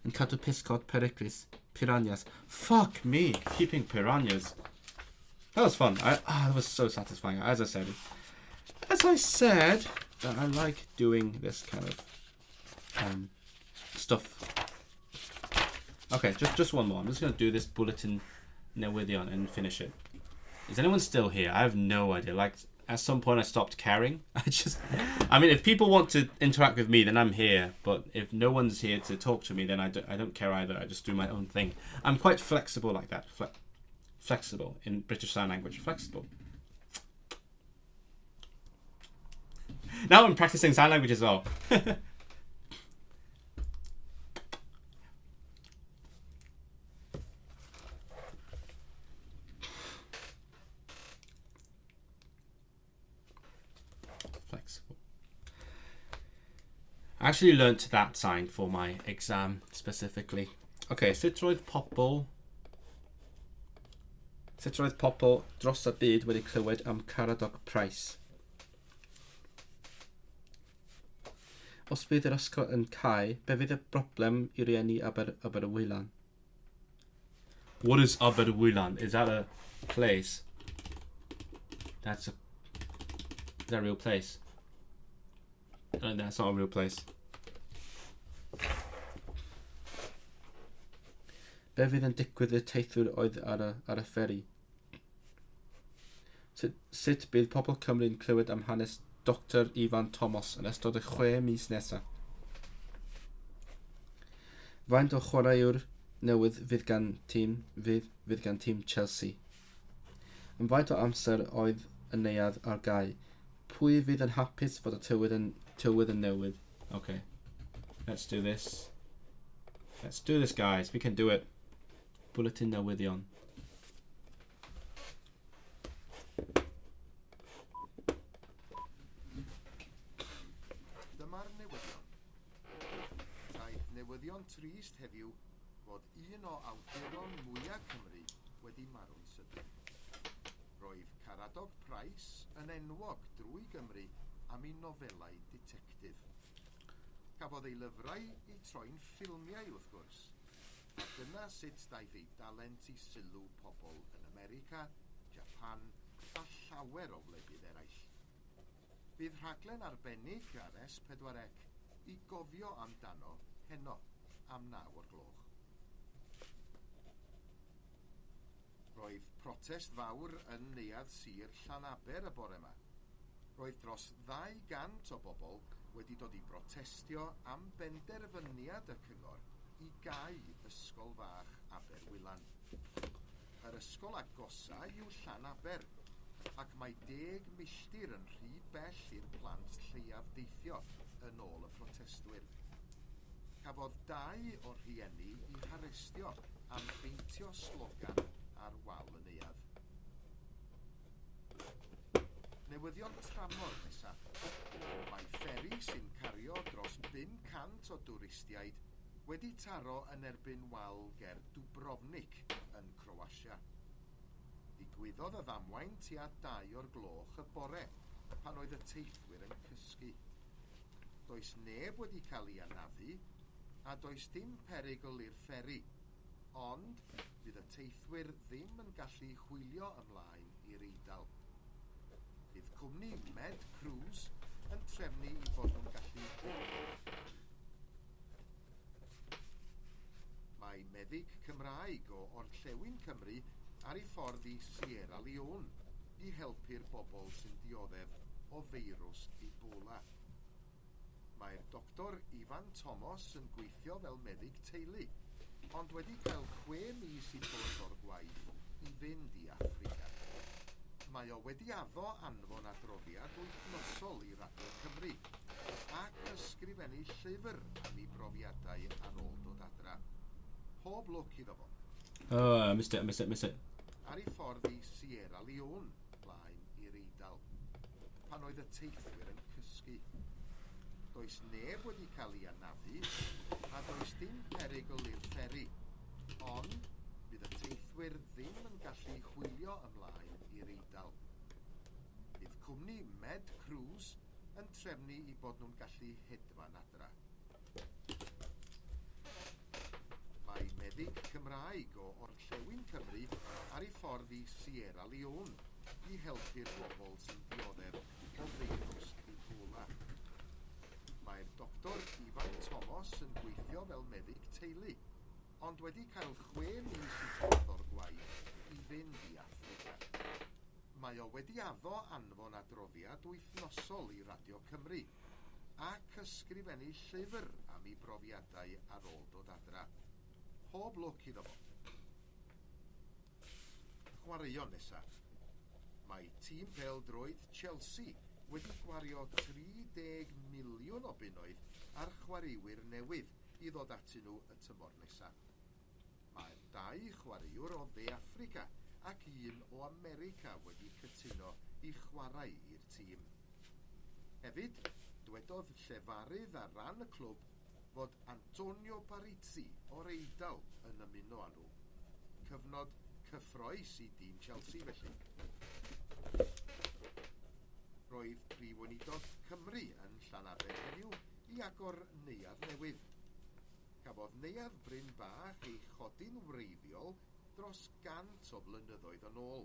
yn cadw pysgod peryglus, piranhas. Fuck me, keeping piranhas. That was fun. That was so satisfying. As I said, that I like doing this kind of stuff. Okay, just one more. I'm just going to do this bulletin newyddion and finish it. Is anyone still here? I have no idea. Like, at some point I stopped caring. I mean, if people want to interact with me, then I'm here. But if no one's here to talk to me, then I don't care either. I just do my own thing. I'm quite flexible like that. Flexible in British Sign Language. Flexible. Now I'm practicing sign language as well. Flexible. I actually learnt that sign for my exam specifically. Okay, sut roedd pobl dros y byd wedi clywed am Caradog Price? Os bydd yr ysgol yn cau, be fydd y broblem i rieni Aberwylan? What is Aberwylan? Is that a place? Is that a real place? No, that's not a real place. Be fydd yn digwydd y teithwyr oedd ar y fferi? Sut bydd pobl Cymru'n clywed am hanes Dr Ifan Thomas yn ystod y 6 mis nesaf? Faint o chwaraewr newydd fydd gan tîm Chelsea? Yn faint o amser oedd y neuadd ar gau? Pwy fydd yn hapus fod y tywydd yn newydd? Okay, let's do this. Let's do this, guys. We can do it. Bulletin newyddion. Dyma'r newyddion. Daeth newyddion trist heddiw fod un o awduron mwyaf Cymru wedi marw'n sydyn. Roedd Caradog Price yn enwog drwy Gymru am ei nofelau ditectif. Cafodd ei lyfrau eu troi'n ffilmiau wrth gwrs. A dyna sut daeth ei dalent i sylw pobl yn America, Japan a llawer o wledydd eraill. Bydd rhaglen arbennig ar S4C i gofio amdano heno am 9:00 p.m. Roedd protest fawr yn neuadd sir Llanaber y bore yma. Roedd dros 200 o bobl wedi dod i brotestio am benderfyniad y cyngor i gau ysgol fach Aberwylan. Yr ysgol agosau yw Llanaber, ac mae 10 milltir yn rhy bell i'r plant lleiaf deithio yn ôl y protestwyr. Cafodd 2 o'r rhieni i harestio am beintio slogan ar wal y neuadd. Newyddion tramor nesaf. Mae fferi sy'n cario dros 500 o dwristiaid wedi taro yn erbyn wal ger Dubrovnik yn Croatia. Digwyddodd y ddamwain tua 2:00 y bore pan oedd y teithwyr yn cysgu. Does neb wedi cael ei anafu a does dim perygl i'r fferi, ond bydd y teithwyr ddim yn gallu chwilio ymlaen i'r Eidal. Bydd cwmni Med Cruise yn trefnu i fod nhw'n gallu. Mae meddyg Cymraeg o Orllewin Cymru ar ei ffordd i Sierra Leone i helpu'r bobl sy'n dioddef o feirws Ebola. Mae'r doctor Ifan Thomas yn gweithio fel meddyg teulu, ond wedi cael 6 mis i ffwrdd o'r gwaith i fynd i Affrica. Mae o wedi addo anfon adroddiad wythnosol i Radio Cymru ac ysgrifennu llyfr am ei brofiadau ar ôl dod adra. Pob lwc iddo fo. Oh, missed it. Ar ei ffordd i Sierra Leone, blaen i'r Eidal, pan oedd y teithwyr yn cysgu. Does neb wedi cael ei anafu, a does dim perygl i'r fferi, ond bydd y teithwyr ddim yn gallu chwilio ymlaen i'r Eidal. Bydd cwmni Med Cruise yn trefnu i bod nhw'n gallu hedfan adra. Mae meddyg Cymraeg o Orllewin Cymru ar ei ffordd i Sierra Leone i helpu'r bobl sy'n dioddef o feirws Ebola. Mae'r doctor Ifan Thomas yn gweithio fel meddyg teulu, ond wedi cael 6 mis i ffwrdd o'r gwaith i fynd i Affrica. Mae o wedi addo anfon adroddiad wythnosol i Radio Cymru ac ysgrifennu llyfr am ei brofiadau ar ôl dod adra. Pob lwc iddo fo. Chwaraeon nesa. Mae tîm pêl-droed Chelsea wedi gwario 30 miliwn o bunnoedd ar chwaraewyr newydd i ddod atyn nhw y tymor nesa. Mae 2 chwaraewr o dde Affrica ac 1 o America wedi cytuno i chwarae i'r tîm. Hefyd, dywedodd llefarydd ar ran y clwb fod Antonio Parizzi o'r Eidal yn ymuno â nhw. Cyfnod cyffroes i dîm Chelsea felly. Roedd prif weinidog Cymru yn Llanaber heddiw i agor neuadd newydd. Cafodd neuadd Bryn Bach ei chodi'n wreiddiol dros 100 o blynyddoedd yn ôl,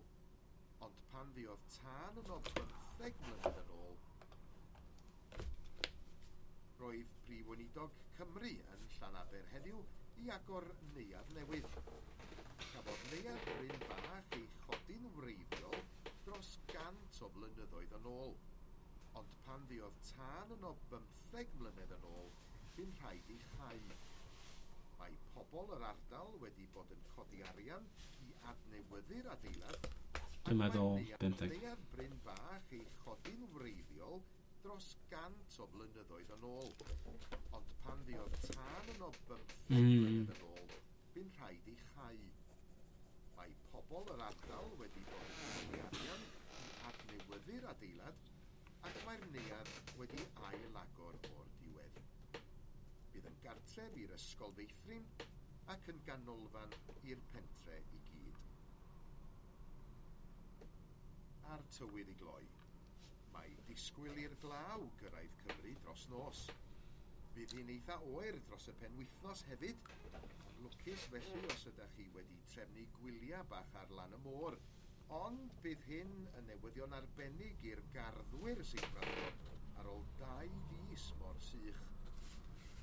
ond pan fuodd tân yn o 15 mlynedd yn ôl, roedd prif weinidog Cymru yn Llanaber heddiw i agor neuadd newydd. Cafodd neuadd Bryn Bach ei chodi'n wreiddiol dros 100 o blynyddoedd yn ôl, ond pan fuodd tân yn o 15 mlynedd yn ôl, bu'n rhaid i chau. Mae pobl yr ardal wedi bod yn codi arian i adnewyddu'r adeilad, Dwi'n meddwl 50. neuadd Bryn Bach ei chodi'n wreiddiol dros 100 o blynyddoedd yn ôl, ond pan fuodd tân yn o 15 mlynedd yn ôl, bu'n rhaid i chau. Mae pobl yr ardal wedi bod yn codi arian i adnewyddu'r adeilad, ac mae'r neuadd wedi ail-agor o'r diwedd. Bydd yn gartref i'r ysgol feithrin ac yn ganolfan i'r pentre i gyd. Ar tywydd i gloi, mae disgwyl i'r glaw gyrraedd Cymru dros nos. Bydd hi'n eitha oer dros y penwythnos hefyd, ond lwcus felly os ydych chi wedi trefnu gwyliau bach ar lan y môr, ond bydd hyn yn newyddion arbennig i'r garddwyr sy'n gwrando ar ôl 2 fis mor sych.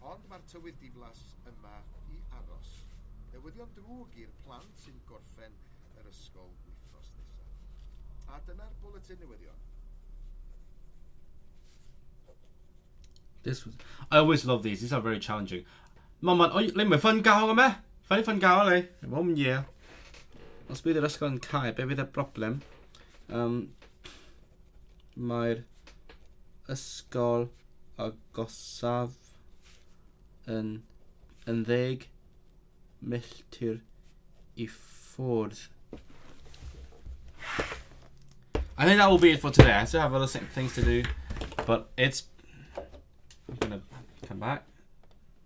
Ond mae'r tywydd diflas yma i aros. Newyddion drwg i'r plant sy'n gorffen yr ysgol wythnos nesaf. A dyna'r bwletin newyddion. I always love these. These are very challenging. Maman, le mae ffyn gael yma? Ffyn gael le? Fom ie. Os bydd yr ysgol yn cael, be fydd y broblem? Mae'r ysgol agosaf yn 10 milltir i ffwrdd. I think that will be it for today. I still have other things to do, but I'm gonna come back.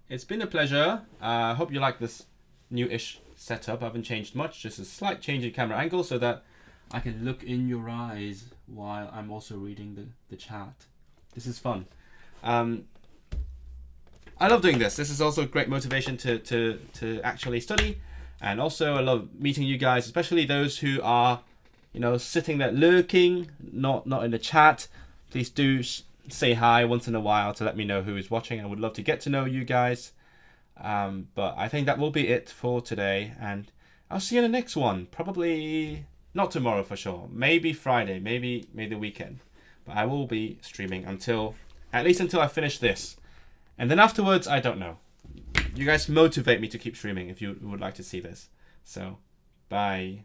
It's been a pleasure. I hope you like this new-ish setup. I haven't changed much, just a slight change in camera angle so that I can look in your eyes while I'm also reading the chat. This is fun. I love doing this. This is also great motivation to actually study, and also I love meeting you guys, especially those who are, sitting there lurking, not in the chat. Please do say hi once in a while to let me know who is watching. I would love to get to know you guys. But I think that will be it for today, and I'll see you in the next one. Probably not tomorrow for sure. Maybe Friday, maybe the weekend. But I will be streaming at least until I finish this. And then afterwards, I don't know. You guys motivate me to keep streaming if you would like to see this. So, bye.